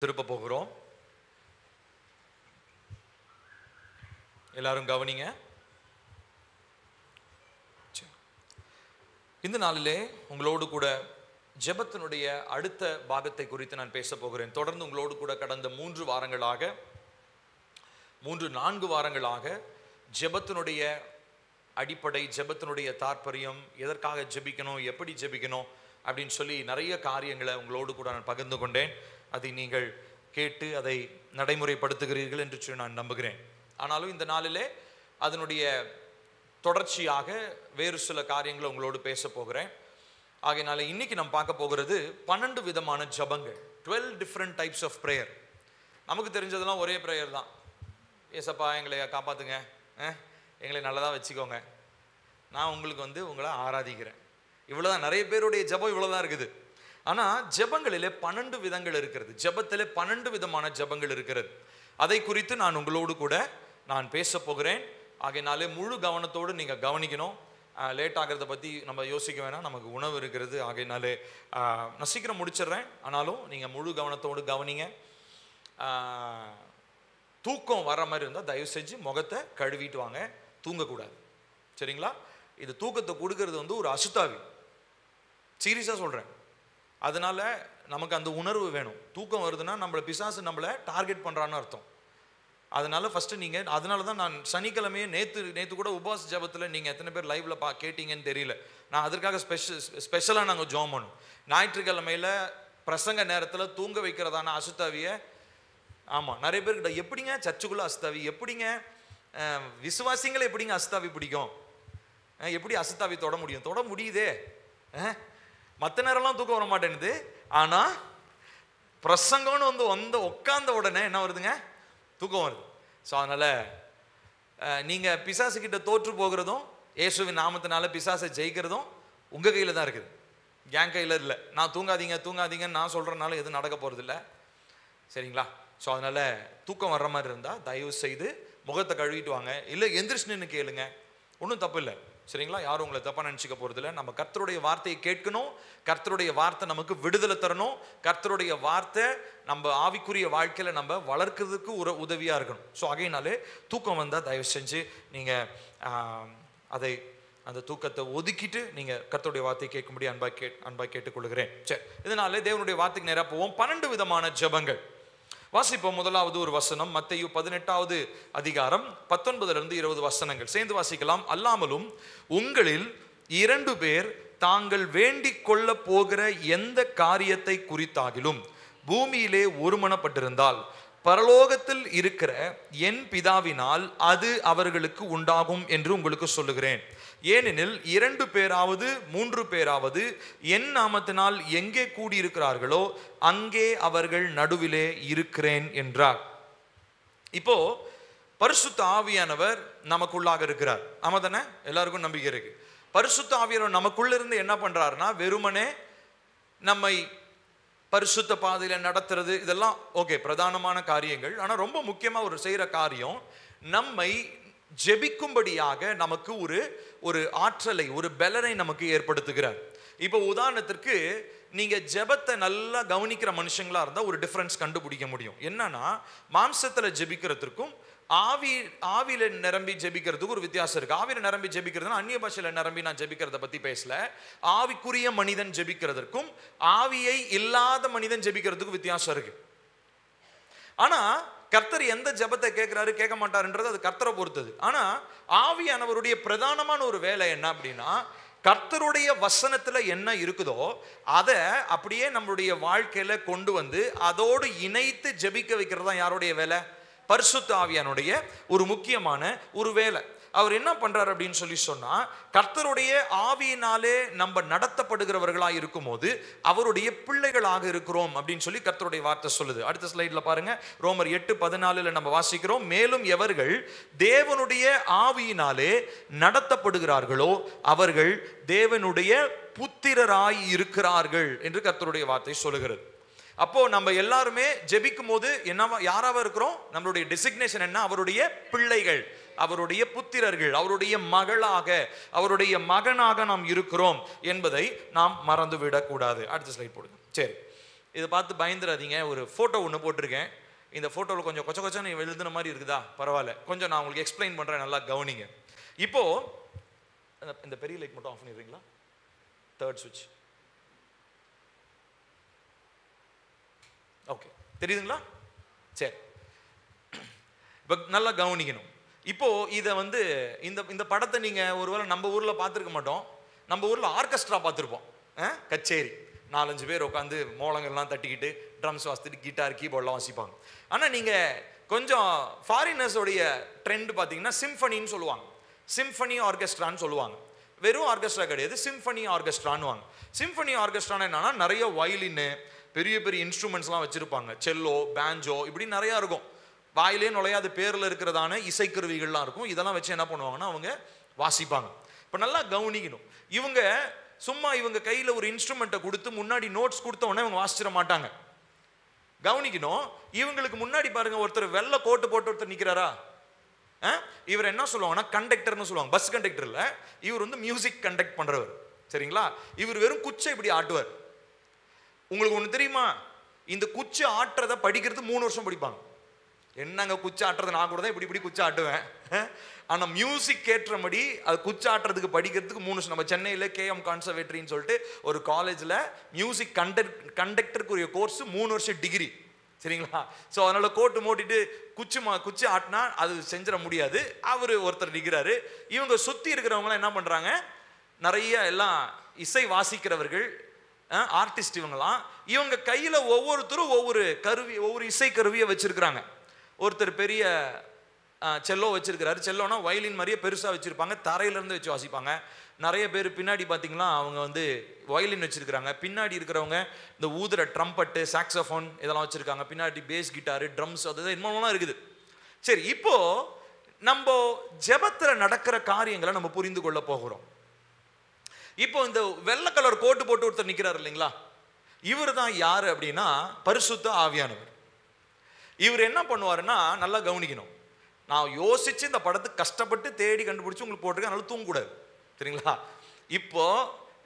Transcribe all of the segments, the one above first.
திருப்ப போகிறோம். எல்லாரும் கவனிங்க. இந்த நாளிலே உங்களோடு கூட ஜெபத்தினுடைய அடுத்த பாகத்தை குறித்து நான் பேச போகிறேன். தொடர்ந்து உங்களோடு கூட கடந்த 3-4 வாரங்களாக ஜெபத்தினுடைய அடிப்படை, ஜெபத்தினுடைய தாற்பயம், எதற்காக ஜெபிக்கணும், எப்படி ஜெபிக்கணும் அப்படின்னு சொல்லி நிறைய காரியங்களை உங்களோடு கூட நான் பகிர்ந்து கொண்டேன். அதை நீங்கள் கேட்டு அதை நடைமுறைப்படுத்துகிறீர்கள் என்று சொல்லி நான் நம்புகிறேன். ஆனாலும் இந்த நாளிலே அதனுடைய தொடர்ச்சியாக வேறு சில காரியங்களை உங்களோடு பேச போகிறேன். ஆகையினால இன்னைக்கு நம்ம பார்க்க போகிறது 12 விதமான ஜபங்கள், 12 different types of prayer. நமக்கு தெரிஞ்சதெல்லாம் ஒரே ப்ரேயர் தான். ஏசப்பா எங்களை காப்பாற்றுங்க, எங்களை நல்லதாக வச்சுக்கோங்க, நான் உங்களுக்கு உங்களை ஆராதிக்கிறேன், இவ்வளோதான். நிறைய பேருடைய ஜபம் இவ்வளோதான் இருக்குது. ஆனால் ஜபங்களிலே 12 விதங்கள் இருக்கிறது. ஜபத்திலே 12 விதமான ஜபங்கள் இருக்கிறது. அதை குறித்து நான் உங்களோடு கூட நான் பேச போகிறேன். ஆகையினாலே முழு கவனத்தோடு நீங்கள் கவனிக்கணும். லேட் ஆகிறத பற்றி நம்ம யோசிக்க வேணாம், நமக்கு உணவு இருக்கிறது. ஆகையினாலே நான் சீக்கிரம் முடிச்சிடுறேன், ஆனாலும் நீங்கள் முழு கவனத்தோடு கவனிங்க. தூக்கம் வர மாதிரி இருந்தால் தயவு செஞ்சு முகத்தை கழுவிட்டு வாங்க, தூங்கக்கூடாது, சரிங்களா? இது தூக்கத்தை கொடுக்கறது ஒரு அசுத்தாவி, சீரியஸாக சொல்கிறேன். அதனால நமக்கு அந்த உணர்வு வேணும். தூக்கம் வருதுன்னா பிசாசு நம்மளை டார்கெட் பண்ணுறான்னு அர்த்தம். அதனால ஃபஸ்ட்டு நீங்கள், அதனால தான் நான் சனிக்கிழமையே நேற்று கூட உபவாச ஜபத்தில் நீங்கள் எத்தனை பேர் லைவ்ல கேட்டீங்கன்னு தெரியல. நான் அதற்காக ஸ்பெஷலாக நாங்கள் ஜெபம் பண்ணோம். ஞாயிற்றுக்கிழமையில் பிரசங்க நேரத்தில் தூங்க வைக்கிறதான அசுத்தாவியை, ஆமாம், நிறைய பேர்கிட்ட எப்படிங்க சர்ச்சுக்குள்ளே அசுத்தாவி, எப்படிங்க விசுவாசிங்களை எப்படிங்க அசுத்தாவி பிடிக்கும், எப்படி அசுத்தாவி தொட முடியும்? தொட முடியுதே. மற்ற நேரம்லாம் தூக்கம் வர மாட்டேன்னுது, ஆனால் பிரசங்கம்னு உட்கார்ந்த உடனே என்ன வருதுங்க? தூக்கம் வருது. ஸோ அதனால் நீங்கள் பிசாசுக்கிட்ட தோற்று போகிறதும் இயேசுவின் நாமத்தினால பிசாசை ஜெயிக்கிறதும் உங்கள் கையில் தான் இருக்குது, என் கையில் இல்லை. நான் தூங்காதீங்கன்னு நான் சொல்கிறனால எதுவும் நடக்க போகிறது இல்லை, சரிங்களா? ஸோ அதனால் தூக்கம் வர்ற மாதிரி இருந்தால் தயவு செய்து முகத்தை கழுவிட்டு வாங்க, இல்லை எந்திரிச்சு நின்று கேளுங்க, ஒன்றும் தப்பு இல்லை, சரிங்களா? யாரும் உங்களை தப்பாக நினச்சிக்க போகிறதில்ல. நம்ம கர்த்தருடைய வார்த்தையை கேட்கணும், கர்த்தருடைய வார்த்தை நமக்கு விடுதலை தரணும், கர்த்தருடைய வார்த்தை நம்ம ஆவிக்குரிய வாழ்க்கையில் நம்ம வளர்க்கிறதுக்கு ஒரு உதவியாக இருக்கணும். ஸோ ஆகையினாலே தூக்கம் வந்தால் தயவு செஞ்சு நீங்கள் அந்த தூக்கத்தை ஒதுக்கிட்டு நீங்கள் கர்த்தருடைய வார்த்தையை கேட்கும்படி அன்பாய் கேட்டுக்கொள்கிறேன். சரி, இதனாலே தேவனுடைய வார்த்தைக்கு நேராக போவோம். 12 விதமான ஜபங்கள் வாசிப்போம். முதலாவது ஒரு வசனம், மத்தேயு 18வது அதிகாரம் 19-20 வசனங்கள் சேர்ந்து வாசிக்கலாம். அல்லாமலும் உங்களில் 2 பேர் தாங்கள் வேண்டிக் கொள்ள போகிற எந்த காரியத்தை குறித்தாகிலும் பூமியிலே ஒருமனப்பட்டிருந்தால் பரலோகத்தில் இருக்கிற என் பிதாவினால் அது அவர்களுக்கு உண்டாகும் என்று உங்களுக்கு சொல்லுகிறேன். ஏனெனில் 2 பேராவது 3 பேராவது என் நாமத்தினால் எங்கே கூடியிருக்கிறார்களோ அங்கே அவர்கள் நடுவிலே இருக்கிறேன் என்றார். இப்போ பரிசுத்த ஆவியானவர் நமக்குள்ளாக இருக்கிறார், ஆமா தானே? எல்லாருக்கும் நம்பிக்கை இருக்கு. பரிசுத்த ஆவியானவர் நமக்குள்ள இருந்து என்ன பண்றாருன்னா, வெறுமனே நம்மை பரிசுத்த பாதையில நடத்துறது, இதெல்லாம் ஓகே, பிரதானமான காரியங்கள். ஆனா ரொம்ப முக்கியமா ஒரு செய்யற காரியம், நம்மை ஜெபிக்கும்படியாக நமக்கு ஒரு ஆற்றலை, ஒரு பலனை நமக்கு ஏற்படுத்துகிறார். இப்போ உதாரணத்திற்கு நீங்க ஜெபத்தை நல்லா கவனிக்கிற மனுஷங்களா இருந்தா ஒரு டிஃபரன்ஸ் கண்டுபிடிக்க முடியும். என்னன்னா, மாம்சத்துல ஜெபிக்கிறதுக்கும் ஆவியில நிரம்பி ஜெபிக்கிறதுக்கு ஒரு வித்தியாசம் இருக்கு. ஆவியில நிரம்பி ஜெபிக்கிறதுனா அந்நிய பாஷையில நிரம்பி நான் ஜெபிக்கிறத பத்தி பேசல. ஆவிக்குரிய மனிதன் ஜெபிக்கிறதுக்கும் ஆவியை இல்லாத மனிதன் ஜெபிக்கிறதுக்கும் வித்தியாசம் இருக்கு. ஆனா கர்த்தர் எந்த ஜெபத்தை கேட்கிறாரு கேட்க மாட்டாருன்றது அது கர்த்தரை பொறுத்தது. ஆனா ஆவியானவருடைய பிரதானமான ஒரு வேலை என்ன அப்படின்னா, கர்த்தருடைய வசனத்துல என்ன இருக்குதோ அதை அப்படியே நம்மளுடைய வாழ்க்கையில கொண்டு வந்து அதோடு இணைத்து ஜெபிக்க வைக்கிறது தான் யாருடைய வேலை? பரிசுத்த ஆவியானுடைய ஒரு முக்கியமான ஒரு வேலை. அவர் என்ன பண்றாரு அப்படின்னு சொல்லி சொன்னா, கர்த்தருடைய ஆவியினாலே நம்ம நடத்தப்படுகிறவர்களாக இருக்கும் போது அவருடைய பிள்ளைகளாக இருக்கிறோம் அப்படின்னு சொல்லி கர்த்தருடைய வார்த்தை சொல்லுது. அடுத்த ஸ்லைட்ல பாருங்க, ரோமர் 8:14 நம்ம வாசிக்கிறோம், மேலும் எவர்கள் தேவனுடைய ஆவியினாலே நடத்தப்படுகிறார்களோ அவர்கள் தேவனுடைய புத்திரராய் இருக்கிறார்கள் என்று கர்த்தருடைய வார்த்தை சொல்லுகிறது. அப்போ நம்ம எல்லாருமே ஜெபிக்கும் போது யாராவ இருக்கிறோம்? நம்மளுடைய டெசிக்னேஷன் என்ன? அவருடைய பிள்ளைகள், அவருடைய புத்திரர்கள், அவருடைய மகளாக, அவருடைய மகனாக நாம் இருக்கிறோம் என்பதை நாம் மறந்துவிடக்கூடாது. அடுத்த ஸ்லைட் போடுங்க. சரி, இதை பார்த்து பயந்துடாதீங்க. ஒரு ஃபோட்டோ ஒன்று போட்டிருக்கேன். இந்த ஃபோட்டோவில் கொஞ்சம் கொச்ச கொச்சன்னு எழுதுன மாதிரி இருக்குதா? பரவாயில்ல, கொஞ்சம் நான் உங்களுக்கு எக்ஸ்பிளைன் பண்ணுறேன், நல்லா கவனிங்க. இப்போது இந்த பெரிய லைட் மட்டும் ஆஃப் பண்ணிடுறீங்களா? தேர்ட் சுவிட்ச். ஓகே, தெரியுதுங்களா? சரி, இப்போ நல்லா கவனிக்கணும். இப்போ இதை வந்து இந்த படத்தை நீங்கள் ஒருவேளை நம்ம ஊரில் பார்த்துருக்க மாட்டோம். நம்ம ஊரில் ஆர்கெஸ்ட்ரா பார்த்துருப்போம், கச்சேரி, 4-5 பேர் உட்காந்து மோளங்கள்லாம் தட்டிக்கிட்டு ட்ரம்ஸ் வாசித்துட்டு கிட்டார் கீபோர்ட்லாம் வாசிப்பாங்க. ஆனால் நீங்கள் கொஞ்சம் ஃபாரினர்ஸோடைய ட்ரெண்ட் பார்த்தீங்கன்னா சிம்ஃபனின்னு சொல்லுவாங்க, சிம்ஃபனி ஆர்கெஸ்ட்ரான்னு சொல்லுவாங்க. வெறும் ஆர்கெஸ்ட்ரா கிடையாது, சிம்ஃபனி ஆர்கெஸ்ட்ரான்னு வாங்க. சிம்ஃபனி ஆர்கெஸ்ட்ரான்னு என்னன்னா நிறைய வயலின்னு பெரிய பெரிய இன்ஸ்ட்ருமெண்ட்ஸ்லாம் வச்சுருப்பாங்க, செல்லோ, பேஞ்சோ, இப்படி நிறையா இருக்கும். வாயிலே நுழையாத பேரில் இருக்கிறதான இசைக்கருவிகள்லாம் இருக்கும். இதெல்லாம் வச்சு என்ன பண்ணுவாங்கன்னா அவங்க வாசிப்பாங்க. இப்போ நல்லா கவனிக்கணும். இவங்க சும்மா இவங்க கையில் ஒரு இன்ஸ்ட்ருமெண்ட்டை கொடுத்து முன்னாடி நோட்ஸ் கொடுத்த உடனே இவங்க வாசிச்சிட மாட்டாங்க. கவனிக்கணும். இவங்களுக்கு முன்னாடி பாருங்க, ஒருத்தர் வெள்ளை கோட்டு போட்டு ஒருத்தர் நிற்கிறாரா, இவர் என்ன சொல்லுவாங்கன்னா கண்டக்டர்னு சொல்லுவாங்க. பஸ் கண்டக்டர்ல இவர் வந்து மியூசிக் கண்டக்ட் பண்றவர், சரிங்களா? இவர் வெறும் குச்சை இப்படி ஆட்டுவார். உங்களுக்கு ஒன்று தெரியுமா, இந்த குச்சி ஆட்டுறதை படிக்கிறது 3 வருஷம் படிப்பாங்க. என்னங்க குச்சி ஆட்டுறது, நான் கூட தான் இப்படி குச்சி ஆட்டுவேன். ஆனால் மியூசிக் ஏற்றபடி அது குச்சி ஆட்டுறதுக்கு படிக்கிறதுக்கு 3 வருஷம். நம்ம சென்னையில் KM கான்சர்வேட்டரின்னு சொல்லிட்டு ஒரு காலேஜில் மியூசிக் கண்டக்டருக்குரிய கோர்ஸ் 3 வருஷம் டிகிரி, சரிங்களா? ஸோ அதனால கோட்டு மூட்டிட்டு குச்சி ஆட்டினா அது செஞ்சிட முடியாது. அவர் ஒருத்தர் நிற்கிறாரு. இவங்க சுற்றி இருக்கிறவங்களாம் என்ன பண்ணுறாங்க, நிறைய எல்லாம் இசை வாசிக்கிறவர்கள், ஆர்டிஸ்ட் இவங்களாம். இவங்க கையில் ஒவ்வொருத்தரும் ஒவ்வொரு கருவி, ஒவ்வொரு இசை கருவியை வச்சிருக்கிறாங்க. ஒருத்தர் பெரிய செல்லோ வச்சிருக்கிறாரு. செல்லோனா வயலின் மாதிரியே பெருசாக வச்சிருப்பாங்க, தரையிலேருந்து வச்சு வாசிப்பாங்க. நிறைய பேர் பின்னாடி பார்த்தீங்கன்னா அவங்க வந்து வயலின் வச்சிருக்கிறாங்க. பின்னாடி இருக்கிறவங்க இந்த ஊதுற ட்ரம்பட்டு, சாக்ஸோஃபோன் இதெல்லாம் வச்சிருக்காங்க. பின்னாடி பேஸ் கிட்டாரு, ட்ரம்ஸ், அது என்னெல்லாம் இருக்குது. சரி, இப்போ நம்ம ஜெபத்தில் நடக்கிற காரியங்களை நம்ம புரிந்து கொள்ள போகிறோம். இப்போ இந்த வெள்ளை கலர் கோட்டு போட்டு ஒருத்தர் நிற்கிறார் இல்லைங்களா, இவர் தான் யாரு அப்படின்னா பரிசுத்த ஆவியானவர். இவர் என்ன பண்ணுவாருன்னா, நல்லா கவனிக்கணும். நான் யோசிச்சு இந்த படத்துக்கு கஷ்டப்பட்டு தேடி கண்டுபிடிச்சு உங்களுக்கு போட்டிருக்கேன், அதனால தூங்கக்கூடாது, சரிங்களா? இப்போ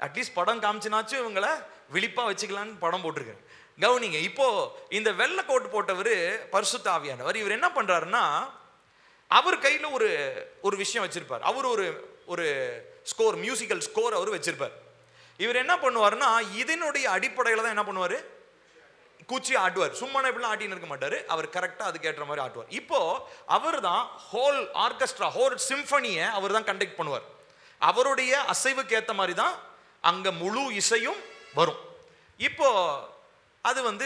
அட்லீஸ்ட் படம் காமிச்சுனாச்சும் இவங்களை விழிப்பா வச்சுக்கலான்னு படம் போட்டிருக்கேன். கவனிங்க. இப்போ இந்த வெள்ளை கோட்டு போட்டவர் பரிசுத்த ஆவியானவர். இவர் என்ன பண்றாருன்னா, அவர் கையில் ஒரு விஷயம் வச்சிருப்பார். அவர் ஒரு ஸ்கோர், மியூசிக்கல் ஸ்கோர் அவர் வச்சிருப்பார். இவர் என்ன பண்ணுவாருன்னா, இதனுடைய அடிப்படையில் தான் என்ன பண்ணுவார், குச்சி ஆட்டுவார். சும்மா இப்படிலாம் ஆட்டின்னு இருக்க மாட்டார். அவர் கரெக்டாக அதுக்கேற்ற மாதிரி ஆட்டுவார். இப்போ அவர் தான் ஹோல் ஆர்கெஸ்ட்ரா, ஹோல் சிம்ஃபனியை அவர் தான் கண்டக்ட் பண்ணுவார். அவருடைய அசைவுக்கு ஏற்ற மாதிரி தான் அங்கே முழு இசையும் வரும். இப்போ அது வந்து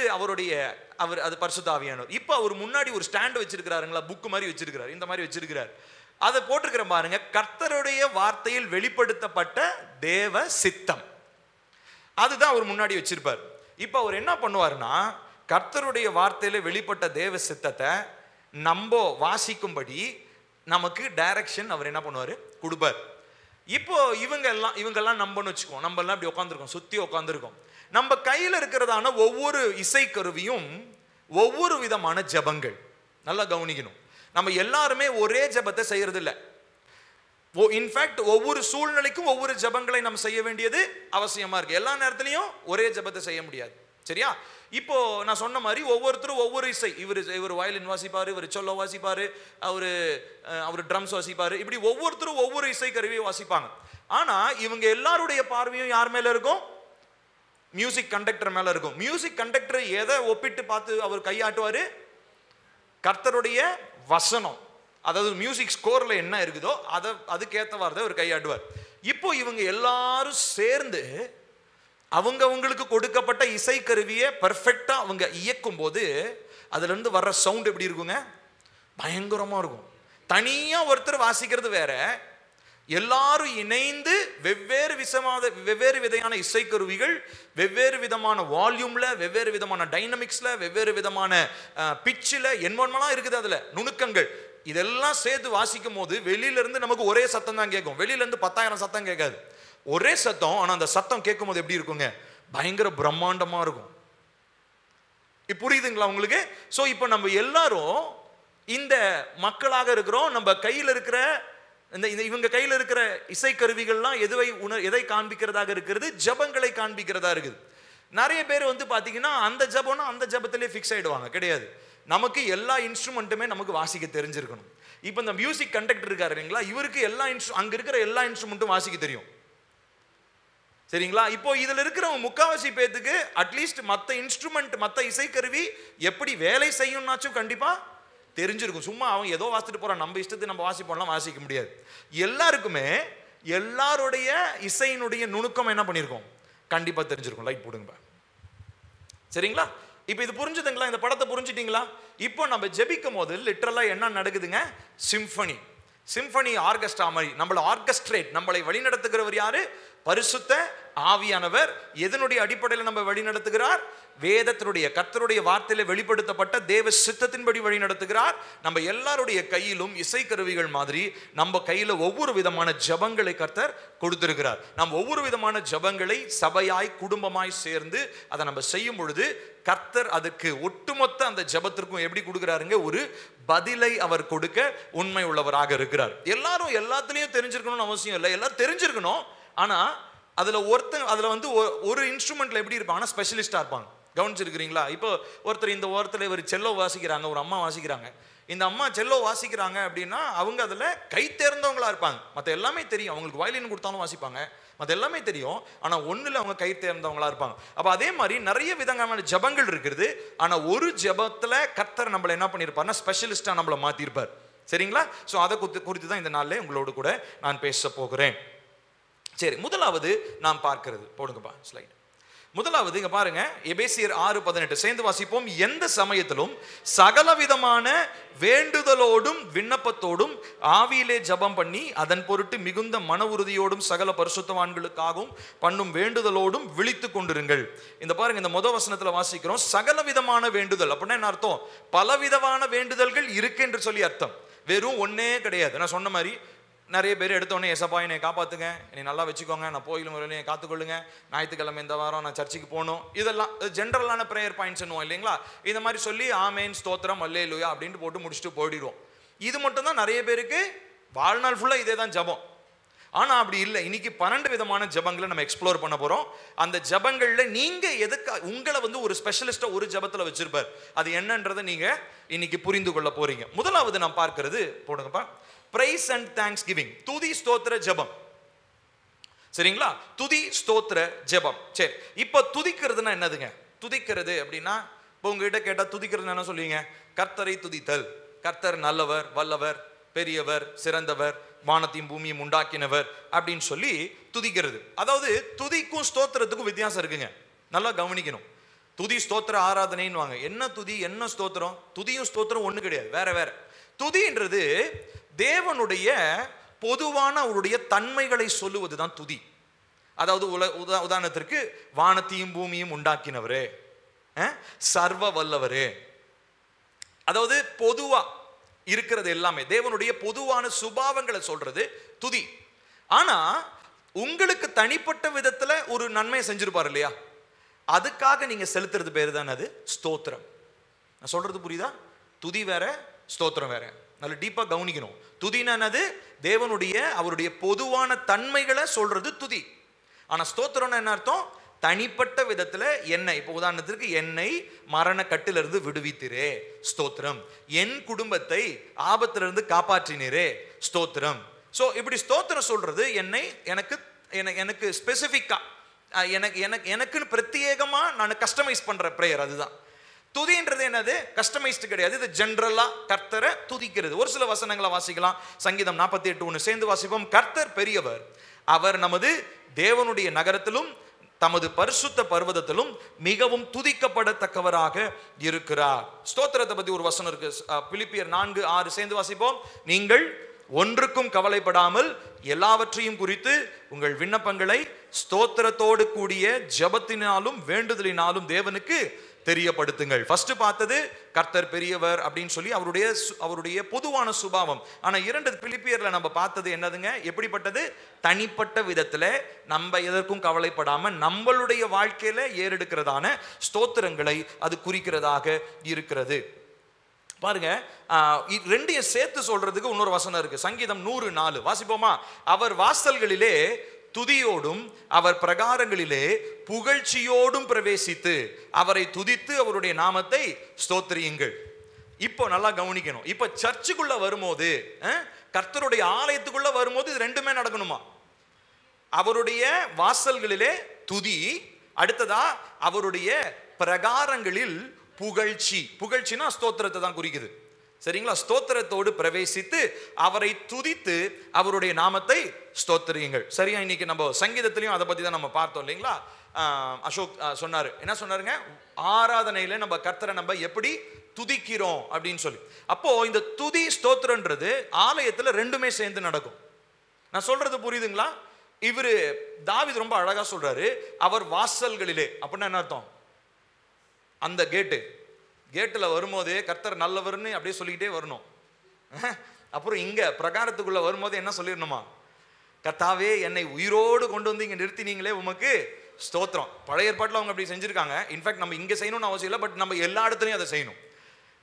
அது பரிசுத்த ஆவியானவர். இப்போ அவர் முன்னாடி ஒரு ஸ்டாண்ட் வச்சிருக்கிறாருங்களா, புக்கு மாதிரி வச்சிருக்கிறார், இந்த மாதிரி வச்சிருக்கிறார். அதை போட்டிருக்கிற பாருங்க, கர்த்தருடைய வார்த்தையில் வெளிப்படுத்தப்பட்ட தேவ சித்தம், அதுதான் அவர் முன்னாடி வச்சிருப்பார். இப்போ அவர் என்ன பண்ணுவார்னா, கர்த்தருடைய வார்த்தையில வெளிப்பட்ட தேவ சித்தத்தை நம்ம வாசிக்கும்படி நமக்கு டைரக்ஷன் அவர் என்ன பண்ணுவார், கொடுப்பார். இப்போ இவங்கெல்லாம் நம்பன்னு வச்சுக்கோம். நம்ம எல்லாம் இப்படி உட்காந்துருக்கோம், சுற்றி உட்காந்துருக்கோம். நம்ம கையில் இருக்கிறதான ஒவ்வொரு இசை கருவியும் ஒவ்வொரு விதமான ஜபங்கள். நல்லா கவனிக்கணும். நம்ம எல்லாருமே ஒரே ஜபத்தை செய்யறது இல்லை. இன்ஃபேக்ட் ஒவ்வொரு சூழ்நிலைக்கும் ஒவ்வொரு ஜபங்களை நம்ம செய்ய வேண்டியது அவசியமா இருக்கு. எல்லா நேரத்திலையும் ஒரே ஜபத்தை செய்ய முடியாது, சரியா? இப்போ நான் சொன்ன மாதிரி ஒவ்வொருத்தரும் ஒவ்வொரு இசை, இவர் வயலின் வாசிப்பாரு, இவர் செல்லோ வாசிப்பாரு, அவர் ட்ரம்ஸ் வாசிப்பாரு, இப்படி ஒவ்வொருத்தரும் ஒவ்வொரு இசை கருவியை வாசிப்பாங்க. ஆனா இவங்க எல்லாருடைய பார்வையும் யார் மேல இருக்கும், மியூசிக் கண்டக்டர் மேல இருக்கும். மியூசிக் கண்டக்டர் எதை ஒப்பிட்டு பார்த்து அவர் கையாட்டுவாரு, கர்த்தருடைய வசனம், அதாவது மியூசிக் ஸ்கோர்ல என்ன இருக்குதோ அதுக்கேற்றவாறு அவர் கையாட்டுவார். இப்போ இவங்க எல்லாரும் சேர்ந்து அவங்களுக்கு கொடுக்கப்பட்ட இசை கருவியை பெர்ஃபெக்டா அவங்க இயக்கும் போது அதுல இருந்து வர்ற சவுண்ட் எப்படி இருக்குங்க, பயங்கரமா இருக்கும். தனியா ஒருத்தர் வாசிக்கிறது வேற, எல்லாரும் இணைந்து வெவ்வேறு விதையான இசைக்கருவிகள், வெவ்வேறு விதமான வால்யூம்ல, வெவ்வேறு விதமான டைனமிக்ஸ்ல, வெவ்வேறு விதமான பிச்சில் என்னென்னலாம் இருக்குது, அதுல நுணுக்கங்கள், இதெல்லாம் சேர்த்து வாசிக்கும் போது வெளியில இருந்து நமக்கு ஒரே சத்தம் தான் கேட்கும். வெளியில இருந்து 10,000 சத்தம் கேட்காது, ஒரே சத்தம். ஆனா அந்த சத்தம் கேட்கும் போது எப்படி இருக்குங்க, பயங்கர பிரம்மாண்டமா இருக்கும். புரியுதுங்களா உங்களுக்கு? சோ இப்போ நம்ம எல்லாரும் இந்த மக்களாக இருக்கிறோம். நம்ம கையில் இருக்கிற இவங்க கையில் இருக்கிற இசை கருவிகள்லாம் எதை காண்பிக்கிறதாக இருக்கிறது, ஜபங்களை காண்பிக்கிறதா இருக்குது. நிறைய பேர் வந்து பாத்தீங்கன்னா அந்த ஜபம்னா அந்த ஜபத்திலே ஃபிக்ஸ் ஆயிடுவாங்க. கிடையாது, நமக்கு எல்லா இன்ஸ்ட்ருமெண்ட்டுமே நமக்கு வாசிக்க தெரிஞ்சிருக்கணும். இப்போ இந்த மியூசிக் கண்டக்டர் இருக்காரு இல்லைங்களா, இவருக்கு அங்க இருக்கிற எல்லா இன்ஸ்ட்ருமெண்ட்டும் வாசிக்க தெரியும். சரிங்களா? இப்போ இதுல இருக்கிற முக்காவாசி பேத்துக்கு அட்லீஸ்ட் மற்ற இன்ஸ்ட்ருமெண்ட், மற்ற இசைக்கருவி எப்படி வேலை செய்யும்னாச்சும் கண்டிப்பா தெரிஞ்சிருக்கும். சும்மா அவன் ஏதோ வாசிட்டு போறான், நம்ம இஷ்டத்துக்கு நம்ம வாசிப்போம்லாம் வாசிக்க முடியாது. எல்லாருக்குமே எல்லாருடைய இசையினுடைய நுணுக்கம் என்ன பண்ணியிருக்கோம், கண்டிப்பா தெரிஞ்சிருக்கும். லைட் போடுங்க. சரிங்களா? இப்போ இது புரிஞ்சுதுங்களா? இந்த படத்தை புரிஞ்சுட்டீங்களா? இப்போ நம்ம ஜெபிக்கும் போது லிட்டரலா என்ன நடக்குதுங்க, சிம்பனி ஆர்கெஸ்ட்ரா மாதிரி நம்மளை ஆர்கெஸ்ட்ரேட், நம்மளை வழிநடத்துகிறவர் யாரு, பரிசுத்த ஆவியானவர். எதனுடைய அடிப்படையில் நம்ம வழி நடத்துகிறார், வேதத்தினுடைய கர்த்தருடைய வார்த்தையில வெளிப்படுத்தப்பட்ட தேவ சித்தத்தின்படி வழி நடத்துகிறார். நம்ம எல்லாருடைய கையிலும் இசைக்கருவிகள் மாதிரி நம்ம கையில ஒவ்வொரு விதமான ஜபங்களை கர்த்தர் கொடுத்திருக்கிறார். நம்ம ஒவ்வொரு விதமான ஜபங்களை சபையாய் குடும்பமாய் சேர்ந்து அதை நம்ம செய்யும் பொழுது கர்த்தர் அதுக்கு ஒட்டுமொத்த அந்த ஜபத்திற்கும் எப்படி கொடுக்கிறாருங்க, ஒரு பதிலை அவர் கொடுக்க உண்மை உள்ளவராக இருக்கிறார். எல்லாரும் எல்லாத்துலயும் தெரிஞ்சிருக்கணும்னு அவசியம் இல்லை, எல்லாரும் தெரிஞ்சிருக்கணும். ஆனா அதுல வந்து ஒரு இன்ஸ்ட்ருமெண்ட்ல எப்படி இருப்பாங்கன்னா ஸ்பெஷலிஸ்டா இருப்பாங்க. கவனிச்சிருக்கிறீங்களா? இப்போ இந்த ஓரத்தில் இவர் செல்லோ வாசிக்கிறாங்க, ஒரு அம்மா வாசிக்கிறாங்க. இந்த அம்மா செல்லோ வாசிக்கிறாங்க அப்படின்னா அவங்க அதில் கை தேர்ந்தவங்களா இருப்பாங்க. மற்ற எல்லாமே தெரியும், அவங்களுக்கு வயலின் கொடுத்தாலும் வாசிப்பாங்க, மற்ற எல்லாமே தெரியும். ஆனால் ஒன்றில் அவங்க கை தேர்ந்தவங்களா இருப்பாங்க. அப்போ அதே மாதிரி நிறைய விதமான ஜபங்கள் இருக்கிறது. ஆனால் ஒரு ஜபத்தில் கர்த்தர் நம்மளை என்ன பண்ணியிருப்பார்னா ஸ்பெஷலிஸ்டாக நம்மளை மாற்றிருப்பார். சரிங்களா? ஸோ அதை குறித்து தான் இந்த நாளில் உங்களோடு கூட நான் பேச போகிறேன். சரி, முதலாவது நாம் பார்க்கிறது, போடுங்கப்பா ஸ்லைட். முதலாவது இங்க பாருங்க, எபேசியர் 6:18 சேர்ந்து வாசிப்போம். எந்த சமயத்திலும் சகலவிதமான வேண்டுதலோடும் விண்ணப்பத்தோடும் ஆவியிலே ஜபம் பண்ணி அதன் பொருட்டு மிகுந்த மன உறுதியோடும் சகல பரிசுத்தவான்களுக்காகவும் பண்ணும் வேண்டுதலோடும் விழித்து கொண்டிருங்கள். இந்த பாருங்க, இந்த முதல் வசனத்துல வாசிக்கிறோம் சகலவிதமான வேண்டுதல். அப்படின்னா என்ன அர்த்தம்? பலவிதமான வேண்டுதல்கள் இருக்கு என்று சொல்லி அர்த்தம். வெறும் ஒன்னே கிடையாது. நான் சொன்ன மாதிரி நிறைய பேர் எடுத்தோடனே எசப்பா என்னை காப்பாற்றுங்க, என்னை நல்லா வச்சுக்கோங்க, நான் போயிலும் முறையில காத்துக்கொள்ளுங்க, ஞாயிற்றுக்கிழமை இந்த வாரம் நான் சர்ச்சுக்கு போகணும், இதெல்லாம் ஜென்ரலான ப்ரேயர் பாயிண்ட்ஸ் இல்லைங்களா? இந்த மாதிரி சொல்லி ஆமேன் ஸ்தோத்திரம் அல்லேலூயா அப்படின்ட்டு போட்டு முடிச்சுட்டு போயிடுவோம். இது மட்டும் தான் நிறைய பேருக்கு வாழ்நாள் ஃபுல்லாக இதே தான் ஜபம். ஆனால் அப்படி இல்லை. இன்னைக்கு 12 விதமான ஜபங்களை நம்ம எக்ஸ்ப்ளோர் பண்ண போகிறோம். அந்த ஜபங்களில் நீங்கள் எதுக்கு உங்களை வந்து ஒரு ஸ்பெஷலிஸ்ட்டை ஒரு ஜபத்தில் வச்சிருப்பார், அது என்னன்றதை நீங்கள் இன்னைக்கு புரிந்து கொள்ள போறீங்க. முதலாவது நான் பார்க்கிறது, போடுங்கப்பா, பிரைஸ் அண்ட் தேங்க்ஸ் கிவிங், துதி ஸ்தோத்திர ஜெபம். சரிங்களா? துதி ஸ்தோத்திர ஜெபம். சரி, இப்போ துதிக்கிறதுனா என்னதுங்க? துதிக்கிறது அப்படின்னா இப்போ உங்ககிட்ட கேட்டால் துதிக்கிறது என்ன சொல்லுவீங்க? கர்த்தரை துதித்தல். கர்த்தர் நல்லவர், வல்லவர், பெரியவர், சிறந்தவர், வானத்தையும் பூமியும் உண்டாக்கினவர் அப்படின்னு சொல்லி துதிக்கிறது. அதாவது துதிக்கும் ஸ்தோத்திரத்துக்கும் வித்தியாசம் இருக்குங்க, நல்லா கவனிக்கணும். துதி ஸ்தோத்திர ஆராதனைன்னு வாங்க. என்ன துதி என்ன ஸ்தோத்திரம்? துதியும் ஸ்தோத்திரம் ஒண்ணு கிடையாது, வேற வேற. துதின்றது தேவனுடைய பொதுவான அவருடைய தன்மைகளை சொல்லுவதுதான் துதி. அதாவது உதாரணத்திற்கு வானத்தையும் பூமியும் உண்டாக்கினவரே, சர்வ வல்லவரே, அதாவது பொதுவா இருக்கிறது எல்லாமே தேவனுடைய பொதுவான சுபாவங்களை சொல்றது துதி. ஆனா உங்களுக்கு தனிப்பட்ட விதத்துல ஒரு நன்மையை செஞ்சிருப்பார் இல்லையா, அதுக்காக நீங்க செலுத்துறது பேரு தான் அது ஸ்தோத்திரம். நான் சொல்றது புரியுதா? துதி வேற, ஸ்தோத்திரம் வேற. நல்ல டீப்பா கவனிக்கணும். துதினா என்னது? தேவனுடைய அவருடைய பொதுவான தன்மைகளை சொல்றது துதி. ஆனா ஸ்தோத்திரம்னா என்ன அர்த்தம்? தனிப்பட்ட விதத்துல என்னை, இப்போ உதாரணத்திற்கு என்னை மரண கட்டிலிருந்து விடுவித்திரே ஸ்தோத்திரம், என் குடும்பத்தை ஆபத்திலிருந்து காப்பாற்றினீரே ஸ்தோத்திரம். சோ இப்படி ஸ்தோத்திரம் சொல்றது என்னை எனக்கு ஸ்பெசிபிக்கா எனக்குன்னு பிரத்யேகமா நான் கஸ்டமைஸ் பண்ற பிரேயர். அதுதான் துதின்றது. என்னது? கஸ்டமைஸ்டு கிடையாது, இது ஜெனரலா கர்த்தரை துதிக்கிறது. ஒரு சில வசனங்களை வாசிக்கலாம். சங்கீதம் 48:1 சேர்ந்து வாசிப்போம். கர்த்தர் பெரியவர், அவர் நமது தேவனுடைய நகரத்திலும் தமது பரிசுத்த பர்வதத்திலும் மிகவும் துதிக்கப்படத்தக்கவராக இருக்கிறார். ஸ்தோத்திரத்தை பத்தி ஒரு வசனம் இருக்கு, பிலிப்பியர் 4:6 சேர்ந்து வாசிப்போம். நீங்கள் ஒன்றுக்கும் கவலைப்படாமல் எல்லாவற்றையும் குறித்து உங்கள் விண்ணப்பங்களை ஸ்தோத்திரத்தோடு கூடிய ஜெபத்தினாலும் வேண்டுதலினாலும் தேவனுக்கு தெரியப்படுத்துங்கள். ஃபர்ஸ்ட் பார்த்தது கர்த்தர் பெரியவர் அப்படின்னு சொல்லி அவருடைய பொதுவான சுபாவம். ஆனா 2 பிலிப்பியர்ல நம்ம பார்த்தது என்னதுங்க? எப்படிப்பட்டது? தனிப்பட்ட விதத்துல நம்ம எதற்கும் கவலைப்படாம நம்மளுடைய வாழ்க்கையில ஏறெடுக்கிறதான ஸ்தோத்திரங்களை அது குறிக்கிறதாக இருக்கிறது. பாருங்க, ரெண்டையும் சேர்த்து சொல்றதுக்கு இன்னொரு வசனம் இருக்கு. சங்கீதம் 104 வாசிப்போமா? அவர் வாசல்களிலே துதியோடும் அவர் பிரகாரங்களிலே புகழ்ச்சியோடும் பிரவேசித்து அவரை துதித்து அவருடைய நாமத்தை ஸ்தோத்திரியுங்கள். இப்போ நல்லா கவனிக்கணும். இப்ப சர்ச்சுக்குள்ள வரும்போது, கர்த்தருடைய ஆலயத்துக்குள்ள வரும்போது இது ரெண்டுமே நடக்கணுமா? அவருடைய வாசல்களிலே துதி, அடுத்ததா அவருடைய பிரகாரங்களில் புகழ்ச்சி. புகழ்ச்சினா ஸ்தோத்திரத்தை தான் குறிக்குது, சரிங்களா? ஸ்தோத்திரத்தோடு பிரவேசித்து அவரை துதித்து அவருடைய நாமத்தை ஸ்தோத்திரியுங்கள். சரியா? இன்னைக்கு நம்ம சங்கீதத்திலையும் அதை பத்தி தான் நம்ம பார்த்தோம் இல்லைங்களா? அசோக் சொன்னாரு, என்ன சொன்னாருங்க? ஆராதனையில நம்ம கர்த்தரை நம்ம எப்படி துதிக்கிறோம் அப்படின்னு சொல்லி. அப்போ இந்த துதி ஸ்தோத்திரன்றது ஆலயத்துல ரெண்டுமே சேர்ந்து நடக்கும். நான் சொல்றது புரியுதுங்களா? இவரு தாவீது ரொம்ப அழகா சொல்றாரு, அவர் வாசல்களிலே. அப்படின்னா என்ன அர்த்தம்? அந்த கேட்டுல வரும்போது கர்த்தர் நல்லவர்னு அப்படியே சொல்லிக்கிட்டே வரணும். அப்புறம் இங்க பிரகாரத்துக்குள்ள வரும்போது என்ன சொல்லிடணுமா? கர்த்தாவே, என்னை உயிரோடு கொண்டு வந்து இங்க நிறுத்தினீங்களே, உமக்கு ஸ்தோத்திரம். பழைய ஏற்பாட்டில் அவங்க அப்படி செஞ்சிருக்காங்க. இன்ஃபேக்ட் நம்ம இங்க செய்யணும்னு அவசியம் இல்லை, பட் நம்ம எல்லா இடத்துலையும் அதை செய்யணும்.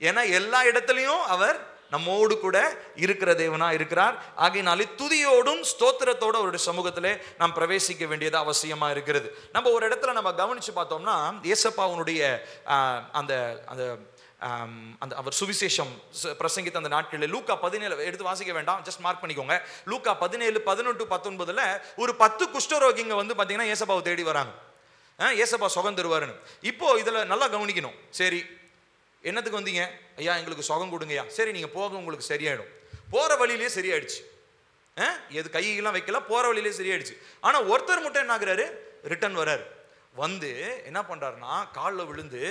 ஏன்னா எல்லா இடத்துலையும் அவர் நம்மோடு கூட இருக்கிற தேவனா இருக்கிறார். ஆகையினாலே துதியோடும் ஸ்தோத்திரத்தோடு அவருடைய சமூகத்திலே நாம் பிரவேசிக்க வேண்டியது அவசியமா இருக்கிறது. நம்ம ஒரு இடத்துல நம்ம கவனிச்சு பார்த்தோம்னா, இயேசப்பாவுடைய அந்த அந்த அந்த அவர் சுவிசேஷம் பிரசங்கித்த அந்த நாட்களில் லூக்கா 17 எடுத்து வாசிக்க வேண்டாம், ஜஸ்ட் மார்க் பண்ணிக்கோங்க. லூக்கா 17, 18, 19 ஒரு 10 குஷ்டரோகிங்க வந்து பார்த்தீங்கன்னா இயேசப்பாவை தேடி வராங்க. இயேசப்பா சுகம் தருவாருன்னு. இப்போ இதுல நல்லா கவனிக்கணும். சரி, என்னத்துக்கு வந்தீங்க? ஐயா, எங்களுக்கு சுகம் கொடுங்கய்யா. சரி, நீங்க போக, உங்களுக்கு சரியாயிடும். போற வழியிலேயே சரியாயிடுச்சு. எது கையெல்லாம் வைக்கல, போற வழியிலேயே சரியாயிடுச்சு. ஆனா ஒருத்தர் மட்டும் என்ன ஆகுறாரு? ரிட்டர்ன் வர்றாரு. வந்து என்ன பண்றாருன்னா, காலில் விழுந்து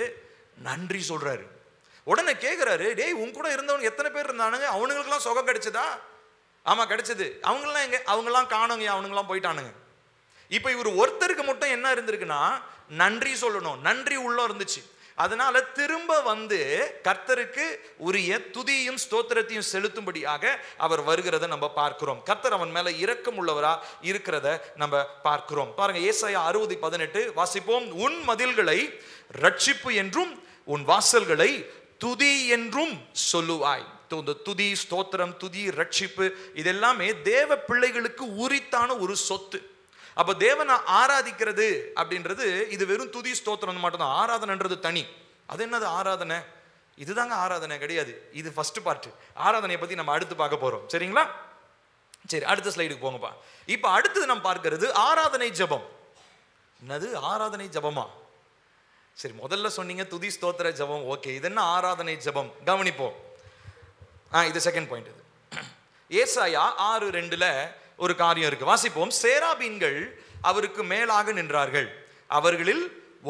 நன்றி சொல்றாரு. உடனே கேட்கிறாரு, டேய், உன் கூட இருந்தவங்க எத்தனை பேர் இருந்தானுங்க? அவனுங்களுக்கெல்லாம் சுகம் கிடைச்சதா? ஆமா, கிடைச்சது. அவங்கெல்லாம் எங்க? அவங்கெல்லாம் காணுங்க, அவனுங்கெல்லாம் போயிட்டானுங்க. இப்ப இவர் ஒருத்தருக்கு மட்டும் என்ன இருந்திருக்குன்னா, நன்றி சொல்லணும். நன்றி உள்ள இருந்துச்சு. அதனால திரும்ப வந்து கர்த்தருக்கு உரிய துதியும் ஸ்தோத்திரத்தையும் செலுத்தும்படியாக அவர் வருகிறத நம்ம பார்க்கிறோம். கர்த்தர் அவன் மேல இரக்கம் உள்ளவரா இருக்கிறத நம்ம பார்க்கிறோம். பாருங்க, ஏசாயா 60:18 வாசிப்போம். உன் மதில்களை ரட்சிப்பு என்றும் உன் வாசல்களை துதி என்றும் சொல்லுவாய். துதி, ஸ்தோத்திரம், துதி, ரட்சிப்பு இதெல்லாமே தேவ பிள்ளைகளுக்கு உரித்தான ஒரு சொத்து. அப்ப தேவனை ஆராதிக்கிறது அப்படின்றது இது வெறும் துதி ஸ்தோத்திரம் மட்டும்தான். ஆராதனைன்றது தனி. அது என்னது ஆராதனை? இதுதாங்க ஆராதனை கிடையாது. இது ஃபர்ஸ்ட் பார்ட். ஆராதனையை பத்தி நம்ம அடுத்து பார்க்க போறோம், சரிங்களா? சரி, அடுத்த ஸ்லைடுக்கு போங்கப்பா. இப்ப அடுத்தது நம்ம பார்க்கிறது ஆராதனை ஜெபம். என்னது ஆராதனை ஜெபமா? சரி, முதல்ல சொன்னீங்க துதி ஸ்தோத்திர ஜெபம், ஓகே. இது என்ன ஆராதனை ஜெபம்? கவனிப்போம். இது செகண்ட் பாயிண்ட். இது ஏசாயா 6:2 ஒரு காரியம் இருக்கு, வாசிப்போம். சேராபீன்கள் அவருக்கு மேலாக நின்றார்கள், அவர்களில்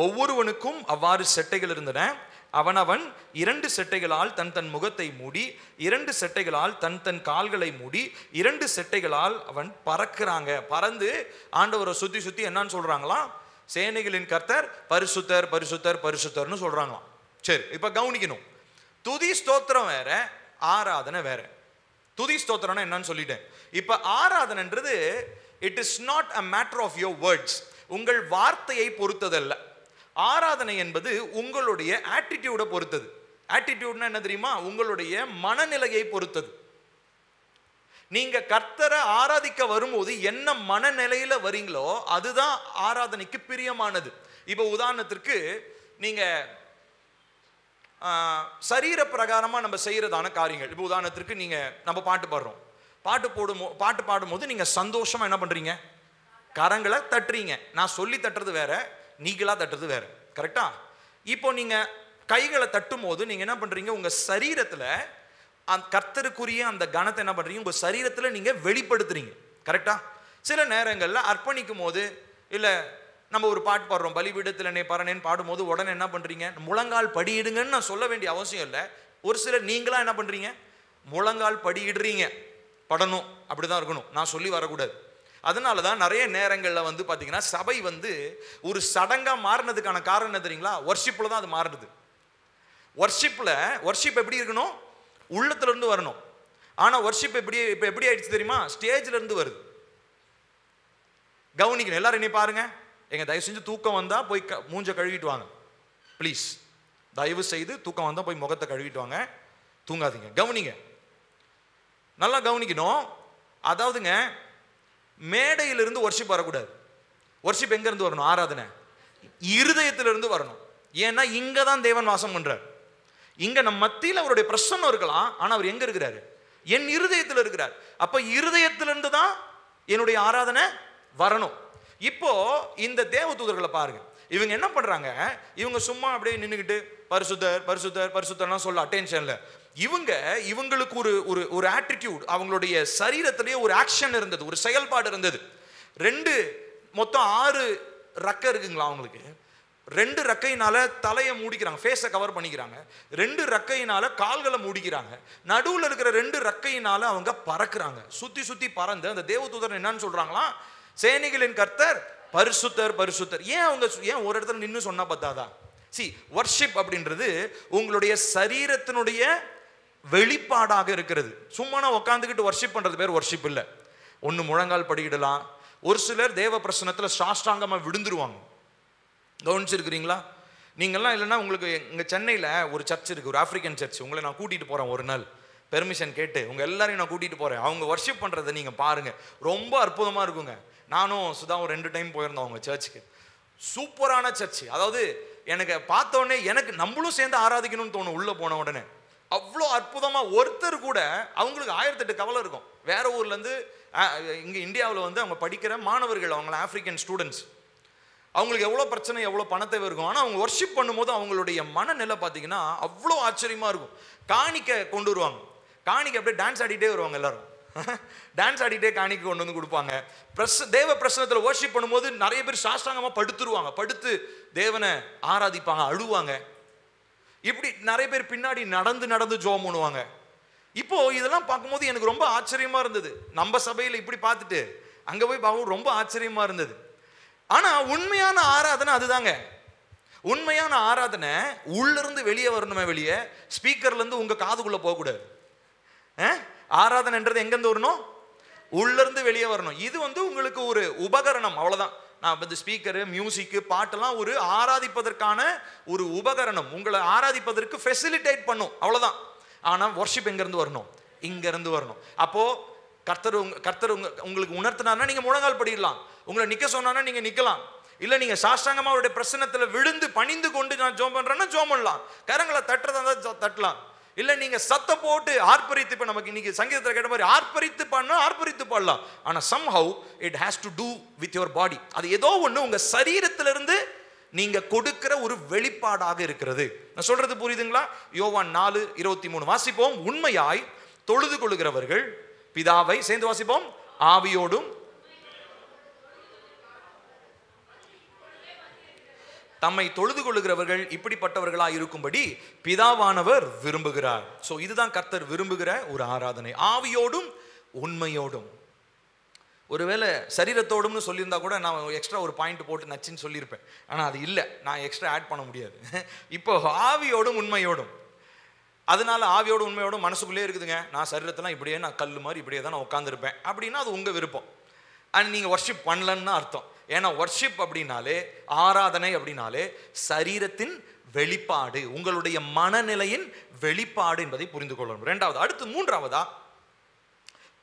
ஒவ்வொருவனுக்கும் அவ்வாறு செட்டைகள் இருந்தன. அவனவன் 2 செட்டைகளால் தன் தன் முகத்தை மூடி, 2 செட்டைகளால் தன் தன் கால்களை மூடி, 2 செட்டைகளால் அவன் பறக்கிறாங்க. பறந்து ஆண்டவரை சுத்தி சுத்தி என்னன்னு சொல்றாங்களாம்? சேனைகளின் கர்த்தர் பரிசுத்தர், பரிசுத்தர், பரிசுத்தர்னு சொல்றாங்களாம். சரி, இப்ப கவனிக்கணும். துதி ஸ்தோத்திரம் வேற, ஆராதனை வேற. துதி ஸ்தோத்திரம்னா என்னன்னு சொல்லிட்டேன். இப்ப ஆராதனைன்றது it is not a matter of your words. உங்கள் வார்த்தையை பொறுத்ததல்ல. ஆராதனை என்பது உங்களுடைய ஆட்டிடியூடை பொறுத்தது. ஆட்டிடியூட்னா என்ன தெரியுமா? உங்களுடைய மனநிலையை பொறுத்தது. நீங்க கர்த்தரை ஆராதிக்க வரும்போது என்ன மனநிலையில வரீங்களோ அதுதான் ஆராதனைக்கு பிரியமானது. இப்ப உதாரணத்திற்கு நீங்க சரீர பிரகாரமா நம்ம செய்யறதான காரியங்கள். இப்போ உதாரணத்திற்கு நீங்க நம்ம பாட்டு பாடுறோம். பாட்டு பாடும்போது நீங்க சந்தோஷமா என்ன பண்றீங்க? கரங்களை தட்டுறீங்க. நான் சொல்லி தட்டுறது வேற, நீங்களா தட்டுறது வேற, கரெக்டா? இப்போ நீங்க கைகளை தட்டும் போது நீங்க என்ன பண்றீங்க? உங்க சரீரத்துல கர்த்தருக்குரிய அந்த கணத்தை என்ன பண்றீங்க? உங்க சரீரத்துல நீங்க வெளிப்படுத்துறீங்க, கரெக்டா? சில நேரங்கள்ல அர்ப்பணிக்கும் போது, இல்ல நம்ம ஒரு பாட்டு பாடுறோம், பலிபீடத்தில் என்னை பரணேன்னு பாடும்போது உடனே என்ன பண்றீங்க? முழங்கால் படியிடுங்கன்னு நான் சொல்ல வேண்டிய அவசியம் இல்லை. ஒரு சிலர் நீங்களா என்ன பண்றீங்க? முழங்கால் படியிடுறீங்க. படணும், அப்படிதான் இருக்கணும், நான் சொல்லி வரக்கூடாது. அதனாலதான் நிறைய நேரங்கள்ல வந்து பாத்தீங்கன்னா சபை வந்து ஒரு சடங்கா மாறினதுக்கான காரணம் என்ன தெரியுங்களா? வர்ஷிப்ல தான் அது மாறுது. வர்ஷிப் எப்படி இருக்கணும்? உள்ளத்துல இருந்து வரணும். ஆனா வர்ஷிப் இப்ப எப்படி ஆயிடுச்சு தெரியுமா? ஸ்டேஜ்ல இருந்து வருது. கவனிக்கணும். எல்லாரும் என்ன பாருங்க, எங்க தயவு செஞ்சு தூக்கம் வந்தா போய் மூஞ்ச கழுவிட்டு வாங்க ப்ளீஸ். தயவு செய்து தூக்கம் வந்தா போய் முகத்தை கழுவிட்டு வாங்க, தூங்காதீங்க. கவனிங்க, நல்லா கவனிக்கணும். அதாவதுங்க, மேடையிலிருந்து வர்ஷிப் வரக்கூடாது. வர்ஷிப் எங்க இருந்து வரணும்? ஆராதனை இருதயத்திலிருந்து வரணும். ஏன்னா இங்க தான் தேவன் வாசம் பண்றார். இங்க நம்ம மத்தியில் அவருடைய பிரசன்னம் இருக்கலாம், ஆனா அவர் எங்க இருக்கிறாரு? என் இருதயத்தில் இருக்கிறார். அப்ப இருதயத்திலிருந்து தான் என்னுடைய ஆராதனை வரணும். இப்போ இந்த தேவதூதர்களை பாருங்க, இவங்க என்ன பண்றாங்க? இவங்க சும்மா அப்படியே நின்றுக்கிட்டு பரிசுத்தர் பரிசுத்தர் பரிசுத்தர்லாம் சொல்ல அட்டென்ஷன்ல, இவங்களுக்கு ஒரு ஆட்டிடியூட், அவங்களுடைய சரீரத்திலேயே ஒரு ஆக்ஷன் இருந்தது, ஒரு செயல்பாடு இருந்தது. மொத்தம் 6 ரெக்கை இருக்குங்களா அவங்களுக்கு. 2 ரெக்கையினால தலையை மூடிக்கிறாங்க, ஃபேஸை கவர் பண்ணிக்கிறாங்க. 2 ரெக்கையினால கால்களை மூடிக்கிறாங்க. நடுவில் இருக்கிற 2 ரெக்கையினால அவங்க பறக்குறாங்க. சுத்தி சுத்தி பறந்து அந்த தேவதூதர் என்னன்னு சொல்றாங்களா? சேனைகளின் கர்த்தர் பரிசுத்தர் பரிசுத்தர். ஏன் ஒரு இடத்துல நின்று சொன்னா பத்தாதா? வர்ஷிப் அப்படின்றது உங்களுடைய சரீரத்தினுடைய வெளிப்பாடாக இருக்கிறது. சும்மா நான் உட்காந்துக்கிட்டு வர்ஷிப் பண்றது பேர் வர்ஷிப் இல்லை. ஒன்று முழங்கால் படியிடலாம். ஒரு சிலர் தேவ பிரசனத்துல சாஷ்டாங்கமா விழுந்துருவாங்க. கவனிச்சிருக்கிறீங்களா? நீங்கள்லாம் இல்லைன்னா உங்களுக்கு இங்கே சென்னையில் ஒரு சர்ச் இருக்குது, ஒரு ஆஃப்ரிக்கன் சர்ச். உங்களை நான் கூட்டிகிட்டு போகிறேன் ஒரு நாள், பெர்மிஷன் கேட்டு உங்கள் எல்லாரையும் நான் கூட்டிகிட்டு போகிறேன். அவங்க வர்ஷிப் பண்ணுறதை நீங்கள் பாருங்கள், ரொம்ப அற்புதமாக இருக்குங்க. நானும் சுதாவும் 2 டைம் போயிருந்தோம் அவங்க சர்ச்சுக்கு. சூப்பரான சர்ச்சு. அதாவது எனக்கு பார்த்தோடனே எனக்கு நம்மளும் சேர்ந்து ஆராதிக்கணும்னு தோணும் உள்ளே போன உடனே. அவ்வளோ அற்புதமாக ஒருத்தர் கூட, அவங்களுக்கு 1008 கவலை இருக்கும். வேற ஊர்லேருந்து இங்கே இந்தியாவில் வந்து அவங்க படிக்கிற மாணவர்கள், அவங்கள ஆஃப்ரிக்கன் ஸ்டூடெண்ட்ஸ், அவங்களுக்கு எவ்வளோ பிரச்சனை, எவ்வளோ பணத்தை இருக்கும். ஆனால் அவங்க வர்ஷிப் பண்ணும்போது அவங்களுடைய மனநிலை பார்த்தீங்கன்னா அவ்வளோ ஆச்சரியமாக இருக்கும். காணிக்க கொண்டு வருவாங்க, காணிக்க அப்படியே டான்ஸ் ஆடிட்டே வருவாங்க எல்லாரும். டான்ஸ் ஆடிட்டே காணிக்க கொண்டு வந்து கொடுப்பாங்க. தேவ பிரசனத்தில் வர்ஷிப் பண்ணும்போது நிறைய பேர் சாஷ்டாங்கமாக படுத்துருவாங்க, படுத்து தேவனை ஆராதிப்பாங்க, அழுவாங்க. இப்படி நிறைய பேர் பின்னாடி நடந்து நடந்து ஜெபம் பண்ணுவாங்க. இப்போ இதெல்லாம் பார்க்கும்போது எனக்கு ரொம்ப ஆச்சரியமா இருந்தது. நம்ம சபையில் இப்படி பார்த்துட்டு அங்கே போய் பார்க்கும் ரொம்ப ஆச்சரியமா இருந்தது. ஆனா உண்மையான ஆராதனை அதுதாங்க. உண்மையான ஆராதனை உள்ள இருந்து வெளியே வரணுமே, வெளியே ஸ்பீக்கர்ல இருந்து உங்க காதுக்குள்ள போக கூடாது. ஆராதனைன்றது எங்க இருந்து வரணும்? உள்ள இருந்து வெளியே வரணும். இது வந்து உங்களுக்கு ஒரு உபகரணம், அவ்வளவுதான். நான் வந்து ஸ்பீக்கரு, மியூசிக்கு, பாட்டெல்லாம் ஒரு ஆராதிப்பதற்கான ஒரு உபகரணம், உங்களை ஆராதிப்பதற்கு ஃபெசிலிட்டேட் பண்ணும், அவ்வளவுதான். ஆனா வர்ஷிப் எங்க இருந்து வரணும்? இங்க இருந்து வரணும். அப்போ கர்த்தர் உங்களுக்கு உணர்த்தினார்னா நீங்க முழங்கால் படிடலாம். உங்களை நிக்க சொன்னா நீங்க நிக்கலாம். இல்ல நீங்க சாஷ்டாங்கமா அவருடைய பிரசன்னத்துல விழுந்து பணிந்து கொண்டு நான் ஜெபம் பண்றேன்னா ஜெபம் பண்ணலாம். கரங்களை தட்டுறதா தட்டலாம். இல்ல நீங்க சத்த போட்டு ஆர்ப்பரித்து, இப்ப நமக்கு இன்னைக்கு சங்கீதத்துல கேட்ட மாதிரி ஆர்ப்பரித்து பண்ணா ஆர்ப்பரித்து பாடலாம். ஆனா somehow it has to do with your body. அது ஏதோ ஒண்ணு உங்க சரீரத்திலிருந்து நீங்க கொடுக்கிற ஒரு வெளிப்பாடாக இருக்கிறது. நான் சொல்றது புரியுதுங்களா? யோவான் 4:23 வாசிப்போம். உண்மையாய் தொழுது கொள்ளுகிறவர்கள் பிதாவை, சேர்ந்து வாசிப்போம், ஆவியோடும் தம்மை தொழுது கொள்ளுகிறவர்கள் இப்படிப்பட்டவர்களா இருக்கும்படி பிதாவானவர் விரும்புகிறார். சோ இதுதான் கர்த்தர் விரும்புகிற ஒரு ஆராதனை, ஆவியோடும் உண்மையோடும். ஒருவேளை சரீரத்தோடும்னு சொல்லியிருந்தா கூட நான் எக்ஸ்ட்ரா ஒரு பாயிண்ட் போட்டு நச்சுன்னு சொல்லியிருப்பேன். ஆனால் அது இல்லை, நான் எக்ஸ்ட்ரா ஆட் பண்ண முடியாது. இப்போ ஆவியோடும் உண்மையோடும். அதனால ஆவியோடும் உண்மையோடும் மனசுக்குள்ளே இருக்குதுங்க. நான் சரீரத்தெல்லாம் இப்படியே, நான் கல் மாதிரி இப்படியே தான் நான் உட்காந்துருப்பேன் அப்படின்னா அது உங்கள் விருப்பம். அண்ட் நீங்கள் வர்ஷிப் பண்ணலன்னு அர்த்தம். ஏன்னா வர்ஷிப் அப்படின்னாலே, ஆராதனை அப்படின்னாலே சரீரத்தின் வெளிப்பாடு, உங்களுடைய மனநிலையின் வெளிப்பாடு என்பதை புரிந்து கொள்ளணும். ரெண்டாவது, அடுத்து மூன்றாவதா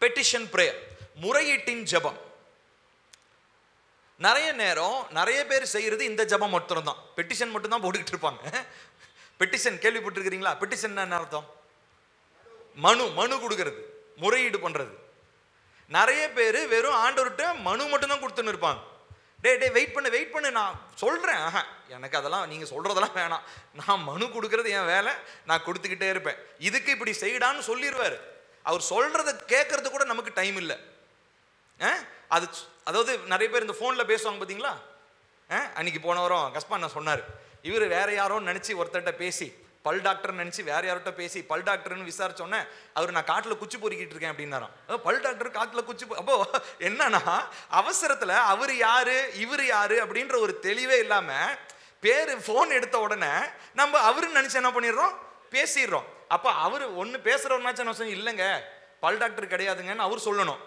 பெட்டிஷன் பிரேயர், முறையீட்டின் ஜெபம். நிறைய நேரம் நிறைய பேர் செய்யறது இந்த ஜெபம் மட்டும் தான், பெட்டிஷன் மட்டும் தான் போட்டுக்கிட்டு இருப்பாங்க. பெட்டிஷன் கேள்விப்பட்டிருக்கிறீங்களா? பெட்டிஷன் என்ன அர்த்தம்? மனு கொடுக்கறது, முறையீடு பண்றது. நிறைய பேர் வெறும் ஆண்டவர்கிட்ட மனு மட்டும் தான் கொடுத்துன்னு இருப்பாங்க. டே வெயிட் பண்ணு நான் சொல்றேன். எனக்கு அதெல்லாம் நீங்க சொல்றதெல்லாம் வேணாம், நான் மனு கொடுக்கறது என் வேலை, நான் கொடுத்துக்கிட்டே இருப்பேன். இதுக்கு இப்படி செய்யடான்னு சொல்லிடுவாரு. அவர் சொல்றதை கேட்கறது கூட நமக்கு டைம் இல்லை. அதாவது நிறைய பேர் இந்த போன்ல பேசுவாங்க பார்த்தீங்களா? அன்னைக்கு போன வாரம் கஸ்பான் நான் சொன்னார், இவர் வேற யாரோ நினைச்சு ஒருத்தர்கிட்ட பேசி, பல் டாக்டர் நினைச்சு வேற யார்கிட்ட பேசி பல் டாக்டர்னு விசாரிச்சோன்னே அவர் நான் காட்டுல குச்சி பொறுக்கிட்டு இருக்கேன் அப்படின்னாராம். பல் டாக்டர் காட்டுல குச்சி. அப்போ என்னன்னா அவசரத்துல அவர் யாரு இவர் யாரு அப்படின்ற ஒரு தெளிவே இல்லாம பேரு போன் எடுத்த உடனே நம்ம அவருன்னு நினைச்சு என்ன பண்ணிடுறோம், பேசிடுறோம். அப்ப அவரு ஒண்ணு பேசுறவனாச்சும் இல்லைங்க பல் டாக்டர் கிடையாதுங்கன்னு அவர் சொல்லணும்.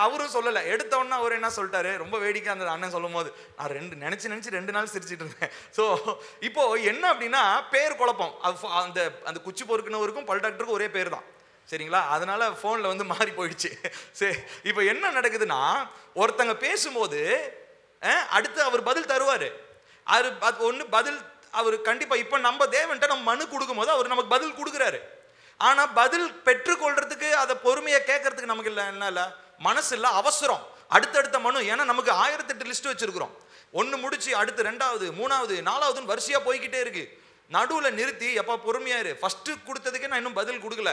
அவரும் சொல்லலை. எடுத்தவொன்னா அவர் என்ன சொல்லிட்டாரு, ரொம்ப வேடிக்கை அந்த அண்ணன் சொல்லும் போது நான் நினைச்சு 2 நாள் சிரிச்சிட்டு இருந்தேன். ஸோ இப்போ என்ன அப்படின்னா பேர் குழப்பம். அந்த குச்சி பொறுக்குனவருக்கும் பல் டாக்டருக்கும் ஒரே பேர் தான். சரிங்களா? அதனால ஃபோனில் வந்து மாறி போயிடுச்சு. சரி, இப்போ என்ன நடக்குதுன்னா, ஒருத்தங்க பேசும்போது அடுத்து அவர் பதில் தருவார். அது ஒன்று பதில் அவர் கண்டிப்பாக. இப்போ நம்ம தேவன்ட்ட நம்ம மனு கொடுக்கும் போது அவர் நமக்கு பதில் கொடுக்குறாரு. ஆனால் பதில் பெற்றுக்கொள்றதுக்கு அதை பொறுமையை கேட்கறதுக்கு நமக்கு இல்லை மனசு இல்லை, அவசரம். அடுத்தடுத்த மனு, ஏன்னா நமக்கு 1008 லிஸ்ட் வச்சிருக்கிறோம். ஒன்று முடிச்சு அடுத்து 2வது 3வது 4வதுன்னு வரிசையாக போய்கிட்டே இருக்கு. நடுவில் நிறுத்தி எப்போ பொறுமையாரு, ஃபர்ஸ்ட் கொடுத்ததுக்கே நான் இன்னும் பதில் கொடுக்கல,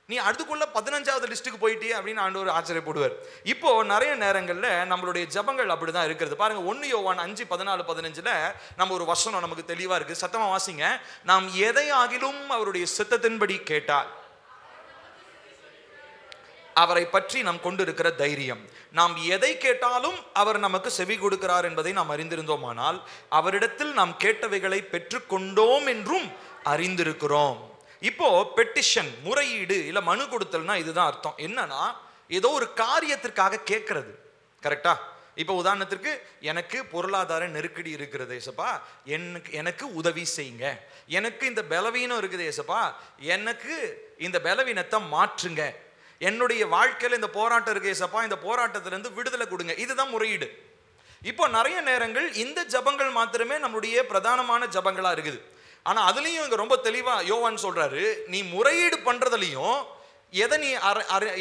நீ அதுக்குள்ள 15வது லிஸ்ட்டுக்கு போயிட்டே அப்படின்னு ஆண்டவர் ஆச்சரியப்படுவார். இப்போ நிறைய நேரங்களில் நம்மளுடைய ஜபங்கள் அப்படிதான் இருக்கிறது. பாருங்க, 1 யோவான் 5:14-15 நம்ம ஒரு வசனம் நமக்கு தெளிவா இருக்கு. சத்தமா வாசிங்க. நாம் எதை ஆகிலும் அவருடைய சித்தத்தின்படி கேட்டால் அவரை பற்றி நாம் கொண்டிருக்கிற தைரியம், நாம் எதை கேட்டாலும் அவர் நமக்கு செவி கொடுக்கிறார் என்பதை நாம் அறிந்திருந்தோமானால் அவரிடத்தில் நாம் கேட்டவைகளை பெற்றுக்கொண்டோம் என்றும் அறிந்திருக்கிறோம். இப்போ பெட்டிஷன், முறையீடு இல்ல மனு கொடுத்தல்னா இதுதான் அர்த்தம். என்னன்னா, ஏதோ ஒரு காரியத்திற்காக கேட்கறது. கரெக்டா? இப்போ உதாரணத்திற்கு, எனக்கு பொருளாதார நெருக்கடி இருக்கிறது ஏசப்பா, எனக்கு உதவி செய்யுங்க. எனக்கு இந்த பலவீனம் இருக்குது ஏசப்பா, எனக்கு இந்த பலவீனத்தை மாற்றுங்க. என்னுடைய வாழ்க்கையில் இந்த போராட்டம் இருக்கு ஏசப்பா, இந்த போராட்டத்திலிருந்து விடுதலை கொடுங்க. இதுதான் முறையீடு. இப்போ நிறைய நேரங்கள் இந்த ஜபங்கள் மாத்திரமே நம்முடைய பிரதானமான ஜபங்களா இருக்குது. ஆனா அதுலயும் இங்க ரொம்ப தெளிவா யோவான் சொல்றாரு, நீ முறையீடு பண்றதுலயும்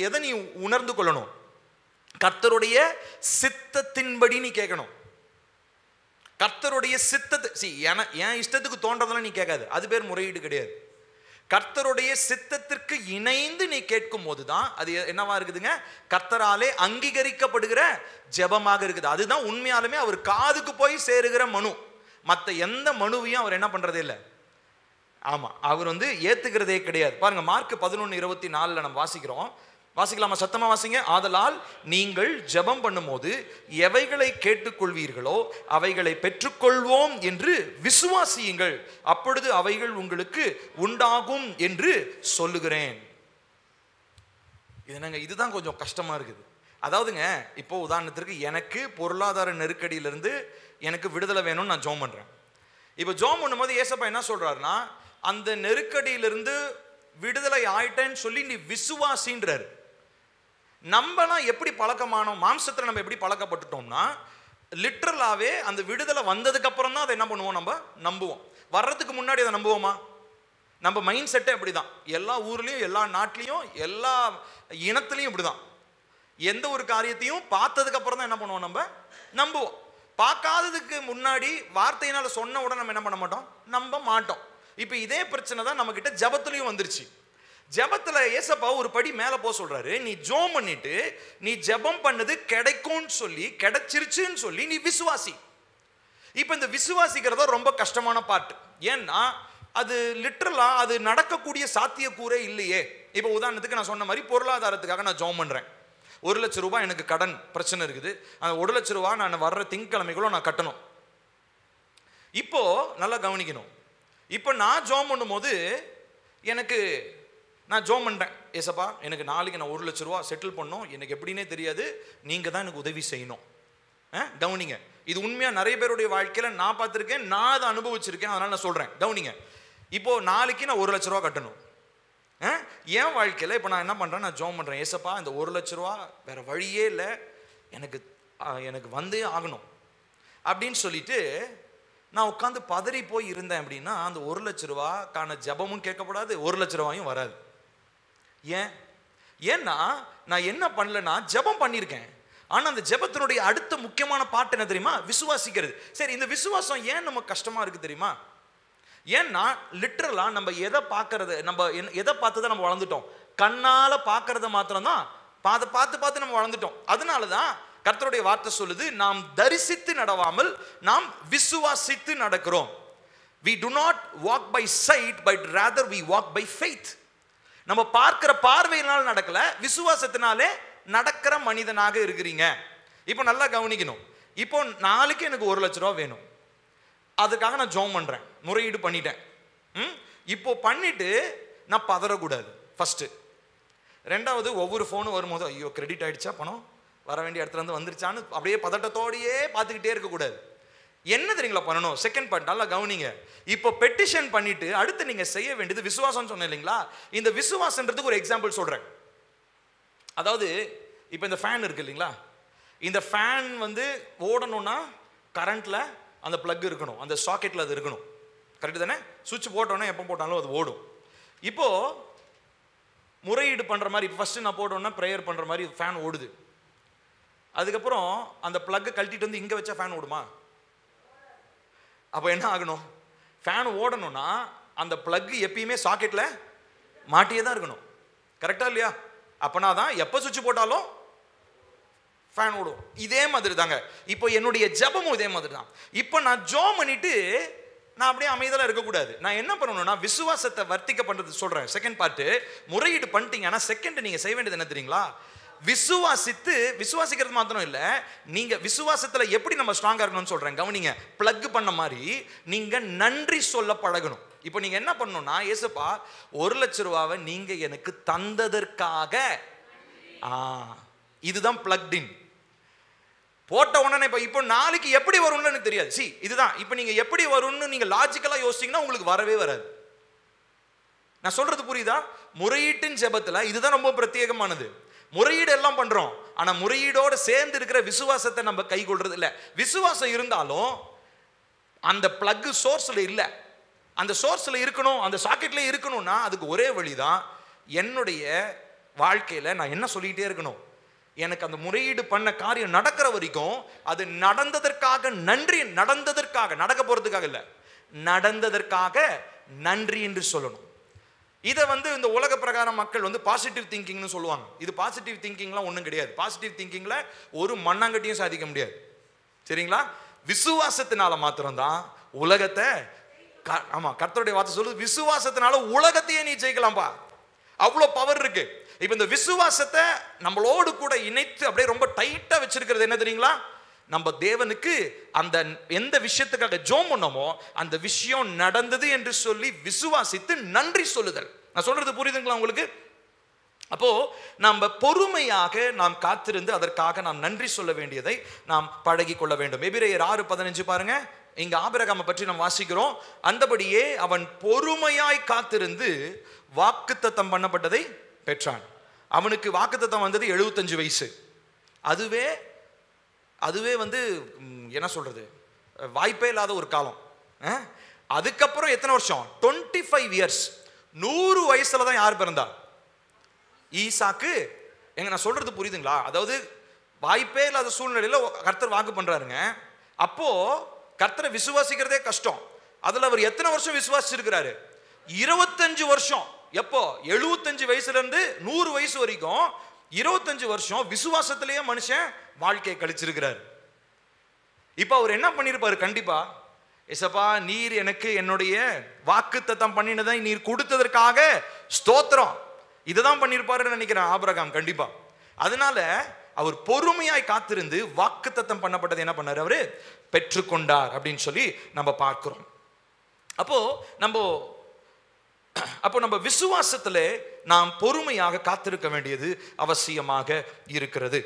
எதை நீ உணர்ந்து கொள்ளணும்? கர்த்தருடைய சித்தத்தின்படி நீ கேட்கணும். கர்த்தருடைய சித்தத்தை என் இஷ்டத்துக்கு தோன்றதெல்லாம் நீ கேட்காது, அது பேர் முறையீடு கிடையாது. கர்த்தருடைய சித்தத்திற்கு இணைந்து நீ கேட்கும் போதுதான் அது என்னவா இருக்குதுங்க? கர்த்தராலே அங்கீகரிக்கப்படுகிற ஜெபமாக இருக்குது. அதுதான் உண்மையாலுமே அவர் காதுக்கு போய் சேருகிற மனு. மற்ற எந்த மனுவையும் அவர் என்ன பண்றதே இல்லை. ஆமா, அவர் ஏத்துக்கிறதே கிடையாது. பாருங்க, மார்க் 11:24 நம்ம வாசிக்கலாமா? சத்தமா வாசிங்க. ஆதலால் நீங்கள் ஜெபம் பண்ணும்போது எவைகளை கேட்டுக்கொள்வீர்களோ அவைகளை பெற்றுக்கொள்வோம் என்று விசுவாசியுங்கள், அப்பொழுது அவைகள் உங்களுக்கு உண்டாகும் என்று சொல்லுகிறேன். இதுதான் கொஞ்சம் கஷ்டமா இருக்குது. அதாவதுங்க, இப்போ உதாரணத்திற்கு எனக்கு பொருளாதார நெருக்கடியிலிருந்து எனக்கு விடுதலை வேணும்னு நான் ஜெபம் பண்றேன். இப்போ ஜெபம் பண்ணும்போது ஏசப்பா என்ன சொல்றாருன்னா, அந்த நெருக்கடியிலிருந்து விடுதலை ஆயிட்டேன்னு சொல்லி நீ விசுவாசின்றாரு. நம்மலாம் எப்படி பழக்கமானோம்? மாம்சத்தில் நம்ம எப்படி பழக்கப்பட்டுட்டோம்னா, லிட்டரலாவே அந்த விடுதலை வந்ததுக்கு அப்புறம் தான் அதை என்ன பண்ணுவோம்? நம்ம நம்புவோம். வர்றதுக்கு முன்னாடி அதை நம்புவோமா? நம்ம மைண்ட் செட்டே அப்படிதான். எல்லா ஊர்லயும், எல்லா நாட்டிலையும், எல்லா இனத்திலையும் இப்படிதான். எந்த ஒரு காரியத்தையும் பார்த்ததுக்கு அப்புறம் தான் என்ன பண்ணுவோம்? நம்ம நம்புவோம். பார்க்காததுக்கு முன்னாடி வார்த்தையினால சொன்ன உடனே நம்ம என்ன பண்ண மாட்டோம்? நம்ப மாட்டோம். இப்போ இதே பிரச்சனை தான் நம்ம கிட்ட ஜபத்துலையும் வந்துருச்சு. ஜபத்துல ஏசப்பா ஒரு படி மேல போக சொல்றாரு. நீ ஜெபம் பண்ணிட்டு நீ ஜெபம் பண்ணது கிடைக்கும்னு சொல்லி, கிடைச்சிருச்சுன்னு சொல்லி நீ விசுவாசி. இப்போ இந்த விசுவாசிக்கிறதா ரொம்ப கஷ்டமான பார்ட். ஏன்னா அது லிட்டரலா அது நடக்கக்கூடிய சாத்தியக்கூறே இல்லையே. இப்போ உதாரணத்துக்கு நான் சொன்ன மாதிரி பொருளாதாரத்துக்காக நான் ஜெபம் பண்றேன். 1 லட்சம் ரூபாய் எனக்கு கடன் பிரச்சனை இருக்குது. அந்த 1 லட்சம் ரூபாய் நான் வர்ற திங்கக்கிழமைக்குள்ள நான் கட்டணும். இப்போ நல்லா கவனிக்கணும். இப்போ நான் ஜெபம் பண்ணும்போது நான் ஜெபம் பண்ணுறேன், ஏசப்பா எனக்கு நாளைக்கு நான் 1 லட்சம் ரூபா செட்டில் பண்ணணும், எனக்கு எப்படின்னே தெரியாது, நீங்கள் தான் எனக்கு உதவி செய்யணும். கவனிங்க, இது உண்மையாக நிறைய பேருடைய வாழ்க்கையில் நான் பார்த்துருக்கேன், நான் அதை அனுபவிச்சிருக்கேன். அதனால் நான் சொல்கிறேன், கவனிங்க. இப்போது நாளைக்கு நான் 1 லட்ச ரூபா கட்டணும். என் வாழ்க்கையில் இப்போ நான் என்ன பண்ணுறேன்? நான் ஜெபம் பண்ணுறேன், ஏசப்பா இந்த 1 லட்ச ரூபா வேறு வழியே இல்லை, எனக்கு வந்தே ஆகணும் அப்படின்னு சொல்லிட்டு நான் உட்காந்து பதறி போய் இருந்தேன். அப்படின்னா அந்த 1 லட்ச ரூபாக்கான ஜபமும் கேட்கப்படாது, 1 லட்ச ரூபாயும் வராது. ஏன்னா நான் என்ன பண்ணலன்னா ஜெபம் பண்ணியிருக்கேன். ஆனால் அந்த ஜெபத்தினுடைய அடுத்த முக்கியமான பாட்டு என்ன தெரியுமா? விசுவாசிக்கிறது. சரி, இந்த விசுவாசம் ஏன் நமக்கு கஷ்டமா இருக்கு தெரியுமா? ஏன்னா லிட்டரலா நம்ம எதை பார்க்கறது, நம்ம எதை பார்த்து தான் நம்ம வளர்ந்துட்டோம்? கண்ணால பார்க்கறத மாத்திரம் தான் பார்த்து நம்ம வளர்ந்துட்டோம். அதனாலதான் கர்த்தருடைய வார்த்தை சொல்லுது, நாம் தரிசித்து நடவாமல் நாம் விசுவாசித்து நடக்கிறோம். We do not walk by sight, but rather we walk by faith. நம்ம பார்க்கிற பார்வையினால் நடக்கல, விசுவாசத்தினாலே நடக்கிற மனிதனாக இருக்கிறீங்க. இப்போ நல்லா கவனிக்கணும். இப்போ நாளைக்கு எனக்கு 1 லட்ச ரூபா வேணும், அதுக்காக நான் ஜெபம் பண்றேன், முறையீடு பண்ணிட்டேன். இப்போ பண்ணிட்டு நான் பதறக்கூடாது. ஃபர்ஸ்ட். ரெண்டாவது, ஒவ்வொரு ஃபோனும் வரும்போது ஐயோ கிரெடிட் ஆயிடுச்சா, பணம் வர வேண்டிய இடத்துல இருந்து வந்துருச்சான்னு அப்படியே பதட்டத்தோடையே பார்த்துக்கிட்டே இருக்கக்கூடாது. என்ன தெரியுங்களா பண்ணணும்? செகண்ட் பார்ட் நல்லா கவனிங்க. இப்போ பெட்டிஷன் பண்ணிட்டு அடுத்து நீங்க செய்ய வேண்டியது விசுவாசம் சொன்னேன் இல்லைங்களா? இந்த விசுவாசன்றதுக்கு ஒரு எக்ஸாம்பிள் சொல்றேன். அதாவது இப்போ இந்த ஃபேன் இருக்கு இல்லைங்களா? இந்த ஃபேன் வந்து ஓடணும்னா கரண்ட்ல அந்த பிளக் இருக்கணும், அந்த சாக்கெட்ல அது இருக்கணும். கரெக்ட் தானே? சுவிட்ச் போட்டோன்னா எப்போ போட்டாலும் அது ஓடும். இப்போ முறையீடு பண்ற மாதிரி ஃபர்ஸ்ட் நான் போட்டோன்னா ப்ரேயர் பண்ற மாதிரி ஃபேன் ஓடுது. அதுக்கப்புறம் அந்த பிளக்கை கழட்டிட்டு வந்து இங்க வச்சா ஃபேன் ஓடுமா? அப்போ என்ன ஆகணும்? ஃபேன் ஓடணும்னா அந்த பிளக் எப்பயுமே சாக்கெட்ல மாட்டியே தான் இருக்கணும். கரெக்டா இல்லையா? அப்பனா தான் எப்போ சுவிட்ச் போட்டாலும் ஃபேன் ஓடும். இதே மாதிரி தாங்க இப்போ என்னுடைய ஜெபமும் இதே மாதிரி தான். இப்போ நான் ஜெபம் பண்ணிட்டு நான் அப்படியே அமைதியா இருக்கக்கூடாது. நான் என்ன பண்ணணும்னா விசுவாசத்தை வர்த்திக்க பண்றது சொல்றேன். செகண்ட் பார்ட் முறையீடு பண்ணிட்டீங்கன்னா செகண்ட் நீங்க செய்ய வேண்டியது என்ன தெரியுங்களா? விசுவாசிக்கிறது மாத்திரம் இல்ல, நீங்க விசுவாசத்துல எப்படி நம்ம ஸ்ட்ராங்கா இருக்கணும்னு சொல்றேன். கவனிங்க, பிளக் பண்ண மாதிரி நீங்க நன்றி சொல்ல பழகணும். இப்போ நீங்க என்ன பண்ணணும்னா, ஏசப்பா 1,00,000 ரூபாவை நீங்க எனக்கு தந்ததற்காக, இதுதான் பிளக்ட் இன். போட்ட உடனே இப்போ நாளைக்கு எப்படி வரும்னு எனக்கு தெரியாது. இதுதான் இப்போ நீங்க எப்படி வரும்னு நீங்க லாஜிக்கலா யோசிச்சீங்கன்னா உங்களுக்கு வரவே வராது. நான் சொல்றது புரியுதா? முறையீட்டின் ஜெபத்துல இதுதான் ரொம்ப பிரத்யேகமானது. முறையீடு எல்லாம் பண்றோம், ஆனா முறையீடோட சேர்ந்து இருக்கிற விசுவாசத்தை நம்ம கை கொள்றது இல்ல. விசுவாசம் இருந்தாலும் அந்த பிளக் சோர்ஸ்ல இல்ல. அந்த சோர்ஸ்ல இருக்கணும், அந்த சாக்கெட்ல இருக்கணும்னா அதுக்கு ஒரே வழிதான், என்னுடைய வாழ்க்கையில நான் என்ன சொல்லிக்கிட்டே இருக்கணும், எனக்கு அந்த முறையீடு பண்ண காரியம் நடக்கிற வரைக்கும் அது நடந்ததற்காக நன்றி, நடந்ததற்காக, நடக்க போறதுக்காக இல்ல, நடந்ததற்காக நன்றி என்று சொல்லணும். இதை இந்த உலக பிரகாரம் மக்கள் பாசிட்டிவ் திங்கிங்னு சொல்லுவாங்க. இது பாசிட்டிவ் திங்கிங்லாம் ஒன்றும் கிடையாது. பாசிட்டிவ் திங்கிங்ல ஒரு மண்ணாங்கட்டியும் சாதிக்க முடியாது. சரிங்களா? விசுவாசத்தினால மாத்திரம்தான் உலகத்தை, ஆமா கர்த்தருடைய வார்த்தை சொல்லுது, விசுவாசத்தினால உலகத்தையே நீ ஜெயிக்கலாம்பா. அவ்வளோ பவர் இருக்கு. இப்போ இந்த விசுவாசத்தை நம்மளோடு கூட இணைத்து அப்படியே ரொம்ப டைட்டா வச்சிருக்கிறது என்ன தெரியுங்களா? நம்ம தேவனுக்கு அந்த எந்த விஷயத்துக்காக ஜெபம் பண்ணோமோ அந்த விஷயம் நடந்தது என்று சொல்லி விசுவாசித்து நன்றி சொல்லுதல். நான் சொல்றது புரியுதுங்களா உங்களுக்கு? அப்போ நம்ம பொறுமையாக நாம் காத்திருந்து அதற்காக நாம் நன்றி சொல்ல வேண்டியதை நாம் பழகி கொள்ள வேண்டும். எபிரேயர் 6:15 பாருங்க. இங்க ஆபிரகாமை பற்றி நாம் வாசிக்கிறோம். அந்தபடியே அவன் பொறுமையாய் காத்திருந்து வாக்குத்தத்தம் பண்ணப்பட்டதை பெற்றான். அவனுக்கு வாக்குத்தத்தம் வந்தது 75 வயசு. அதுவே என்ன சொல்றது, வாய்ப்பே இல்லாத ஒரு காலம். அதுக்கப்புறம் எத்தனை வருஷம்? 25 இயர்ஸ். 100 வயசுல தான் யார் பிறந்தா? ஈசாக்கு. எங்க நான் சொல்றது புரியுதுங்களா? அதாவது வாய்ப்பே இல்லாத சூழ்நிலையில கர்த்தர் வாக்கு பண்றாருங்க. அப்போ கர்த்தரை விசுவாசிக்கிறதே கஷ்டம். அதுல அவர் எத்தனை வருஷம் விசுவாசிச்சிருக்கிறாரு? 25 வருஷம். எப்போ? 75 வயசுல இருந்து 100 வயசு வரைக்கும் 25 வருஷம் விசுவாசத்திலேயே மனுஷன் வாழ்க்கையை கழிச்சிருக்கிறார். இப்ப அவர் என்ன பண்ணிருப்பாரு? கண்டிப்பா, ஏசப்பா நீர் எனக்கு என்னுடைய வாக்குத்தத்தம் பண்ணினதை நீர் கொடுத்ததற்காக ஸ்தோத்திரம், இதுதான் பண்ணிருப்பாருன்னு நினைக்கிறேன் ஆபிரகாம் கண்டிப்பா. அதனால அவர் பொறுமையாய் காத்திருந்து வாக்குத்தத்தம் பண்ணப்பட்டது என்ன பண்ணாரு? அவரு பெற்றுக்கொண்டார் அப்படின்னு சொல்லி நம்ம பார்க்கிறோம். அப்போ நம்ம விசுவாசத்துல நாம் பொறுமையாக காத்திருக்க வேண்டியது அவசியமாக இருக்கிறது.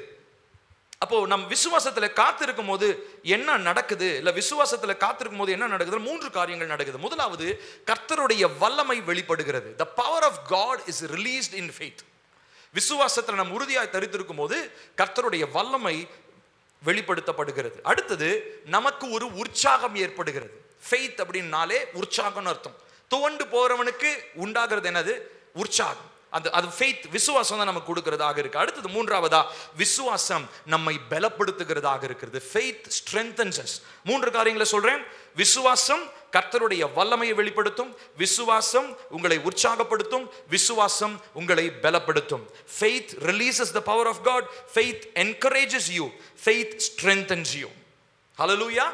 அப்போ நம் விசுவாசத்துல காத்திருக்கும் போது என்ன நடக்குது, இல்ல விசுவாசத்துல காத்திருக்கும் போது என்ன நடக்குது? 3 காரியங்கள் நடக்குது. முதலாவது, கர்த்தருடைய வல்லமை வெளிப்படுகிறது. The power of God is released in faith. விசுவாசத்துல நாம் உறுதியாய் தரித்திருக்கும் போது கர்த்தருடைய வல்லமை வெளிப்படுத்தப்படுகிறது. அடுத்தது, நமக்கு ஒரு உற்சாகம் ஏற்படுகிறது. ஃபெய்த் அப்படின்னாலே உற்சாகம்னு அர்த்தம். துவண்டு போறவனுக்கு உண்டாகிறது என்னது? உற்சாகம். அது ஃபெய்த், விசுவாசம் தான் நமக்கு கொடுக்கிறதாக இருக்கு. அடுத்தது, மூன்றாவதா, விசுவாசம் நம்மை பலப்படுத்துகிறதாக இருக்கிறது. Faith strengthens us. 3 காரியங்களை சொல்றேன். விசுவாசம் கர்த்தருடைய வல்லமையை வெளிப்படுத்தும், விசுவாசம் உங்களை உற்சாகப்படுத்தும், விசுவாசம் உங்களை பலப்படுத்தும். Faith releases the power of God, faith encourages you, faith strengthens you. Hallelujah.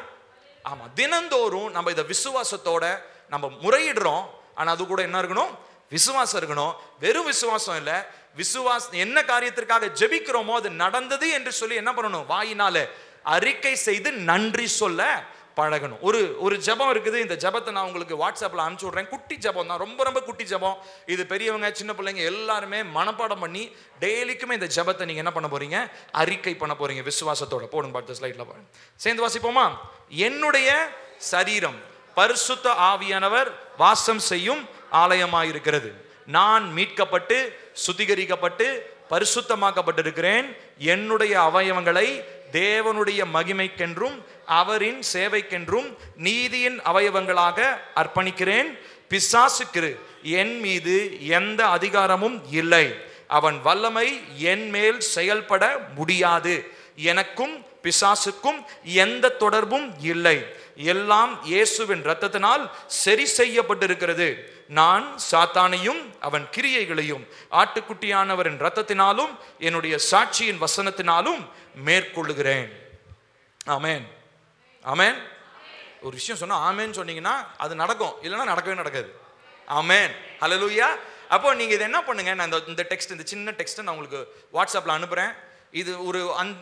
ஆமா, தினந்தோறும் நம்ம இத விசுவாசத்தோட நம்ம முறையிடுறோம். ஆனா அது கூட என்ன இருக்கணும்? விசுவாசம் இருக்கணும். வெறும் விசுவாசம் இல்ல, விசுவாசம் என்ன காரியத்திற்காக ஜெபிக்கிறோமோ அது நடந்தது என்று சொல்லி என்ன பண்ணணும்? வாயினால அறிக்கை செய்து நன்றி சொல்ல பழகணும். ஒரு ஜெபம் இருக்குது. இந்த ஜெபத்தை நான் உங்களுக்கு வாட்ஸ்அப்ல அனுப்பிச்சு விடுறேன். குட்டி ஜெபம் தான், ரொம்ப ரொம்ப குட்டி ஜெபம். இது பெரியவங்க சின்ன பிள்ளைங்க எல்லாருமே மனப்பாடம் பண்ணி டெய்லிக்குமே இந்த ஜெபத்தை நீங்க என்ன பண்ண போறீங்க? அறிக்கை பண்ண போறீங்க விசுவாசத்தோட. போடுங்க பார்த்து ஸ்லைட்ல பாருங்க. சேர்ந்து வாசிப்போமா? என்னுடைய சரீரம் பரிசுத்த ஆவியானவர் வாசம் செய்யும் ஆலயமாயிருக்கிறது. நான் மீட்கப்பட்டு சுத்திகரிக்கப்பட்டு பரிசுத்தமாக்கப்பட்டிருக்கிறேன். என்னுடைய அவயவங்களை தேவனுடைய மகிமைக்கென்றும் அவரின் சேவைக்கென்றும் நீதியின் அவயவங்களாக அர்ப்பணிக்கிறேன். பிசாசுக்கு என் மீது எந்த அதிகாரமும் இல்லை. அவன் வல்லமை என் மேல் செயல்பட முடியாது. எனக்கும் பிசாசுக்கும் எந்த தொடர்பும் இல்லை. எல்லாம் இயேசுவின் இரத்தத்தினால் சரி செய்யப்பட்டிருக்கிறது. நான் சாத்தானையும் அவன் கிரியைகளையும் ஆட்டுக்குட்டியானவரின் இரத்தத்தினாலும் என்னுடைய சாட்சியின் வசனத்தினாலும் மேற்கொள்ளுகிறேன். ஆமென், ஆமென். ஒரு விஷயம் சொன்னா ஆமென் சொன்னீங்கன்னா அது நடக்கும், இல்லைன்னா நடக்கவே நடக்காது. ஆமென், ஹல்லேலூயா. அப்போ நீங்க இதை என்ன பண்ணுங்க, நான் இந்த டெக்ஸ்ட், இந்த சின்ன டெக்ஸ்ட் நான் உங்களுக்கு வாட்ஸ்அப்ல அனுப்புறேன். இது ஒரு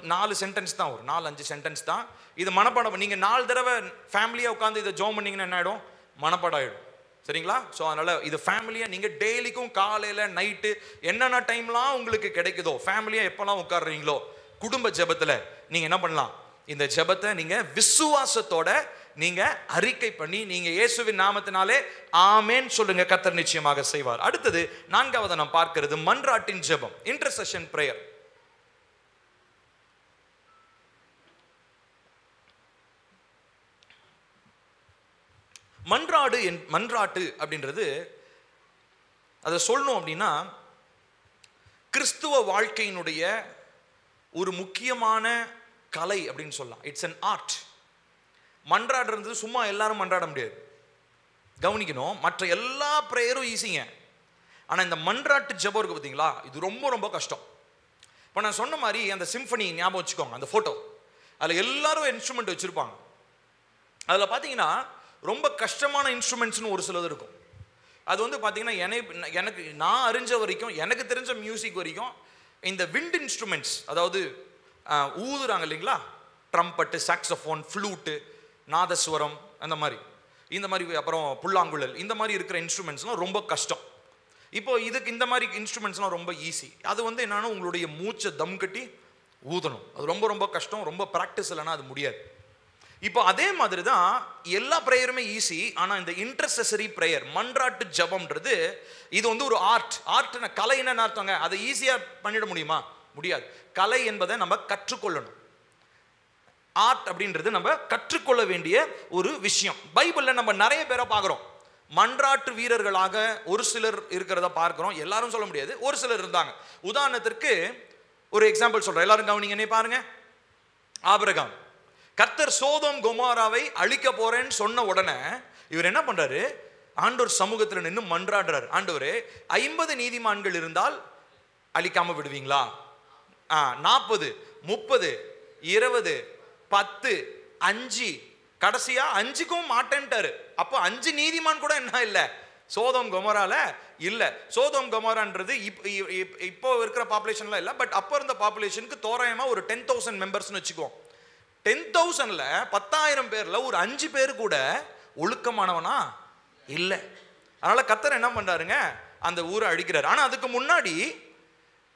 4 சென்டென்ஸ் தான், ஒரு 4-5 சென்டென்ஸ் தான். இது மனப்பாடம். நீங்க 4 தடவை ஃபேமிலியா உட்காந்து இதை ஜோம் பண்ணீங்கன்னா என்ன ஆயிடும்? மனப்பாடம் ஆயிடும். சரிங்களா? ஸோ அதனால இது ஃபேமிலியா நீங்க டெய்லிக்கும் காலையில நைட்டு என்னென்ன டைம்லாம் உங்களுக்கு கிடைக்குதோ, ஃபேமிலியா எப்பெல்லாம் உட்காடுறீங்களோ குடும்ப ஜெபத்துல நீங்க என்ன பண்ணலாம்? இந்த ஜெபத்தை நீங்க விசுவாசத்தோட நீங்க அறிக்கை பண்ணி நீங்க இயேசுவின் நாமத்தினாலே ஆமென் சொல்லுங்க. கர்த்தர் நிச்சயமாக செய்வார். அடுத்தது 4வது நாம் பார்க்கிறது மன்றாட்டின் ஜெபம், இன்டர்செஷன் பிரேயர். மன்றாட்டு அப்படின்றது, அதை சொல்லணும் அப்படின்னா கிறிஸ்துவ வாழ்க்கையினுடைய ஒரு முக்கியமான கலை அப்படின்னு சொல்லலாம். It's an art. மன்றாடுறது சும்மா எல்லாரும் மன்றாட முடியாது. கவனிக்கணும், மற்ற எல்லா பிரேயரும் ஈஸிங்க. ஆனால் இந்த மன்றாட்டு ஜெபம் இருக்கு பார்த்தீங்களா, இது ரொம்ப ரொம்ப கஷ்டம். இப்போ நான் சொன்ன மாதிரி அந்த சிம்பனி ஞாபகம் வச்சுக்கோங்க, அந்த ஃபோட்டோ, அதில் எல்லாரும் இன்ஸ்ட்ருமெண்ட் வச்சுருப்பாங்க. அதில் பார்த்தீங்கன்னா ரொம்ப கஷ்டமான இன்ஸ்ட்ருமெண்ட்ஸ்னு ஒரு சிலது இருக்கும். அது வந்து பார்த்தீங்கன்னா எனக்கு நான் அறிஞ்ச வரைக்கும், எனக்கு தெரிஞ்ச மியூசிக் வரைக்கும் இந்த விண்ட் இன்ஸ்ட்ருமெண்ட்ஸ், அதாவது ஊதுறாங்க இல்லைங்களா, ட்ரம்பட்டு, சாக்ஸோஃபோன், ஃப்ளூட்டு, நாதஸ்வரம், அந்த மாதிரி, இந்த மாதிரி, அப்புறம் புல்லாங்குழல், இந்த மாதிரி இருக்கிற இன்ஸ்ட்ருமெண்ட்ஸ்லாம் ரொம்ப கஷ்டம். இப்போ இதுக்கு இந்த மாதிரி இன்ஸ்ட்ருமெண்ட்ஸ்லாம் ரொம்ப ஈஸி. அது வந்து என்னன்னா உங்களுடைய மூச்சை தம் கட்டி ஊதணும். அது ரொம்ப ரொம்ப கஷ்டம். ரொம்ப ப்ராக்டிஸ் இல்லைன்னா அது முடியாது. இப்போ அதே மாதிரி தான் எல்லா ப்ரேயருமே ஈஸி. ஆனால் இந்த இன்டர்செசரி ப்ரேயர், மன்றாட்டு ஜெபம்ன்றது, இது வந்து ஒரு ஆர்ட். ஆர்ட்னா கலை என்னன்னு அர்த்தங்க. அதை ஈஸியாக பண்ணிட முடியுமா? முடியாது. கலை என்பதை நம்ம கற்றுக்கொள்ளணும். ஆர்ட் அப்படின்றது நம்ம கற்றுக்கொள்ள வேண்டிய ஒரு விஷயம். பைபிளில் நம்ம நிறைய பேரை பார்க்குறோம், மன்றாட்டு வீரர்களாக ஒரு சிலர் இருக்கிறத பார்க்குறோம். எல்லாரும் சொல்ல முடியாது, ஒரு சிலர் இருந்தாங்க. உதாரணத்திற்கு ஒரு எக்ஸாம்பிள் சொல்கிறேன், எல்லாரும் கவனிங்க. பாருங்க, ஆபிரகாம். கர்த்தர் சோதோம் கொமோராவை அழிக்க போறேன்னு சொன்ன உடனே இவர் என்ன பண்றாரு? ஆண்டவர் சமூகத்தில் நின்று மன்றாடுறாரு. ஆண்டவரே, 50 நீதிமான்கள் இருந்தால் அழிக்காம விடுவீங்களா? 40, 30, 20, 10, 5, கடைசியா 5க்கும் மாட்டேன்ட்டாரு. அப்போ 5 நீதிமான் கூட என்ன இல்லை? சோதோம் கொமோரால இல்ல. சோதோம் கொமோரான்றது இப்போ இருக்கிற பாப்புலேஷன்ல இல்லை, பட் அப்போ இருந்த பாப்புலேஷனுக்கு தோராயமா ஒரு 10,000 மெம்பர்ஸ்னு வச்சுக்குவோம். 10,000ல 10,000 பேர்ல ஒரு 5 பேர் கூட ஒழுக்கமானவனா இல்லை. அதனால கர்த்தர் என்ன பண்றாருங்க? அந்த ஊரை அழிக்கிறார். ஆனா அதுக்கு முன்னாடி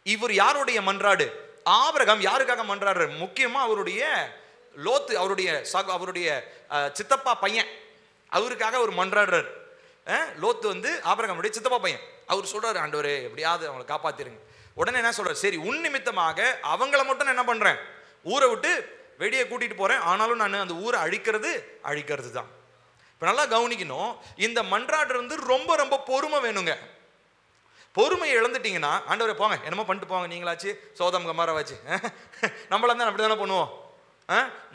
இவர் யாருடைய மன்றாடு? ஆபிரகாம் யாருக்காக மன்றாடுறாரு? முக்கியமா அவருடைய லோத்து, அவருடைய சித்தப்பா பையன், அவருக்காக அவர் மன்றாடுறாரு. லோத்து வந்து ஆபிரகாமுடைய சித்தப்பா பையன். அவர் சொல்றாரு, ஆண்டவரே எப்படியாவது அவங்களை காப்பாத்திருங்க. உடனே என்ன சொல்றாரு? சரி, உன் நிமித்தமாக அவங்கள மட்டும் என்ன பண்றேன்? ஊரை விட்டு வெளியே கூட்டிட்டு போறேன். ஆனாலும் நான் அந்த ஊரை அழிக்கிறது தான். இப்ப நல்லா கவனிக்கணும், இந்த மன்றாடு இருந்து ரொம்ப ரொம்ப பொறுமை வேணுங்க. பொறுமையை இழந்துட்டீங்கன்னா, ஆண்டவரே போங்க, என்னமோ பண்ணிட்டு போங்க, நீங்களாச்சு சோதம் கமாராவாச்சு, நம்மள தான் அப்படி தானே பண்ணுவோம்.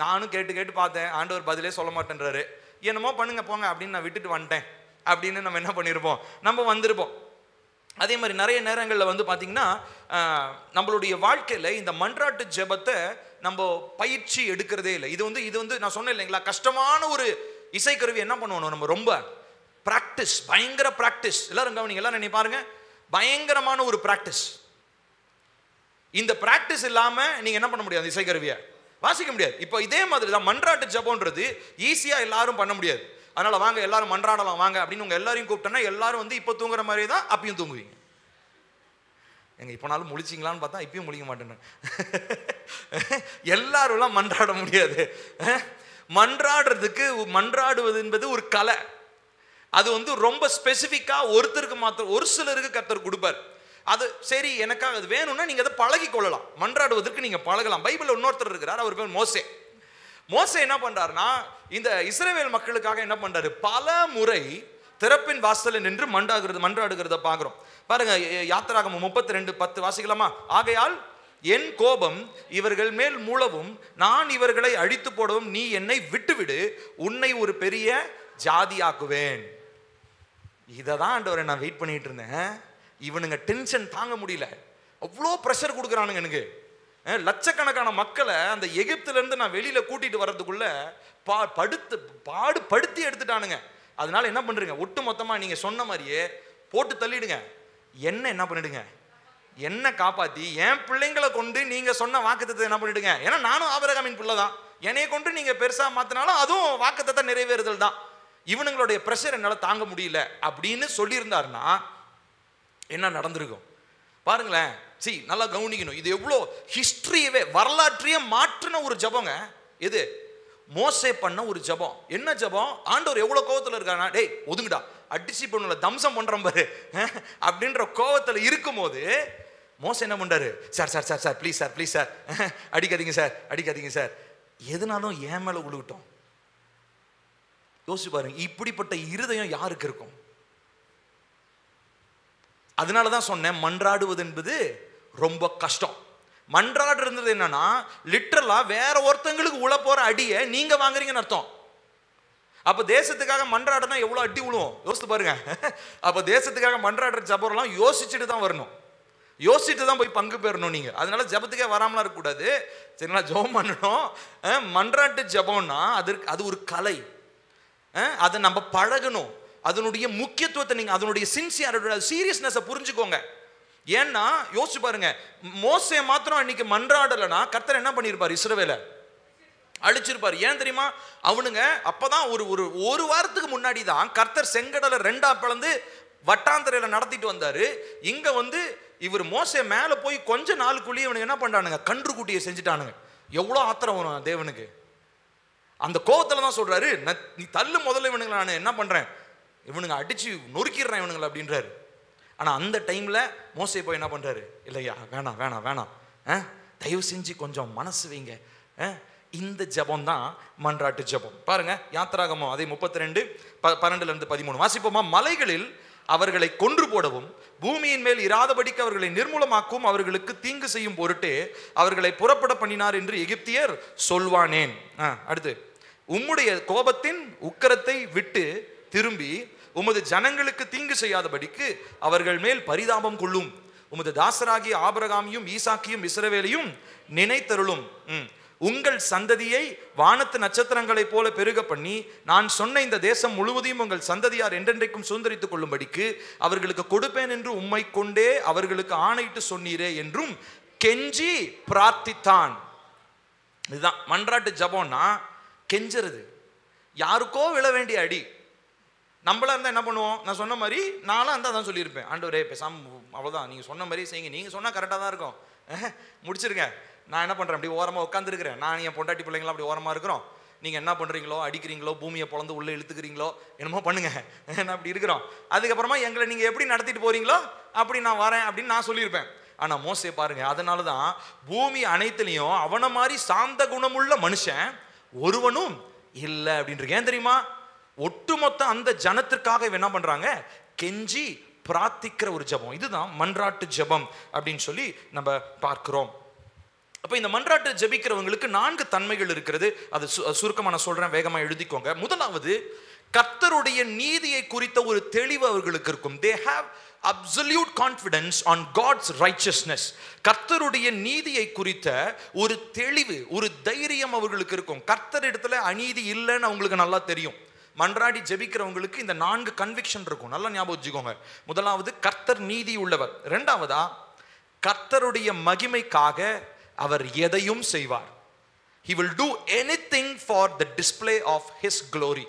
நானும் கேட்டு பார்த்தேன், ஆண்டவர் பதிலே சொல்ல மாட்டேன்றாரு, என்னமோ பண்ணுங்க போங்க அப்படின்னு நான் விட்டுட்டு வந்துட்டேன் அப்படின்னு நம்ம என்ன பண்ணியிருப்போம்? நம்ம வந்திருப்போம். அதே மாதிரி நிறைய நேரங்களில் வந்து பார்த்தீங்கன்னா நம்மளுடைய வாழ்க்கையில் இந்த மன்றாட்டு ஜெபத்தை நம்ம பயிற்சி எடுக்கிறதே இல்லை. இது வந்து நான் சொன்னேன் இல்லைங்களா, கஷ்டமான ஒரு இசைக்கருவி. என்ன பண்ணுவோம் நம்ம? ரொம்ப பிராக்டிஸ், பயங்கர பிராக்டிஸ். எல்லாரும் கவனிங்க, எல்லாரும் நீ பாருங்க, பயங்கரமான ஒரு பிராக்டிஸ். இந்த பிராக்டிஸ் இல்லாம நீங்க என்ன பண்ண முடியாது? இசைக்கருவியை வாசிக்க முடியாது. இப்போ இதே மாதிரி தான் மன்றாட்டு ஜெபம்ன்றது ஈஸியா எல்லாரும் பண்ண முடியாது. அதனால வாங்க எல்லாரும் மன்றாடலாம் வாங்க அப்படின்னு உங்க எல்லாரையும் கூப்பிட்டோன்னா எல்லாரும் வந்து இப்போ தூங்குற மாதிரி தான் அப்பயும் தூங்குவீங்க. எங்க இப்போனாலும் முழிச்சிங்களான்னு பார்த்தா இப்பயும் முழிக்க மாட்டேன்னு. எல்லாரும் மன்றாட முடியாது. மன்றாடுவது என்பது ஒரு கலை. அது வந்து ரொம்ப ஸ்பெசிஃபிக்கா ஒருத்தருக்கு மாத்திரம், ஒரு சிலருக்கு கர்த்தர் கொடுப்பார். அது சரி, எனக்காக அது வேணும்னா நீங்க அதை பழகி கொள்ளலாம். மன்றாடுவதற்கு நீங்க பழகலாம். பைபிள்ல இன்னொருத்தர் இருக்கிறார், அவர் பேர் மோசே. மோசே என்ன பண்றாருன்னா, இந்த இஸ்ரவேல் மக்களுக்காக என்ன பண்றாரு, பல முறை திறப்பின் வாசலில் நின்று மன்றாடுகிறத பாக்குறோம். பாருங்க, யாத்திராகமம் 32:10 வாசிக்கலாமா? ஆகையால் என் கோபம் இவர்கள் மேல் மூளவும் நான் இவர்களை அழித்து போடவும் நீ என்னை விட்டுவிடு, உன்னை ஒரு பெரிய ஜாதியாக்குவேன். இததான் ஆண்டவரை நான் வெயிட் பண்ணிட்டு இருந்தேன். இவனுங்க டென்ஷன் தாங்க முடியல, அவ்வளோ ப்ரெஷர் கொடுக்குறானுங்க எனக்கு. லட்சக்கணக்கான மக்களை அந்த எகிப்துல இருந்து நான் வெளியில கூட்டிட்டு வர்றதுக்குள்ள பாடுபடுத்தி எடுத்துட்டானுங்க. அதனால என்ன பண்றீங்க, ஒட்டு மொத்தமா நீங்க சொன்ன மாதிரியே போட்டு தள்ளிடுங்க. என்ன பண்ணிடுங்க, என்ன காப்பாத்தி என் பிள்ளைங்களை கொண்டு நீங்க சொன்ன வாக்குத்தத்தை என்ன பண்ணிடுங்க. ஏன்னா நானும் ஆபிரகாமின் பிள்ளை தான், என்னைய கொண்டு நீங்க பெருசா மாத்தினாலும் அதுவும் வாக்குத்தத்தை நிறைவேறுதல் தான். இவனுங்களுடைய பிரஷர் என்னால தாங்க முடியல அப்படின்னு சொல்லியிருந்தாருன்னா என்ன நடந்திருக்கும் பாருங்களேன். நல்லா கவனிக்கணும். இது எவ்வளோ ஹிஸ்டரியவே, வரலாற்றையே மாற்றின ஒரு ஜபங்க எது, மோசே பண்ண ஒரு ஜபம். என்ன ஜபம், ஆண்டவர் எவ்வளவு கோவத்தில் இருக்கானா, டேய் ஒதுங்கடா, அடிச்சு பண்ணல தம்சம் பண்றோம் பாரு அப்படின்ற கோவத்தில் இருக்கும் போது மோசே என்ன பண்றாரு, sir sir sir sir please sir please sir அடிக்காதீங்க சார் அடிக்காதீங்க சார், எதுனாலும் ஏன் மேல விழுகட்டும். யோசிச்சு பாருங்க, இப்படிப்பட்ட இருதயம் யாருக்கு இருக்கும்? அதனாலதான் சொன்னேன், மன்றாடுவது என்பது ரொம்ப கஷ்டம். மன்றாடுறது என்னன்னா லிட்டரலா வேற ஒருத்தங்களுக்கு உள்ள போற அடியை நீங்க வாங்குறீங்கன்னு அர்த்தம். அப்ப தேசத்துக்காக மன்றாடுனா எவ்வளவு அடி விழுவோம் யோசித்து பாருங்க. அப்ப தேசத்துக்காக மன்றாடுற ஜபம்லாம் யோசிச்சுட்டு தான் வரணும், யோசிச்சுட்டு தான் போய் பங்கு பெறணும் நீங்க. அதனால ஜபத்துக்கே வராமலாம் இருக்கக்கூடாது, சரிங்களா? ஜபம் பண்ணணும். மன்றாட்டு ஜபம்னா அது ஒரு கலை, அதை நம்ம பழகணும். அதனுடைய முக்கியத்துவத்தை நீங்க, அதனுடைய சின்சியரிட்டி, சீரியஸ்னஸை புரிஞ்சுக்கோங்க. ஏன்னா யோசிச்சு பாருங்க, மோசே மாத்திரம் அன்னைக்கு மன்றாடலைன்னா கர்த்தர் என்ன பண்ணிருப்பார், இஸ்ரவேலை அழிச்சிருப்பார். ஏன் தெரியுமா, அவனுங்க அப்பதான் ஒரு வாரத்துக்கு முன்னாடி தான் கர்த்தர் செங்கடலை 2ஆ பிளந்து வட்டாந்தரையில நடத்திட்டு வந்தாரு. இங்க வந்து இவர் மோசே மேல போய் கொஞ்ச நாளுக்குள்ளேயே இவனுங்க என்ன பண்றானுங்க, கன்று குட்டியை செஞ்சுட்டானுங்க. எவ்வளவு ஆத்திரம் வரும் தேவனுக்கு. அந்த கோவத்துல தான் சொல்றாரு, நீ தள்ளு முதல்ல இவனுங்களை நான் என்ன பண்றேன், இவனுங்க அடிச்சு நொறுக்கிடுறேன் இவனுங்களை அப்படின்றாரு. ஆனா அந்த டைம்ல மோசே போய் என்ன பண்றாரு, இல்லையா வேணாம் வேணாம் வேணாம், தயவு செஞ்சு கொஞ்சம் மனசு வைங்க. இந்த ஜபம் தான் மன்றாட்டு ஜபம். பாருங்க, யாத்திராகமம் அதே 32:12-13 வாசிப்போமா? மலைகளில் அவர்களை கொன்று போடவும் பூமியின் மேல் இராதபடிக்கு அவர்களை நிர்மூலமாக்கும் அவர்களுக்கு தீங்கு செய்யும் பொருட்டே அவர்களை புறப்பட பண்ணினார் என்று எகிப்தியர் சொல்வானேன். அடுத்து, உம்முடைய கோபத்தின் உக்கிரத்தை விட்டு திரும்பி உமது ஜனங்களுக்கு தீங்கு செய்யாதபடிக்கு அவர்கள் மேல் பரிதாபம் கொள்ளும். உமது தாசராகிய ஆபிரகாமையும் ஈசாக்கியும் இஸ்ரவேலையும் நினைத்தருளும். உங்கள் சந்ததியை வானத்து நட்சத்திரங்களைப் போல பெருக பண்ணி நான் சொன்ன இந்த தேசம் முழுவதையும் உங்கள் சந்ததியார் என்றென்றைக்கும் சுதந்திரித்துக் கொள்ளும்படிக்கு அவர்களுக்கு கொடுப்பேன் என்று உம்மை கொண்டே அவர்களுக்கு ஆணையிட்டு சொன்னீரே என்றும் கெஞ்சி பிரார்த்தித்தான். இதுதான் மன்றாட்டு ஜபம்னா, கெஞ்சுறது. யாருக்கோ விழ வேண்டிய அடி. நம்மளா இருந்தா என்ன பண்ணுவோம், நான் சொன்ன மாதிரி நானும் இருந்தா தான் சொல்லியிருப்பேன், ஆண்டவரே பேசாம அவ்வளவுதான், நீங்க சொன்ன மாதிரி செய்யுங்க, நீங்க சொன்னா கரெக்டா தான் இருக்கும், முடிச்சிருங்க. நான் என்ன பண்றேன், அப்படி ஓரமா உட்காந்துருக்கிறேன், நான் என் பொண்டாட்டி பிள்ளைங்களா அப்படி ஓரமா இருக்கிறோம், நீங்க என்ன பண்றீங்களோ, அடிக்கிறீங்களோ, பூமியை பொழந்து உள்ள இழுத்துக்கிறீங்களோ, என்னமோ பண்ணுங்க, நான் அப்படி இருக்கிறோம். அதுக்கப்புறமா எங்களை நீங்க எப்படி நடத்திட்டு போறீங்களோ அப்படி நான் வரேன் அப்படின்னு நான் சொல்லியிருப்பேன். ஆனா மோசே பாருங்க, அதனாலதான் பூமி அனைத்துலயும் அவனை மாதிரி சாந்த குணமுள்ள மனுஷன் ஒருவனும் இல்லை அப்படின்றது. ஏன் தெரியுமா, ஒட்டுமொத்த அந்த ஜனத்திற்காக என்ன பண்றாங்க, கெஞ்சி பிரார்த்திக்கிற ஒரு ஜபம். இதுதான் மன்றாட்டு ஜபம் அப்படின்னு சொல்லி நம்ம பார்க்கிறோம். அப்ப இந்த மன்றாட்டு ஜபிக்கிறவங்களுக்கு 4 தன்மைகள் இருக்கிறது. அது சுருக்கமா நான் சொல்றேன், வேகமா எழுதிக்கோங்க. முதலாவது, கர்த்தருடைய நீதியை குறித்த ஒரு தெளிவு அவர்களுக்கு இருக்கும். They have absolute confidence on God's righteousness. கர்த்தருடைய நீதியை குறித்த ஒரு தெளிவு, ஒரு தைரியம் அவர்களுக்கு இருக்கும். கர்த்தர் இடத்துல அநீதி இல்லைன்னு அவங்களுக்கு நல்லா தெரியும். மன்றாடி ஜெபிக்கிறவங்களுக்கு இந்த 4 கன்விக்ஷன் இருக்கும், நல்லா ஞாபகம் வச்சுக்கோங்க. முதலாவது, கர்த்தர் நீதி உள்ளவர். இரண்டாவதா, கர்த்தருடைய மகிமைக்காக அவர் எதையும் செய்வார். he will do anything for the display of his glory.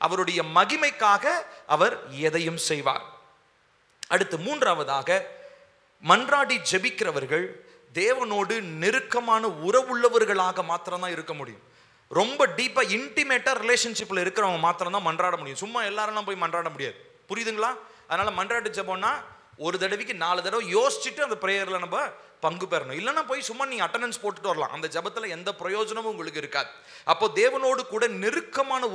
அவருடைய மகிமைக்காக அவர் எதையும் செய்வார். அடுத்து மூன்றாவதாக, மன்றாடி ஜெபிக்கிறவர்கள் தேவனோடு நெருக்கமான உறவுள்ளவர்களாக மாத்திரம்தான் இருக்க முடியும். ரொம்ப டீப்பா இன்டிமேட்டா ரிலேஷன்ஷிப்ல இருக்கிறவங்க மாத்திரம் தான் மன்றாட முடியும். சும்மா எல்லாரும் போய் மன்றாட முடியாது. புரியுதுங்களா? அதனால மன்றாட்டு ஜெபம்னா ஒரு தடவைக்கு 4 தடவை யோசிச்சுட்டு அந்த பிரேயர்ல நம்ம பங்கு பெறணும். இல்லைன்னா போய் சும்மா நீங்க அட்டெண்டன்ஸ் போட்டுட்டு வரலாம். அந்த ஜெபத்துல எந்த பிரயோஜனமும் உங்களுக்கு இருக்காது. அப்போ தேவனோடு கூட நெருக்கமான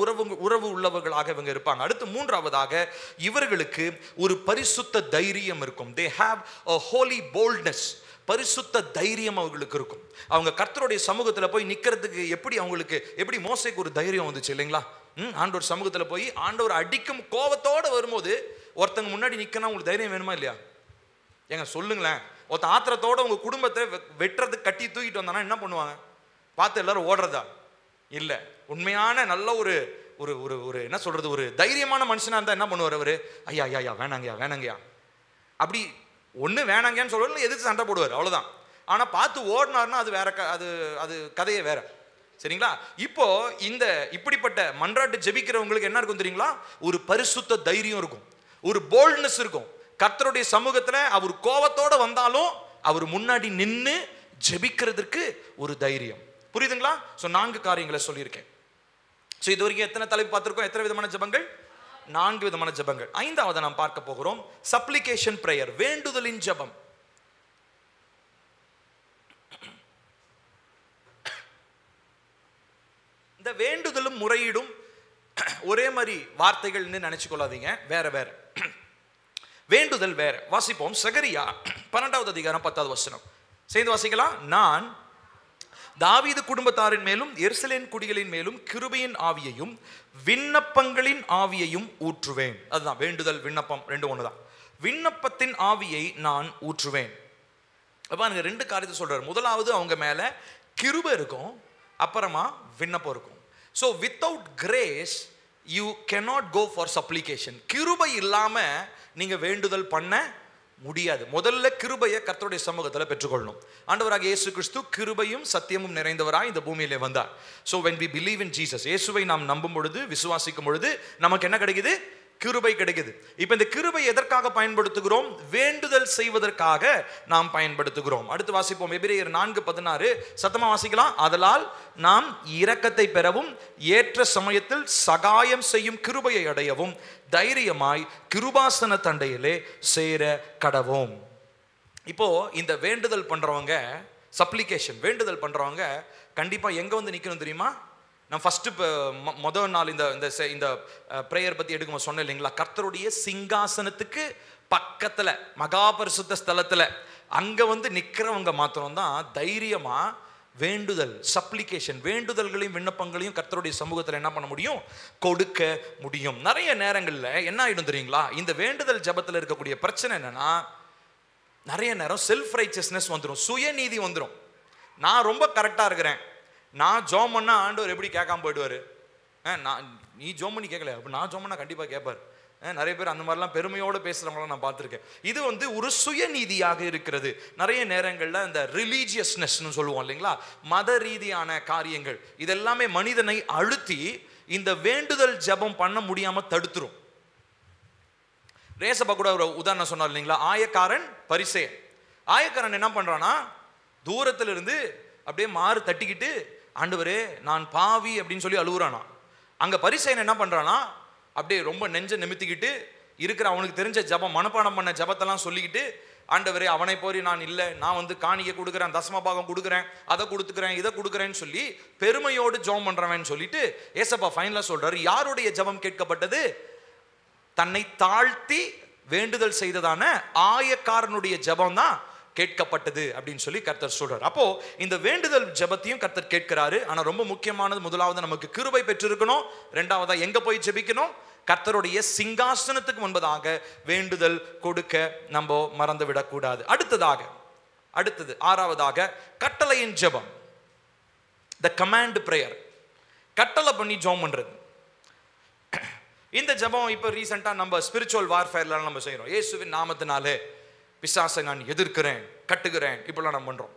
உறவு உள்ளவர்களாக இவங்க இருப்பாங்க. அடுத்து மூன்றாவதாக, இவர்களுக்கு ஒரு பரிசுத்த தைரியம் இருக்கும். they have a holy boldness. பரிசுத்த தைரியம் அவங்களுக்கு இருக்கும். அவங்க கர்த்தருடைய சமூகத்துல போய் நிக்கிறதுக்கு எப்படி மோசேக்கு ஒரு தைரியம் வந்துச்சு இல்லைங்களா? ஆண்டவர் சமூகத்துல போய் ஆண்டவர் அடிக்கும் கோபத்தோட வரும்போது ஒருத்தங்க முன்னாடி நிக்கணும், உங்களுக்கு தைரியம் வேணுமா இல்லையா? ஏங்க சொல்லுங்களேன். ஒருத்த ஆத்திரத்தோட உங்க குடும்பத்தை வெட்டுறதுக்கு கட்டி தூக்கிட்டு வந்தானா என்ன பண்ணுவாங்க? பார்த்து எல்லாரும் ஓடுறதா? இல்ல. உண்மையான நல்ல ஒரு ஒரு ஒரு என்ன சொல்றது, ஒரு தைரியமான மனுஷனா இருந்தா என்ன பண்ணுவார் அவரு? ஐயா ஐயா ஐயா வேணாங்கயா அப்படி ஒண்ணு வேணாங்கன்னு சொல்லுவாரு, எதிர்த்து சண்டை போடுவார், அவ்வளவுதான். ஆனா பார்த்து ஓடினார்னா அது வேற, அது கதையே வேற. சரிங்களா? இப்போ இந்த இப்படிப்பட்ட மன்றாட்டு ஜெபிக்கிறவங்களுக்கு என்ன இருக்கும் தெரியுங்களா? ஒரு பரிசுத்த தைரியம் இருக்கும், ஒரு போல்ட்னஸ் இருக்கும். கர்த்தருடைய சமூகத்துல அவர் கோபத்தோட வந்தாலும் அவர் முன்னாடி நின்று ஜெபிக்கிறதுக்கு ஒரு தைரியம். புரியுதுங்களா? சோ 4 காரியங்களை சொல்லியிருக்கேன். சோ இது வரைக்கும் எத்தனை தலைப்பு பார்த்திருக்கோம்? எத்தனை விதமான ஜெபங்கள்? 4 விதமான ஜெபங்கள். 5வது நாம் பார்க்க போகிறோம் சப்ளிகேஷன் பிரேயர், வேண்டுதலின் ஜெபம். இந்த வேண்டுதலும் முறையீடும் ஒரே மாதிரி வார்த்தைகள்னு நினைச்சு கொள்ளாதீங்க, வேற வேற. வேண்டுதல் வேற. வாசிப்போம் சகரியா 12வது அதிகாரம் 10வது வசனம். சேர்ந்து வாசிக்கலாம். நான் தாவீது குடும்பத்தாரின் மேலும் எருசலேம் குடிகளின் மேலும் கிருபையின் ஆவியையும் விண்ணப்பங்களின் ஆவியையும் ஊற்றுவேன். அதுதான் வேண்டுதல், விண்ணப்பம் ரெண்டு ஒண்ணுதான். விண்ணப்பத்தின் ஆவியை நான் ஊற்றுவேன். அப்ப எனக்கு 2 காரியத்தை சொல்றாரு. முதலாவது அவங்க மேல கிருபை இருக்கும், அப்புறமா விண்ணப்பம் இருக்கும். So without grace you cannot go for supplication. கிருபை இல்லாம நீங்க வேண்டுதல் பண்ண முடியாது. முதல்ல கிருபையை கர்த்தருடைய சமூகத்துல பெற்றுக்கொள்ளணும். ஆண்டவராகிய இயேசு கிறிஸ்து கிருபையும் சத்தியமும் நிறைந்தவராய் இந்த பூமியிலே வந்தார். So when we believe in Jesus, இயேசுவை நாம் நம்பும் பொழுது, விசுவாசிக்கும் பொழுது நமக்கு என்ன கிடைக்குது? கிருபை கிடைக்குது. இப்ப இந்த கிருபை எதற்காக பயன்படுத்துகிறோம்? வேண்டுதல் செய்வதற்காக நாம் பயன்படுத்துகிறோம். அடுத்து வாசிப்போம் எபிரேயர் 4:16. சத்தமா வாசிக்கலாம். ஆதலால் நாம் இரக்கத்தை பெறவும் ஏற்ற சமயத்தில் சகாயம் செய்யும் கிருபையை அடையவும் தைரியமாய் கிருபாசன தண்டையிலே சேர கடவோம். இப்போ இந்த வேண்டுதல் பண்றவங்க, சப்ளிகேஷன் வேண்டுதல் பண்றவங்க கண்டிப்பா எங்க வந்து நிக்கணும் தெரியுமா? நான் ஃபர்ஸ்ட் முதல் நாள் இந்த பிரேயர் பத்தி எடுக்கும் சொன்னேன் இல்லைங்களா? கர்த்தருடைய சிங்காசனத்துக்கு பக்கத்துல மகா பரிசுத்த ஸ்தலத்துல அங்க வந்து நிக்கிறவங்க மாத்திரம் தான் தைரியமா வேண்டுதல், சப்ளிகேஷன், வேண்டுதல்களையும் விண்ணப்பங்களையும் கர்த்தருடைய சமூகத்துல என்ன பண்ண முடியும்? கொடுக்க முடியும். நிறைய நேரங்கள்ல என்ன ஆயிடும் தெரியுங்களா? இந்த வேண்டுதல் ஜபத்துல இருக்கக்கூடிய பிரச்சனை என்னன்னா, நிறைய நேரம் செல்ஃப் ரைச்சஸ்னஸ் வந்துடும், சுயநீதி வந்துடும். நான் ரொம்ப கரெக்டா இருக்கிறேன், நான் ஜோம் பண்ணா ஆண்டவர் எப்படி கேட்காம போயிடுவாரு? நீ ஜோம் பண்ணி கேட்கல, அப்ப நான் ஜோம் பண்ணா கண்டிப்பா கேட்பாரு. நிறைய பேர் அந்த மாதிரிலாம் பெருமையோடு பேசுறவங்களாம் நான் பார்த்துருக்கேன். இது வந்து ஒரு சுயநீதியாக இருக்கிறது. நிறைய நேரங்கள்ல இந்த ரிலீஜியஸ்னஸ்னு சொல்லுவோம் இல்லைங்களா, மத ரீதியான காரியங்கள், இதெல்லாமே மனிதனை அழுத்தி இந்த வேண்டுதல் ஜெபம் பண்ண முடியாம தடுத்துரும். ரேசப்பா கூட ஒரு உதாரணம் சொன்னார் இல்லைங்களா, ஆயக்காரன் பரிசேயன். ஆயக்காரன் என்ன பண்றானா, தூரத்துல இருந்து அப்படியே மாறு தட்டிக்கிட்டு ஆண்டவரே நான் பாவி அப்படின்னு சொல்லி அழுகுறானா. அங்க பரிசேயன் என்ன பண்றானா, அப்படியே ரொம்ப நெஞ்ச நிமித்திக்கிட்டு இருக்கிற அவனுக்கு தெரிஞ்ச ஜபம், மனப்பாடம் பண்ண ஜபத்தெல்லாம் சொல்லிக்கிட்டு, ஆண்டவரே அவனை போய் நான் இல்லை, நான் வந்து காணிக்கை கொடுக்குறேன், தசமபாகம் கொடுக்குறேன், அதை கொடுத்துக்கிறேன், இதை கொடுக்குறேன்னு சொல்லி பெருமையோடு ஜெபம் பண்றவன் சொல்லிட்டு ஏசப்பா ஃபைனலா சொல்றாரு, யாருடைய ஜபம் கேட்கப்பட்டது? தன்னை தாழ்த்தி வேண்டுதல் செய்ததான ஆயக்காரனுடைய ஜபம் தான் கேட்கப்பட்டது அப்படின்னு சொல்லி கர்த்தர் சொல்றார். அப்போ இந்த வேண்டுதல் ஜெபத்தையும் கர்த்தர் கேட்கிறாரு. ஆனா ரொம்ப முக்கியமானது, முதலாவது நமக்கு கிருபை பெற்றிருக்கணும், இரண்டாவதா எங்க போய் ஜெபிக்கணும்? கர்த்தருடைய சிங்காசனத்துக்கு முன்பதாக வேண்டுதல் கொடுக்க நம்ம மறந்து விடக்கூடாது. அடுத்தது 6வதாக கட்டளையின் ஜெபம், த கமாண்ட் பிரேயர், கட்டளை பண்ணி ஜெபம் பண்றது. இந்த ஜெபம் இப்ப ரீசெண்டா நம்ம ஸ்பிரிச்சுவல் வார்ஃபேர்ல நம்ம செய்யறோம். இயேசுவின் நாமத்தினாலே பிசாசை நான் எதிர்க்கிறேன், கட்டுகிறேன், இப்பெல்லாம் நம்ம பண்றோம்.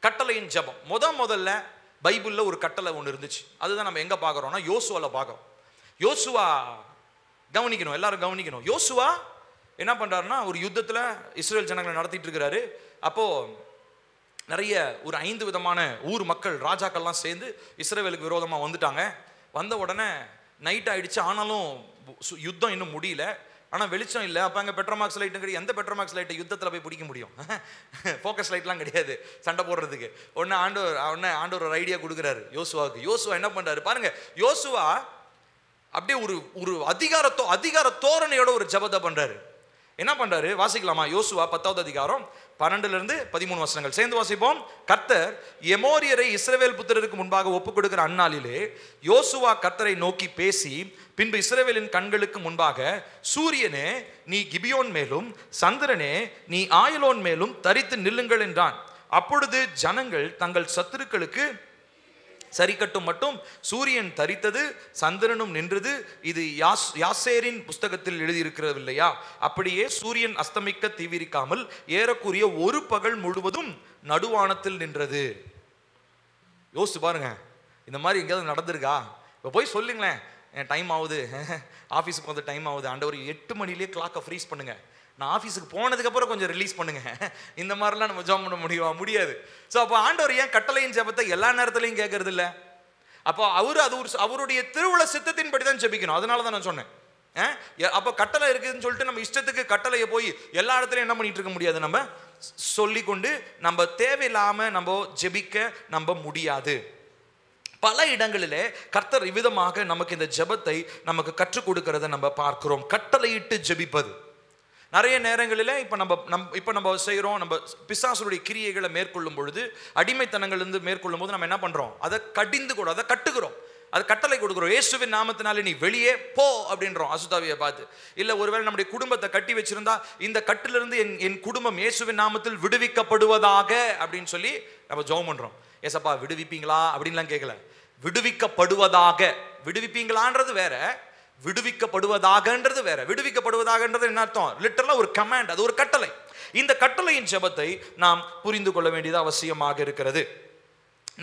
கட்டளையின் ஜெபம் முதல்ல பைபிள்ல ஒரு கட்டளை ஒன்று இருந்துச்சு. அதுதான் நம்ம எங்க பார்க்குறோம்னா யோசுவால பார்க்குறோம். யோசுவா கவனிக்கணும், எல்லாரும் கவனிக்கணும். யோசுவா என்ன பண்றாருன்னா ஒரு யுத்தத்துல இஸ்ரேல் ஜனங்களை நடத்திட்டு இருக்கிறாரு. அப்போ நிறைய ஒரு 5 விதமான ஊர் மக்கள் ராஜாக்கள்லாம் சேர்ந்து இஸ்ரேலுக்கு விரோதமா வந்துட்டாங்க. வந்த உடனே நைட் ஆயிடுச்சு, ஆனாலும் யுத்தம் இன்னும் முடியல. ஆனால் வெளிச்சம் இல்லை. அப்போ அங்கே பெட்ரோமாக்ஸ் லைட்டும் கிடையாது. எந்த பெட்ரோமாக்ஸ் லைட்டை யுத்தத்தில் போய் பிடிக்க முடியும்? ஃபோக்கஸ் லைட்லாம் கிடையாது சண்டை போடுறதுக்கு. ஆண்டவர் ஒரு ஐடியா கொடுக்குறாரு யோசுவாவுக்கு. யோசுவா என்ன பண்ணுறாரு பாருங்க. யோசுவா அப்படியே ஒரு அதிகார தோரணையோட ஒரு ஜபத்தை பண்றாரு. என்ன பண்றாரு வாசிக்கலாமா? யோசுவா 10வது அதிகாரம் 12-13 வசனங்கள் சேர்ந்து வாசிப்போம். கர்த்தர் எமோரியரை இஸ்ரவேல் புத்திரருக்கு முன்பாக ஒப்புக் கொடுக்கிற அந்நாளிலே யோசுவா கர்த்தரை நோக்கி பேசி, பின்பு இஸ்ரவேலின் கண்களுக்கு முன்பாக, சூரியனே நீ கிபியோன் மேலும், சந்திரனே நீ ஆயலோன் மேலும் தரித்து நில்லுங்கள் என்றான். அப்பொழுது ஜனங்கள் தங்கள் சத்துருக்களுக்கு சரி கட்டும் மட்டும் சூரியன் தரித்தது, சந்திரனும் நின்றது. இது யாசேரின் புஸ்தகத்தில் எழுதியிருக்கிறது இல்லையா? அப்படியே சூரியன் அஸ்தமிக்க தீவிரிக்காமல் ஏறக்குரிய ஒரு பகல் முழுவதும் நடுவானத்தில் நின்றது. யோசிச்சு பாருங்க, இந்த மாதிரி எங்கேயாவது நடந்திருக்கா? இப்போ போய் சொல்லுங்களேன், என் டைம் ஆகுது, ஆஃபீஸுக்கு வந்து டைம் ஆகுது, ஆண்டவர் 8 மணிலேயே கிளாக்கை ஃப்ரீஸ் பண்ணுங்க, நான் ஆஃபீஸுக்கு போனதுக்கப்புறம் கொஞ்சம் ரிலீஸ் பண்ணுங்க. இந்த மாதிரிலாம் நம்ம ஜாப் பண்ண முடியாது. ஸோ அப்போ ஆண்டவர் ஏன் கட்டளையின் ஜெபத்தை எல்லா நேரத்துலையும் கேட்கறது இல்லை? அப்போ அவருடைய திருவுள சித்தத்தின்படி தான் ஜெபிக்கணும். அதனால தான் நான் சொன்னேன். அப்போ கட்டளை இருக்குதுன்னு சொல்லிட்டு நம்ம இஷ்டத்துக்கு கட்டளையை போய் எல்லா இடத்துலையும் என்ன பண்ணிட்டு இருக்க முடியாது. நம்ம சொல்லிக்கொண்டு நம்ம தேவையில்லாம நம்ம ஜெபிக்க நம்ம முடியாது. பல இடங்களிலே கர்த்தர் இவ்விதமாக நமக்கு இந்த ஜெபத்தை நமக்கு கற்றுக் கொடுக்கிறத நம்ம பார்க்கிறோம். கட்டளையிட்டு ஜெபிப்பது. நிறைய நேரங்களில் இப்போ நம்ம செய்கிறோம், நம்ம பிசாசுடைய கிரியைகளை மேற்கொள்ளும் பொழுது, அடிமைத்தனங்கள்லேருந்து மேற்கொள்ளும் போது நம்ம என்ன பண்ணுறோம்? அதை அதை கட்டுகிறோம், அது கட்டளை கொடுக்குறோம். இயேசுவின் நாமத்தினாலே நீ வெளியே போ அப்படின்றோம் அசுத்தாவியை பார்த்து. இல்லை ஒருவேளை நம்முடைய குடும்பத்தை கட்டி வச்சிருந்தா, இந்த கட்டிலிருந்து என் குடும்பம் இயேசுவின் நாமத்தில் விடுவிக்கப்படுவதாக அப்படின்னு சொல்லி நம்ம ஜெபம் பண்ணுறோம். ஏசப்பா விடுவிப்பீங்களா அப்படின்லாம் கேட்கல, விடுவிக்கப்படுவதாக. விடுவிப்பீங்களான்றது வேற, விடுவிக்கப்படுவதாகன்றது வேற. விடுவிக்கப்படுவதாகன்றது என்ன அர்த்தம்? லிட்டரலா ஒரு கமாண்ட், அது ஒரு கட்டளை. இந்த கட்டளையின் ஜெபத்தை நாம் புரிந்து கொள்ள வேண்டியது அவசியமாக இருக்கிறது.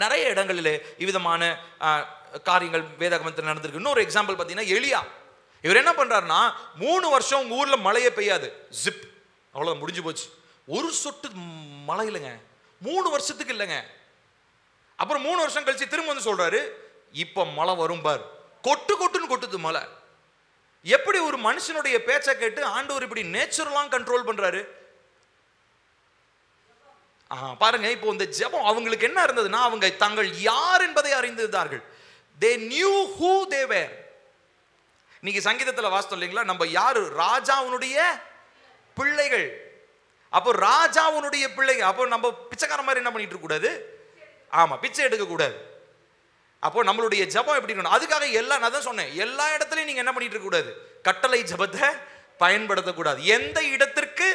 நிறைய இடங்களிலே இவ்விதமான காரியங்கள் வேதாகமத்தில் நடந்திருக்கு. இன்னொரு எக்ஸாம்பிள் பார்த்தீங்கன்னா எலியா. இவர் என்ன பண்றாருன்னா 3 வருஷம் உங்க ஊர்ல மழையே பெய்யாது, ஜிப் அவ்வளவு முடிஞ்சு போச்சு. ஒரு சொட்டு மழை இல்லைங்க, 3 வருஷத்துக்கு இல்லைங்க. அப்புறம் 3 வருஷம் கழிச்சு திரும்ப வந்து சொல்றாரு, இப்ப மழை வரும் பார். கொட்டுன்னு கொட்டுது மழை. எப்படி ஒரு மனுஷனுடைய பேச்சை கேட்டு ஆண்டவர் இப்படி நேச்சுரலாம் கண்ட்ரோல் பண்றாரு பாருங்க. இப்போ இந்த ஜெபம் அவங்களுக்கு என்ன இருந்ததுன்னா, அவங்க தாங்கள் யார் என்பதை அறிந்திருந்தார்கள். they knew who they were. நீங்க சங்கீதத்துல வாசித்தோம் இல்லைங்களா, நம்ம யாரு? ராஜாவுடைய பிள்ளைகள். அப்போ ராஜாவுடைய பிள்ளைகள். அப்போ நம்ம பிச்சைக்கார மாதிரி என்ன பண்ணிட்டு இருக்க கூடாது? ஆமா, பிச்சை எடுக்க கூடாது. அப்போ நம்மளுடைய ஜெபம் எப்படி இருக்கணும்? அதுக்காக நான் தான் சொன்னேன், எல்லா இடத்துலையும் நீங்க என்ன பண்ணிட்டு இருக்க கூடாது? கட்டளை ஜெபத்தை பயன்படுத்தக்கூடாது. எந்த இடத்திற்கு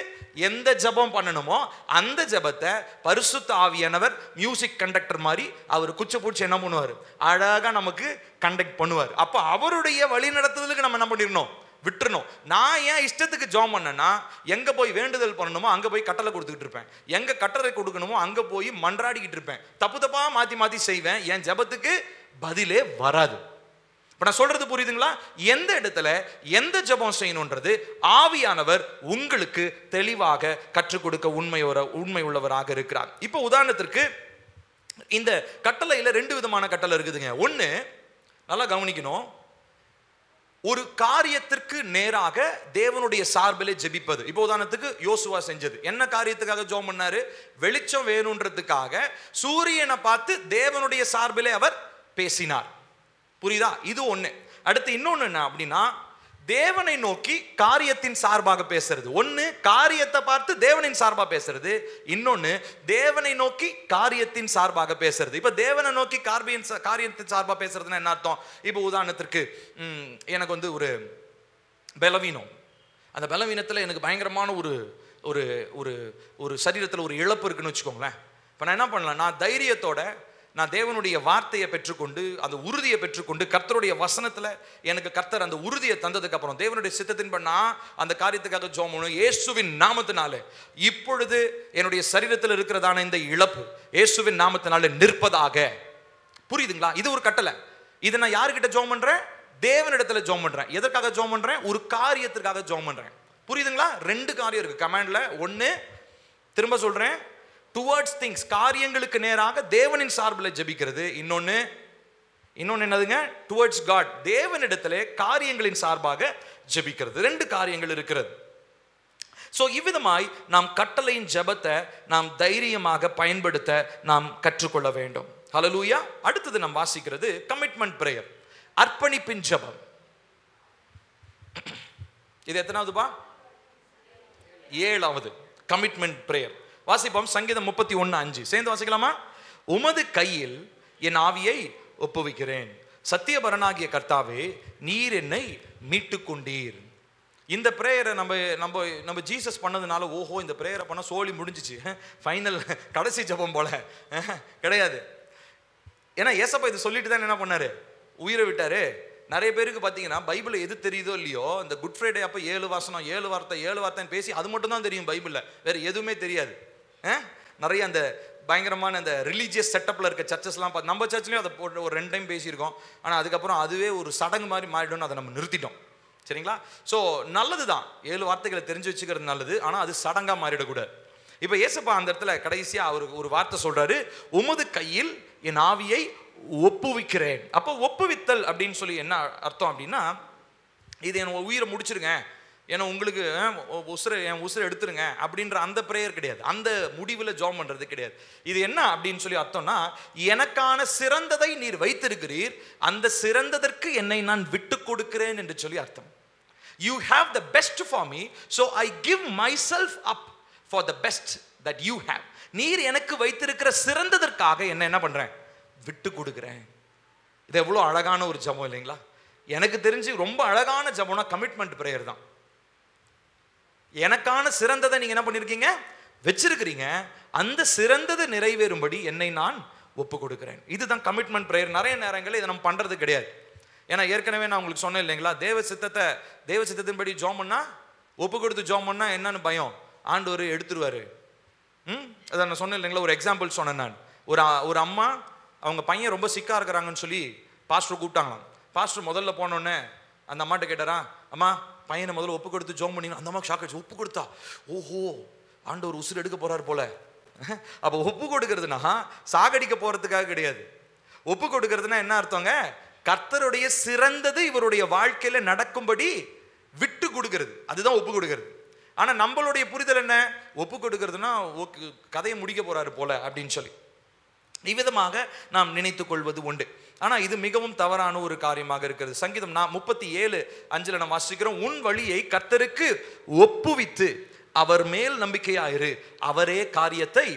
எந்த ஜெபம் பண்ணணுமோ அந்த ஜெபத்தை பரிசுத்த ஆவியானவர் மியூசிக் கண்டக்டர் மாதிரி அவர் குச்சை பூச்சி என்ன பண்ணுவார்? அழகா நமக்கு கண்டக்ட் பண்ணுவார். அப்போ அவருடைய வழி நடத்துதலுக்கு நம்ம என்ன பண்ணிடணும்? விட்டுறணும். நான் ஏன் இஷ்டத்துக்கு ஜெபம் பண்ணேன்னா, எங்க போய் வேண்டுதல் பண்ணணுமோ அங்க போய் கட்டளை கொடுத்துக்கிட்டு இருப்பேன், எங்க கட்டளை கொடுக்கணுமோ அங்க போய் மன்றாடிக்கிட்டு இருப்பேன், தப்பா மாத்தி செய்வேன். என் ஜெபத்துக்கு பதிலே வராது. இப்ப நான் சொல்றது புரியுதுங்களா? எந்த இடத்துல எந்த ஜெபம் செய்யணும்ன்றது ஆவியானவர் உங்களுக்கு தெளிவாக கற்றுக் கொடுக்க உண்மை உள்ளவராக இருக்கிறார். இப்போ உதாரணத்திற்கு இந்த கட்டளையில 2 விதமான கட்டளை இருக்குதுங்க. ஒண்ணு நல்லா கவனிக்கணும், ஒரு காரியத்திற்கு நேராக தேவனுடைய சார்பிலே ஜெபிப்பது. இப்போ உதாரணத்துக்கு யோசுவா செஞ்சது என்ன காரியத்துக்காக ஜெபம் பண்ணாரு? வெளிச்சம் வேணும்ன்றதுக்காக சூரியனை பார்த்து தேவனுடைய சார்பிலே அவர் பேசினார். புரியுதா? இது ஒண்ணு. அடுத்து இன்னொன்னு என்ன அப்படின்னா, தேவனை நோக்கி காரியத்தின் சார்பாக பேசுறது. ஒண்ணு காரியத்தை பார்த்து தேவனின் சார்பா பேசுறது, இன்னொன்னு தேவனை நோக்கி காரியத்தின் சார்பாக பேசுறது. இப்ப தேவனை நோக்கி காரியத்தின் சார்பா பேசுறதுன்னா என்ன அர்த்தம்? இப்ப உதாரணத்திற்கு எனக்கு வந்து ஒரு பலவீனம், அந்த பலவீனத்துல எனக்கு பயங்கரமான ஒரு ஒரு ஒரு ஒரு சரீரத்துல ஒரு இழப்பு இருக்குன்னு வச்சுக்கோங்களேன். இப்ப நான் என்ன பண்ணலாம்? நான் தைரியத்தோட நான் தேவனுடைய வார்த்தையை பெற்றுக்கொண்டு அந்த உறுதியை பெற்றுக்கொண்டு கர்த்தருடைய வசனத்துல எனக்கு கர்த்தர் அந்த உறுதியை தந்ததுக்கு அப்புறம் தேவனுடைய சித்தத்தின் பண்ணா அந்த காரியத்துக்காக ஜெபம் பண்ணணும். இயேசுவின் நாமத்தினாலே இப்பொழுது என்னுடைய சரீரத்தில் இருக்கிறதான இந்த இழப்பு இயேசுவின் நாமத்தினாலே நிற்பதாக. புரியுதுங்களா? இது ஒரு கட்டளை. இதை நான் யாருக்கிட்ட ஜெபம் பண்றேன்? தேவனிடத்துல ஜெபம் பண்றேன். எதற்காக ஜெபம் பண்றேன்? ஒரு காரியத்திற்காக ஜெபம் பண்றேன். புரியுதுங்களா? ரெண்டு காரியம் இருக்கு கமாண்ட்ல. ஒன்னு, திரும்ப சொல்றேன், டுவர்ட்ஸ் திங்ஸ், காரியங்களுக்கு நேராக தேவனின் சார்பில் ஜெபிக்கிறது. இன்னொன்னு என்னதுங்க? டுவர்ட்ஸ் காட், தேவனிடத்திலே காரியங்களின் சார்பாக ஜெபிக்கிறது. ரெண்டு காரியங்கள் இருக்கிறது. சோ இவ்விதமாய் நாம் கட்டளையின் ஜெபத்தை நாம் தைரியமாக பயன்படுத்த நாம் கற்றுக்கொள்ள வேண்டும். ஹல்லேலூயா. அடுத்தது நாம் வாசிக்கிறது கமிட்மெண்ட் பிரேயர், அர்ப்பணிப்பின் ஜெபம். இது எத்தனாவதுப்பா? 7வது கமிட்மெண்ட் பிரேயர். வாசிப்போம் சங்கீதம் 31:5. சேர்ந்து வாசிக்கலாமா? உமது கையில் என் ஆவியை ஒப்புவிக்கிறேன், சத்தியபரனாகிய கர்த்தாவே நீர் என்னை மீட்டு கொண்டீர். இந்த பிரேயரை நம்ம ஜீசஸ் பண்ணதுனால ஓஹோ இந்த பிரேயரை பண்ண சோழி முடிஞ்சிச்சு, ஃபைனல் கடைசி ஜெபம் போல கிடையாது. ஏன்னா ஏசப்பா இது சொல்லிட்டு தான் என்ன பண்ணாரு? உயிரை விட்டாரு. நிறைய பேருக்கு பார்த்தீங்கன்னா பைபிள் எது தெரியுதோ இல்லையோ, இந்த குட் ஃப்ரைடே அப்போ 7 வசனம் 7 வார்த்தைன்னு பேசி அது மட்டும் தான் தெரியும் பைபிளில், வேற எதுவுமே தெரியாது. நிறைய அந்த பயங்கரமான அந்த ரிலீஜியஸ் செட்டப்பில் இருக்க சர்ச்சஸ்லாம் பார்த்து, நம்ம சர்ச்லையும் அதை போட்டு ஒரு 2 டைம் பேசியிருக்கோம். ஆனால் அதுக்கப்புறம் அதுவே ஒரு சடங்கு மாதிரி மாறிடும்னு அதை நம்ம நிறுத்திட்டோம். சரிங்களா? ஸோ நல்லது தான் 7 வார்த்தைகளை தெரிஞ்சு வச்சுக்கிறது நல்லது, ஆனால் அது சடங்காக மாறிடக்கூடாது. இப்போ ஏசப்பா அந்த இடத்துல கடைசியாக அவருக்கு ஒரு வார்த்தை சொல்றாரு, உமது கையில் என் ஆவியை ஒப்புவிக்கிறேன். அப்போ ஒப்புவித்தல் அப்படின்னு சொல்லி என்ன அர்த்தம் அப்படின்னா, இது என் உயிரை முடிச்சிருங்க, ஏன்னா உங்களுக்கு என் உசுரை எடுத்துருங்க அப்படின்ற அந்த பிரேயர் கிடையாது. அந்த முடிவில் ஜெபம் பண்றது கிடையாது. இது என்ன அப்படின்னு சொல்லி அர்த்தம்னா, எனக்கான சிறந்ததை நீர் வைத்திருக்கிறீர், அந்த சிறந்ததற்கு என்னை நான் விட்டு கொடுக்கிறேன் என்று சொல்லி அர்த்தம். You have the best for me, so I give myself up for the best that you have. நீர் எனக்கு வைத்திருக்கிற சிறந்ததற்காக என்ன பண்றேன்? விட்டு கொடுக்கிறேன். இது எவ்வளவு அழகான ஒரு ஜெபம் இல்லைங்களா? எனக்கு தெரிஞ்சு ரொம்ப அழகான ஜெபம்னா கமிட்மெண்ட் பிரேயர் தான். எனக்கான சிறந்ததை நீங்க என்ன பண்ணிருக்கீங்க? வச்சிருக்கிறீங்க. அந்த சிறந்தது நிறைவேறும்படி என்னை நான் ஒப்பு கொடுக்கிறேன். இதுதான் கமிட்மெண்ட் பிரேயர். நிறைய நேரங்களில் இதை நம்ம பண்றது கிடையாது. ஏன்னா ஏற்கனவே நான் உங்களுக்கு சொன்னேன் இல்லைங்களா, தேவ சித்தத்தின்படி ஜெபம் பண்ணா, ஒப்பு கொடுத்து ஜெபம் பண்ணா என்னன்னு பயம், ஆண்டவர் எடுத்துருவாரு. அதை நான் சொன்னேன் இல்லைங்களா, ஒரு எக்ஸாம்பிள் சொன்னேன் நான். ஒரு அம்மா அவங்க பையன் ரொம்ப சிக்கா இருக்கிறாங்கன்னு சொல்லி பாஸ்டர் கூப்பிட்டாங்களாம். பாஸ்டர் முதல்ல போனோடனே அந்த அம்மாட்ட கேட்டாரா, அம்மா பையனை முதல்ல ஒப்பு கொடுத்து ஜெபம் பண்ணி. அந்த அம்மாவுக்கு ஷாக் ஆச்சு. ஒப்பு கொடுத்தா, ஓஹோ ஆண்டவர் உசுறு எடுக்க போறாரு போல. அப்போ ஒப்பு கொடுக்கறதுனா சாகடிக்க போறதுக்காக கிடையாது. ஒப்பு கொடுக்கறதுனா என்ன அர்த்தங்க? கர்த்தருடைய சிறந்தது இவருடைய வாழ்க்கையில நடக்கும்படி விட்டு கொடுக்கிறது. அதுதான் ஒப்பு கொடுக்கிறது. ஆனா நம்மளுடைய புரிதல் என்ன? ஒப்பு கொடுக்கிறதுனா கதையை முடிக்க போறாரு போல அப்படின்னு சொல்லி இவ்விதமாக நாம் நினைத்துக் கொள்வது உண்டு. ஆனா இது மிகவும் தவறான ஒரு காரியமாக இருக்கிறது. சங்கீதம் 37:5 நாம் வாசிக்கிறோம், உன் வழியை கர்த்தருக்கு ஒப்புவித்து அவர் மேல் நம்பிக்கையாயிரு, அவரே காரியத்தை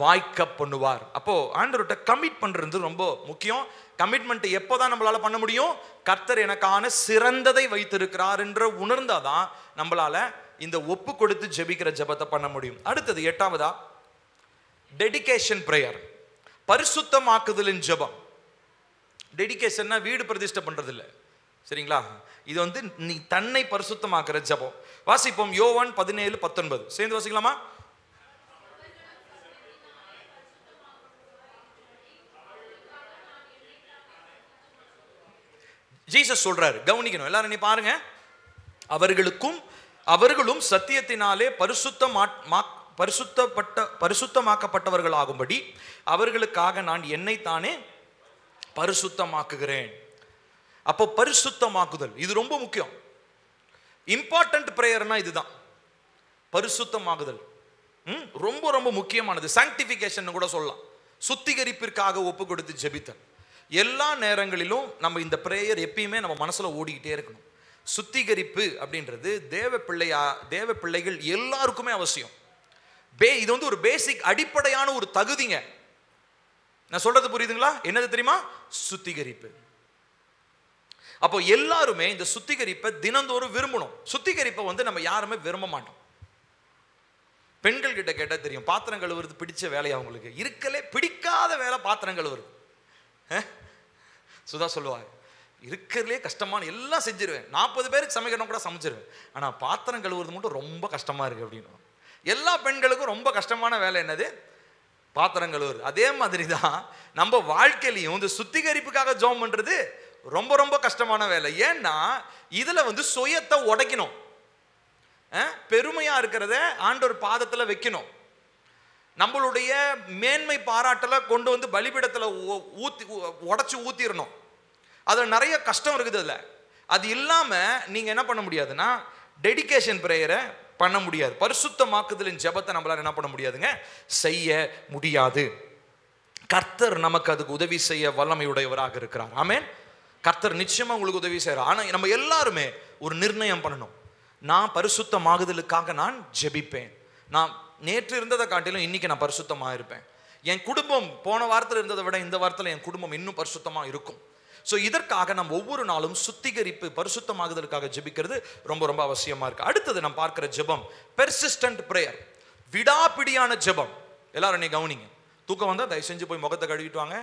வாய்க்க பண்ணுவார். அப்போ ஆண்டவர்கிட்ட கமிட் பண்றது ரொம்ப முக்கியம். கமிட்மெண்ட் எப்போதான் நம்மளால பண்ண முடியும்? கர்த்தர் எனக்கான சிறந்ததை வைத்திருக்கிறார் என்று உணர்ந்தாதான் நம்மளால இந்த ஒப்பு கொடுத்து ஜெபிக்கிற ஜெபத்தை பண்ண முடியும். அடுத்தது 8வதா டெடிகேஷன் பிரேயர், பரிசுத்தமாக்குதலின் ஜெபம். டெடிகேஷன்னா வீடு பிரதிஷ்டை பண்றது இல்லை, சரிங்களா? இது நீ தன்னை பரிசுத்தமாக்குற ஜெபம். வாசிப்போம் யோவான் 17:19. சேர்ந்து வாசிக்கலாமா? ஜீசஸ் சொல்றாரு, கவனிக்கணும் எல்லாரும், நீ பாருங்க. அவர்களும் சத்தியத்தினாலே பரிசுத்தமாக்கப்பட்டவர்கள் ஆகும்படி அவர்களுக்காக நான் என்னைத்தானே பரிசுத்தமாக்குகிறேன். அப்போ பரிசுத்தமாக்குதல் இது ரொம்ப முக்கியம். இம்பார்ட்டன்ட் பிரேயர்னா இதுதான், பரிசுத்தமாகுதல். ரொம்ப ரொம்ப முக்கியமானது. சாங்டிஃபிகேஷன் கூட சொல்லலாம். சுத்திகரிப்பிற்காக ஒப்பு கொடுத்து ஜெபித்தல். எல்லா நேரங்களிலும் நம்ம இந்த பிரேயர் எப்பயுமே நம்ம மனசுல ஓடிக்கிட்டே இருக்கணும். சுத்திகரிப்பு அப்படின்றது தேவ பிள்ளைகள் எல்லாருக்குமே அவசியம். இது ஒரு பேசிக் அடிப்படையான ஒரு தகுதிங்க. நான் சொல்றது புரியுதுங்களா? என்னது தெரியுமா? சுத்திகரிப்பு. அப்போ எல்லாருமே இந்த சுத்திகரிப்பை தினந்தோறும் விரும்பணும். சுத்திகரிப்பை நம்ம யாருமே விரும்ப மாட்டோம். பெண்கள் கிட்ட கேட்டா தெரியும், பாத்திரம் கழுவுறது பிடிச்ச வேலையா அவங்களுக்கு? இருக்கலே பிடிக்காத வேலை பாத்திரம் கழுவுறது. சுதா சொல்லுவாங்க, இருக்கிறதுலே கஷ்டமான எல்லாம் செஞ்சிருவேன், 40 பேருக்கு சமைக்கணும் கூட சமைச்சிருவேன், ஆனா பாத்திரம் கழுவுறது மட்டும் ரொம்ப கஷ்டமா இருக்கு அப்படின்னு. எல்லா பெண்களுக்கும் ரொம்ப கஷ்டமான வேலை என்னது? பாத்திரம் கழுவுறது. அதே மாதிரி தான் நம்ம வாழ்க்கையிலையும் இந்த சுத்திகரிப்புக்காக ஜெபம் பண்றது ரொம்ப ரொம்ப கஷ்டமான வேலை. ஏன்னா இதுல சுயத்தை உடைக்கணும், பெருமையா இருக்கிறத ஆண்டவர் பாதத்துல வைக்கணும், நம்மளுடைய மேன்மை பாராட்டல கொண்டு பலிபீடத்துல உடைச்சு ஊத்திரணும். அதுல நிறைய கஷ்டம் இருக்குது. அதுல அது இல்லாம நீங்க என்ன பண்ண முடியாதுன்னா டெடிகேஷன் பிரேயரை பண்ண முடியாது. பரிசுத்தமாக்குதலின் ஜெபத்தை நம்மளால என்ன பண்ண முடியாதுங்க, செய்ய முடியாது. கர்த்தர் நமக்கு அதுக்கு உதவி செய்ய வல்லமையுடையவராக இருக்கிறார். ஆமென். கர்த்தர் நிச்சயமா உங்களுக்கு உதவி செய்யறார். ஆனா நம்ம எல்லாருமே ஒரு நிர்ணயம் பண்ணணும். நான் பரிசுத்தமாகுதலுக்காக நான் ஜெபிப்பேன். நான் நேற்று இருந்ததை காட்டிலும் இன்னைக்கு நான் பரிசுத்தமாக இருப்பேன். என் குடும்பம் போன வாரத்தில் இருந்ததை விட இந்த வாரத்தில் என் குடும்பம் இன்னும் பரிசுத்தமா இருக்கும். ஸோ இதற்காக நம்ம ஒவ்வொரு நாளும் சுத்திகரிப்பு பரிசுத்தமாகுதலுக்காக ஜெபிக்கிறது ரொம்ப ரொம்ப அவசியமா இருக்கு. அடுத்தது நம்ம பார்க்கிற ஜெபம் பெர்சிஸ்டன்ட் பிரேயர், விடாப்பிடியான ஜெபம். எல்லாரும் நீ கவனிங்க. தூக்கம் வந்தா தயவு செஞ்சு போய் முகத்தை கழுவிட்டு வாங்க.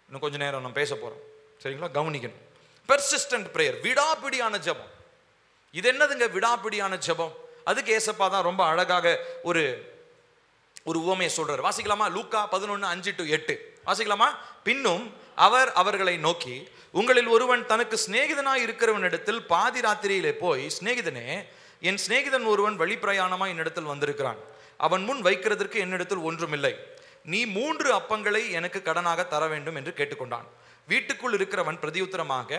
இன்னும் கொஞ்ச நேரம் நம்ம பேச போறோம், சரிங்களா? கவனிக்கணும். பெர்சிஸ்டன்ட் பிரேயர், விடாப்பிடியான ஜெபம். இது என்னதுங்க விடாப்பிடியான ஜெபம்? அதுக்கு ஏசப்பா தான் ரொம்ப அழகாக ஒரு உவமையை சொல்றாரு. வாசிக்கலாமா? லூக்கா 11:5-8 வாசிக்கலாமா? பின்னும் அவர் அவர்களை நோக்கி, உங்களில் ஒருவன் தனக்கு சிநேகிதனாய் இருக்கிறவனிடத்தில் பாதி ராத்திரியிலே போய், சிநேகிதனே, என் சிநேகிதன் ஒருவன் வழிப்பிரயாணமாய் என்னிடத்தில் வந்திருக்கிறான், அவன் முன் வைக்கிறதற்கு என்னிடத்தில் ஒன்றுமில்லை, நீ 3 அப்பங்களை எனக்கு கடனாக தர வேண்டும் என்று கேட்டுக்கொண்டான். வீட்டுக்குள் இருக்கிறவன் பிரதியுத்தரமாக,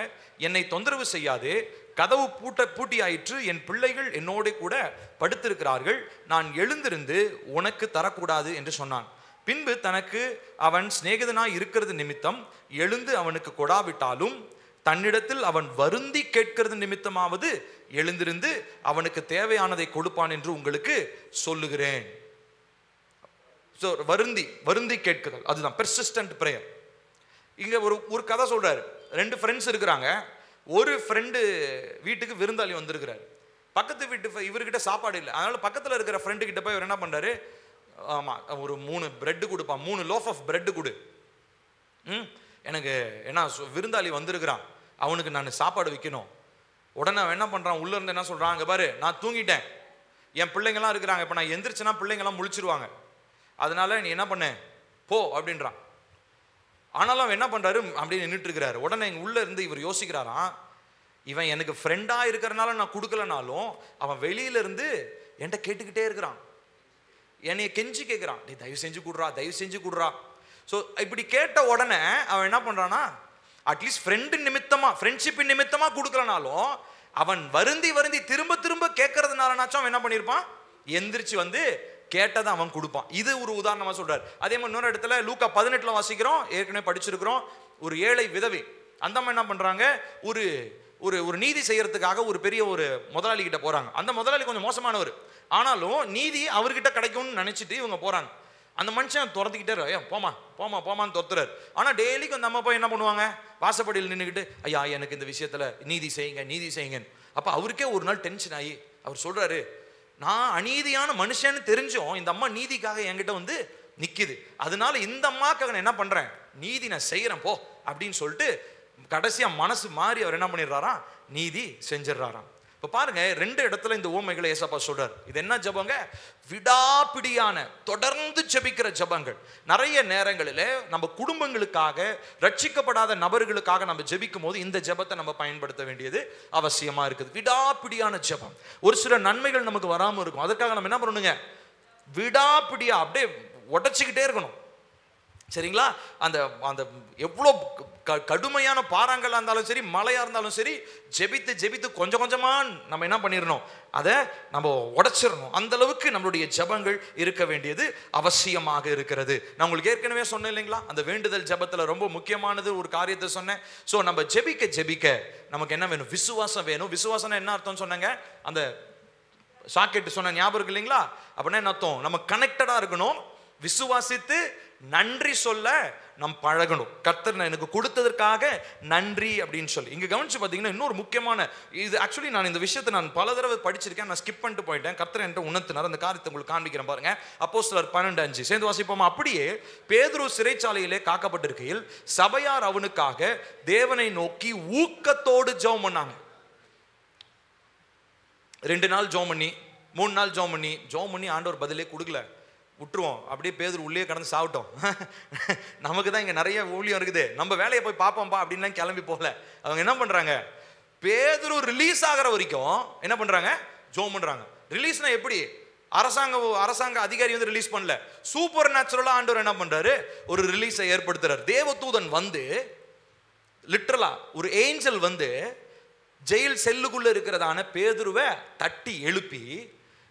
என்னை தொந்தரவு செய்யாதே, கதவு பூட்டியாயிற்று, என் பிள்ளைகள் என்னோட கூட படுத்திருக்கிறார்கள், நான் எழுந்திருந்து உனக்கு தரக்கூடாது என்று சொன்னான். பின்பு தனக்கு அவன் சிநேகிதனாய் இருக்கிறது நிமித்தம் எழுந்து அவனுக்கு கொடாவிட்டாலும் தன்னிடத்தில் அவன் வருந்தி கேட்கிறது நிமித்தமாவது எழுந்திருந்து அவனுக்கு தேவையானதை கொடுப்பான் என்று உங்களுக்கு சொல்லுகிறேன். வருந்தி கேட்குதல், அதுதான் பெர்சிஸ்டன்ட் பிரேயர். இங்க ஒரு கதை சொல்றாரு. 2 ஃப்ரெண்ட்ஸ் இருக்கிறாங்க. ஒரு ஃப்ரெண்டு வீட்டுக்கு விருந்தாளி வந்திருக்கிறார். பக்கத்து வீட்டு இவர்கிட்ட சாப்பாடு இல்லை. அதனால பக்கத்தில் இருக்கிற ஃப்ரெண்டு கிட்ட போய் இவர் என்ன பண்றாரு, ஆமா ஒரு 3 பிரெட் கொடுப்பான், 3 லோஃப் ஆஃப் பிரெட் கொடு, எனக்கு என்ன விருந்தாளி வந்திருக்கிறான், அவனுக்கு நான் சாப்பாடு வைக்கணும். உடனே அவன் என்ன பண்றான், உள்ள இருந்து என்ன சொல்றான், அங்க பாரு நான் தூங்கிட்டேன், என் பிள்ளைங்கெல்லாம் இருக்கிறாங்க, இப்ப நான் எந்திரிச்சேன்னா பிள்ளைங்கெல்லாம் முழிச்சிருவாங்க, அதனால நீ என்ன பண்ண போ அப்படின்றான். ஆனாலும் அவன் என்ன பண்றாரு, அப்படின்னு நின்றுட்டு இருக்கிறாரு. உடனே உள்ள இருந்து இவர் யோசிக்கிறாராம், இவன் எனக்கு ஃப்ரெண்டா இருக்கிறனால நான் கொடுக்கலனாலும் அவன் வெளியில இருந்து என்கிட்ட கேட்டுக்கிட்டே இருக்கிறான், என்னைய கெஞ்சி கேட்கிறான், நீ தயவு செஞ்சு கொடுறா, தயவு செஞ்சு கொடுறா. ஸோ இப்படி கேட்ட உடனே அவன் என்ன பண்றானா, அட்லீஸ்ட் ஃப்ரெண்டு நிமித்தமா, ஃப்ரெண்ட்ஷிப்பின் நிமித்தமா கொடுக்கலனாலும் அவன் வருந்தி வருந்தி திரும்ப திரும்ப கேட்கறதுனாலனாச்சும் அவன் என்ன பண்ணியிருப்பான், எந்திரிச்சு கேட்டதை அவன் கொடுப்பான். இது ஒரு உதாரணமா சொல்றாரு. அதே மாதிரி இன்னொரு இடத்துல லூக்கா 18 வாசிக்கிறோம், ஏற்கனவே படிச்சிருக்கிறோம். ஒரு ஏழை விதவை, அந்த அம்மா என்ன பண்றாங்க, ஒரு ஒரு நீதி செய்யறதுக்காக ஒரு பெரிய ஒரு முதலாளி கிட்ட போறாங்க. அந்த முதலாளி கொஞ்சம் மோசமானவர், ஆனாலும் நீதி அவர்கிட்ட கிடைக்கும்னு நினைச்சிட்டு இவங்க போறாங்க. அந்த மனுஷன் துரத்துக்கிட்டே போமா போமா போமான்னு துரத்துறாரு. ஆனா டெய்லிக்கு அந்த அம்மா போய் என்ன பண்ணுவாங்க, வாசப்படியில் நின்றுக்கிட்டு, ஐயா எனக்கு இந்த விஷயத்துல நீதி செய்யுங்க நீதி செய்யுங்க. அப்ப அவருக்கே ஒரு நாள் டென்ஷன் ஆகி அவர் சொல்றாரு, நான் அநீதியான மனுஷன்னு தெரிஞ்சும் இந்த அம்மா நீதிக்காக என்கிட்ட நிக்குது, அதனால இந்த அம்மாக்காக நான் என்ன பண்றேன், நீதி நான் செய்யறேன் போ அப்படின்னு சொல்லிட்டு கடைசியா மனசு மாறி அவர் என்ன பண்ணிடுறாராம், நீதி செஞ்சிடறாராம். இப்ப பாருங்க, 2 இடத்துல இந்த உவமைகளை ஏசப்பா சொல்றார். இது என்ன ஜெபங்க, விடாப்பிடியான தொடர்ந்து ஜெபிக்கிற ஜெபங்கள். நிறைய நேரங்களிலே நம்ம குடும்பங்களுக்காக, ரட்சிக்கப்படாத நபர்களுக்காக நம்ம ஜெபிக்கும் போது இந்த ஜெபத்தை நம்ம பயன்படுத்த வேண்டியது அவசியமா இருக்குது. விடாப்பிடியான ஜெபம். ஒரு சில நன்மைகள் நமக்கு வராம இருக்கும், அதற்காக நம்ம என்ன பண்ணணுங்க, விடாப்பிடியா அப்படியே உடைச்சுக்கிட்டே இருக்கணும், சரிங்களா? அந்த அந்த எவ்வளோ கடுமையான பாறாங்களாக இருந்தாலும் சரி, மழையாக இருந்தாலும் சரி, ஜெபித்து ஜெபித்து கொஞ்சம் கொஞ்சமாக நம்ம என்ன பண்ணிடணும், அதை நம்ம உடைச்சிடணும். அந்த அளவுக்கு நம்மளுடைய ஜெபங்கள் இருக்க வேண்டியது அவசியமாக இருக்கிறது. நான் உங்களுக்கு ஏற்கனவே சொன்னேன் இல்லைங்களா, அந்த வேண்டுதல் ஜெபத்தில் ரொம்ப முக்கியமானது ஒரு காரியத்தை சொன்னேன். ஸோ நம்ம ஜெபிக்க ஜெபிக்க நமக்கு என்ன வேணும், விசுவாசம் வேணும். விசுவாசம் என்ன அர்த்தம் சொன்னாங்க, அந்த சாக்கெட்டு சொன்ன ஞாபகம் இருக்கு இல்லைங்களா? அப்படின்னா என்ன அர்த்தம், நம்ம கனெக்டடாக இருக்கணும், விசுவாசித்து நன்றி சொல்ல நம் பழகணும். கர்த்தர் எனக்கு கொடுத்ததற்காக நன்றி அப்படின்னு சொல்லி. இங்க கவனிச்சு பார்த்தீங்கன்னா இன்னொரு முக்கியமான இது, ஆக்சுவலி நான் இந்த விஷயத்தை நான் பல தடவை படிச்சிருக்கேன், நான் ஸ்கிப் பண்ணிட்டு போயிட்டேன். கர்த்தர் என்கிட்ட உணர்த்தினார், அந்த காரியத்தை உங்களுக்கு காண்பிக்கிறேன் பாருங்க. அப்போஸ்தலர் 12:5 சேர்ந்து வாசிப்போமா? அப்படியே பேதுரு சிறைச்சாலையிலே காக்கப்பட்டிருக்கையில் சபையார் அவனுக்காக தேவனை நோக்கி ஊக்கத்தோடு ஜெபம் பண்ணாங்க. 2 நாள் ஜெபம் பண்ணி, 3 நாள் ஜெபம் பண்ணி ஆண்டவர் பதிலே கொடுக்கல. விட்டுருவோம், அப்படியே பேதுரு உள்ளே கடந்து சாப்பிட்டோம், நமக்கு தான் இங்கே நிறைய ஊழியம் இருக்குது, நம்ம வேலையை போய் பார்ப்போம்ப்பா அப்படின்லாம் கிளம்பி போகல. அவங்க என்ன பண்ணுறாங்க, பேதுரு ரிலீஸ் ஆகிற வரைக்கும் என்ன பண்ணுறாங்க, ஜோம் பண்ணுறாங்க. ரிலீஸ்னா எப்படி, அரசாங்க அதிகாரி வந்து ரிலீஸ் பண்ணல, சூப்பர் நேச்சுரலாக ஆண்டவர் என்ன பண்ணுறாரு, ஒரு ரிலீஸை ஏற்படுத்துறாரு. தேவதூதன் வந்து லிட்டரலா ஒரு ஏஞ்சல் வந்து ஜெயில் செல்லுக்குள்ள இருக்கிறதான பேதுருவை தட்டி எழுப்பி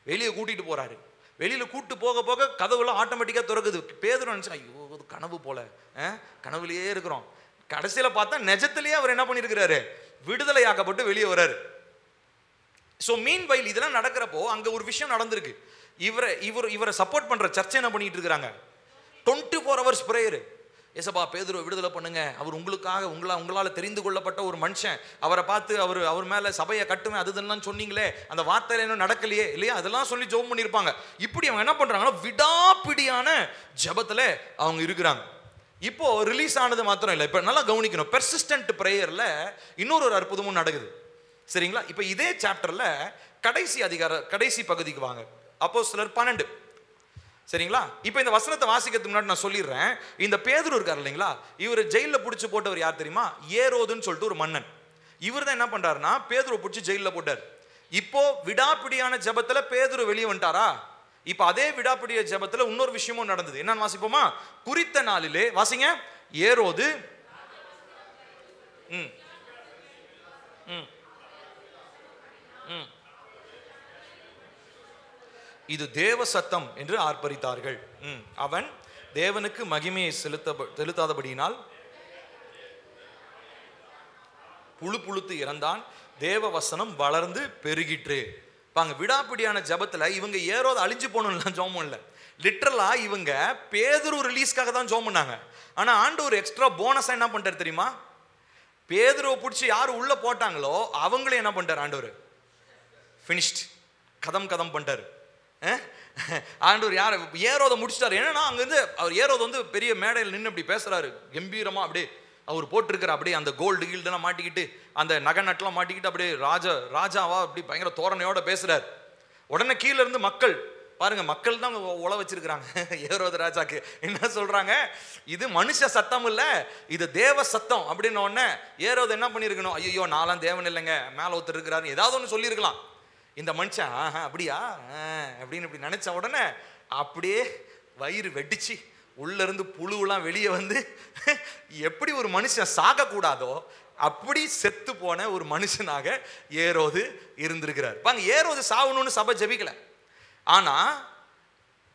வெளியே கூட்டிட்டு போறாரு. வெளியில கூட்டு போக போக கதவுலாம் ஆட்டோமேட்டிக்கா திறக்குது. பேதுரு நினைச்சா, ஐயோ கனவு போல, கனவுலயே இருக்கிறோம். கடைசியில பார்த்தா நிஜத்திலேயே அவர் என்ன பண்ணிருக்கிறாரு, விடுதலையாக்கப்பட்டு வெளியே வர்றாரு. ஸோ மீன் வைல் இதெல்லாம் நடக்கிறப்போ அங்க ஒரு விஷயம் நடந்திருக்கு. இவரை சப்போர்ட் பண்ற சர்ச்சை என்ன பண்ணிட்டு இருக்காங்க, 24 hours பிரேயர். ஏசப்பா பேதுருவை விடுதலை பண்ணுங்க, அவர் உங்களுக்காக உங்களால் தெரிந்து கொள்ளப்பட்ட ஒரு மனுஷன், அவரை பார்த்து அவர் மேல சபையை கட்டுமே அதுதான் சொன்னீங்களே, அந்த வார்த்தையில இன்னும் நடக்கலையே இல்லையா, அதெல்லாம் சொல்லி ஜெபம் பண்ணியிருப்பாங்க. இப்படி அவங்க என்ன பண்றாங்கன்னா விடாப்பிடியான ஜெபத்துல அவங்க இருக்கிறாங்க. இப்போ ரிலீஸ் ஆனது மாத்திரம் இல்லை, இப்போ நல்லா கவனிக்கணும், பெர்சிஸ்டன்ட் பிரேயர்ல இன்னொரு அற்புதமும் நடக்குது. சரிங்களா? இப்போ இதே சாப்டர்ல கடைசி பகுதிக்கு வாங்க, அப்போஸ்தலர் 12. சரிங்களா? இப்போ இந்த வசனத்தை வாசிக்கிறதுக்கு முன்னாடி நான் சொல்லிடுறேன், இந்த பேதுரு இருக்கார் இல்லைங்களா, இவர் ஜெயிலில் பிடிச்சி போட்டவர் யார் தெரியுமா, ஏரோதுன்னு சொல்லிட்டு ஒரு மன்னன். இவர் தான் என்ன பண்றாருன்னா பேதுருவை பிடிச்சி ஜெயிலில் போட்டார். இப்போ விடாப்பிடியான ஜெபத்துல பேதுரு வெளியே வந்துட்டாரா, இப்போ அதே விடாப்பிடிய ஜெபத்துல இன்னொரு விஷயமும் நடந்தது. என்னன்னு வாசிப்போமா, குறித்த நாளிலே வாசிங்க, ஏரோது இது தேவ சத்தம் என்று ஆர்ப்பரித்தார்கள். அவன் தேவனுக்கு மகிமையை செலுத்தாதபடியினால் புழுத்து இறந்தான், தேவ வசனம் வளர்ந்து பெருகிற்று. பாங்க, விடாப்பிடியான ஜபத்துல இவங்க ஏரோது அழிஞ்சு போகணும்லாம் ஜோம் பண்ணல, லிட்டரலா இவங்க பேதுரு ரிலீஸ்க்காக தான் ஜோம் பண்ணாங்க. ஆனா ஆண்டவர் எக்ஸ்ட்ரா போனஸா என்ன பண்ணிட்டாரு தெரியுமா, பேதுருவை பிடிச்சி யாரு உள்ள போட்டாங்களோ அவங்களே என்ன பண்ணிட்டார் ஆண்டவர், ஃபினிஷ்ட், கதம் பண்ணிட்டாரு. ஆண்டவர் யார் ஏரோதை முடிச்சிட்டாரு. என்னன்னா அங்கிருந்து அவர் ஏரோது வந்து பெரிய மேடையில் நின்று அப்படி பேசுறாரு கம்பீரமா, அப்படியே அவர் போட்டிருக்கிற அப்படியே அந்த கோல்டு கீல்டெல்லாம் மாட்டிக்கிட்டு அந்த நகை நட்டெல்லாம் மாட்டிக்கிட்டு அப்படியே ராஜாவா அப்படி பயங்கர தோரணையோட பேசுறாரு. உடனே கீழே இருந்து மக்கள் பாருங்க, மக்கள் தான் உழ வச்சிருக்கிறாங்க ஏரோது ராஜாக்கு. என்ன சொல்றாங்க, இது மனுஷ சத்தம் இல்ல, இது தேவ சத்தம் அப்படின்னு உடனே ஏரோது என்ன பண்ணிருக்கணும், ஐயோ நான்லாம் தேவன் இல்லைங்க, மேல ஒருத்தர் இருக்கிறாரு ஏதாவது ஒன்று சொல்லியிருக்கலாம். இந்த மனுஷன் அப்படியா அப்படின்னு இப்படி நினைச்ச உடனே அப்படியே வயிறு வெடிச்சு உள்ள இருந்து புழுவெல்லாம் வெளியே வந்து எப்படி ஒரு மனுஷன் சாகக்கூடாதோ அப்படி செத்து போன ஒரு மனுஷனாக ஏரோது இருந்திருக்கிறார். பாங்க, ஏரோது சாகணும்னு சபை ஜெபிக்கல, ஆனா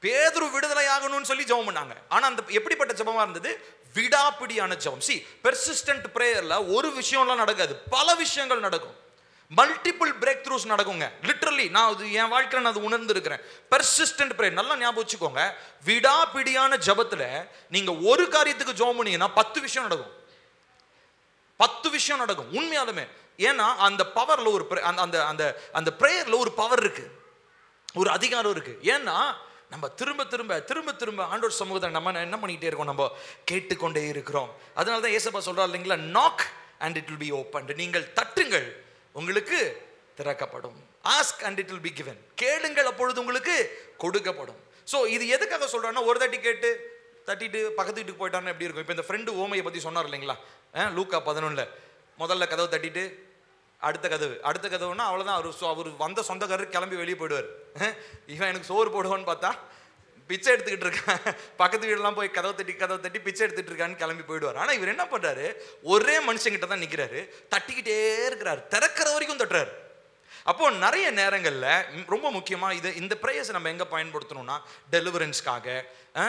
பேதுரு விடுதலை ஆகணும்னு சொல்லி ஜெபம் பண்ணாங்க. ஆனா அந்த எப்படிப்பட்ட ஜெபமா இருந்தது, விடாப்பிடியான ஜெபம். பெர்சிஸ்டன்ட் பிரேயர்ல ஒரு விஷயம்லாம் நடக்காது, பல விஷயங்கள் நடக்கும், மல்டிபிள் பிரேக் த்ரூஸ் நடக்குங்க. லிட்டரலி நான் என் வாழ்க்கையில் நான் அது உணர்ந்து இருக்கிறேன். பெர்சிஸ்டன்ட் பிரேயர் நல்லா ஞாபகம் வச்சுக்கோங்க, விடாப்பிடியான ஜபத்துல நீங்க ஒரு காரியத்துக்கு ஜெபம் பண்ணீங்கன்னா 10 விஷயம் நடக்கும், 10 விஷயம் நடக்கும் உண்மையாலுமே. ஏன்னா அந்த பவர்ல ஒரு அந்த பிரேயர்ல ஒரு பவர் இருக்கு, ஒரு அதிகாரம் இருக்கு. ஏன்னா நம்ம திரும்ப ஆண்டவர் சமூகத்தை நம்ம என்ன பண்ணிக்கிட்டே இருக்கோம், நம்ம கேட்டுக்கொண்டே இருக்கிறோம். அதனால தான் ஏசப்பா சொல்றாரு இல்லைங்களா, knock and it will be opened, நீங்கள் தட்டுங்கள் உங்களுக்கு திறக்கப்படும், ask and it will be given, கேளுங்கள் அப்பொழுது உங்களுக்கு கொடுக்கப்படும். ஸோ இது எதுக்காக சொல்றாங்கன்னா, ஒரு தட்டி கேட்டு தட்டிட்டு பக்கத்து வீட்டுக்கு போயிட்டான்னு எப்படி இருக்கும். இப்போ இந்த ஃப்ரெண்டு ஓமையை பத்தி சொன்னார் இல்லைங்களா, லூக்கா 11 முதல்ல கதவு தட்டிட்டு அடுத்த கதவுன்னா அவ்வளோதான், அவர் வந்த சொந்தக்காரர் கிளம்பி வெளியே போயிடுவார். இவன் எனக்கு சோறு போடுவான்னு பார்த்தா பிச்சை எடுத்துக்கிட்டு இருக்கான், பக்கத்து வீடெல்லாம் போய் கதவை தட்டி பிச்சை எடுத்துட்டு இருக்கான்னு கிளம்பி போயிடுவார். ஆனால் இவர் என்ன பண்றாரு, ஒரே மனுஷங்கிட்ட தான் நிற்கிறாரு, தட்டிக்கிட்டே இருக்கிறாரு, திறக்கிற வரைக்கும் தட்டுறாரு. அப்போ நிறைய நேரங்கள்ல ரொம்ப முக்கியமா இந்த பிரேயர்ஸ் நம்ம எங்க பயன்படுத்தணும்னா, டெலிவரன்ஸ்க்காக,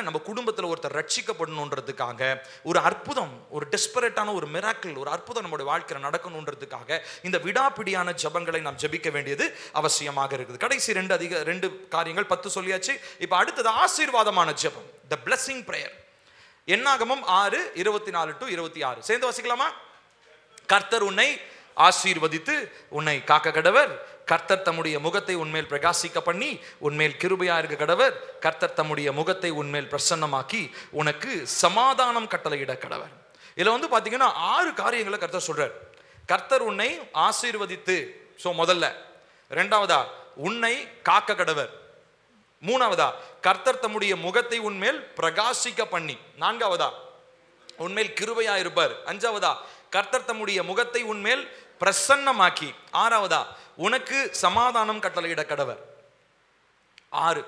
நம்ம குடும்பத்தில் ஒருத்தர் ரட்சிக்கப்படணுன்றதுக்காக, ஒரு அற்புதம், ஒரு டெஸ்பரேட்டான ஒரு மிராக்கிள், ஒரு அற்புதம் நம்மளுடைய வாழ்க்கையில் நடக்கணுன்றதுக்காக இந்த விடாப்பிடியான ஜபங்களை நாம் ஜபிக்க வேண்டியது அவசியமாக இருக்குது. கடைசி 2 காரியங்கள் 10 சொல்லியாச்சு. இப்போ அடுத்தது ஆசீர்வாதமான ஜபம், த பிளெஸிங் பிரேயர். என்னாகமம் 6:24-26 சேர்ந்து வாசிக்கலாமா? கர்த்தர் உன்னை ஆசீர்வதித்து உன்னை காக்க கடவர், கர்த்தர் தம்முடைய முகத்தை உன்மேல் பிரகாசிக்க பண்ணி உன்மேல் கிருபையா இருக்க கடவர், கர்த்தர் தம்முடைய முகத்தை உன்மேல் பிரசன்னமாக்கி உனக்கு சமாதானம் கட்டளையிட கடவர். இதுல வந்து பாத்தீங்கன்னா 6 காரியங்களை கர்த்தர் சொல்றார். கர்த்தர் உன்னை ஆசீர்வதித்து, சோ முதல்ல. 2வதா உன்னை காக்க கடவர். 3வதா கர்த்தர் தம்முடைய முகத்தை உன்மேல் பிரகாசிக்க பண்ணி. நான்காவதா, உன்மேல் கிருபையா இருப்பார். அஞ்சாவதா, கர்த்தர் தம்முடைய முகத்தை உன்மேல் பிரசன்னமாக்கி. ஆறாவதா, உனக்கு சமாதானம் கட்டளையிட கடவர். 6.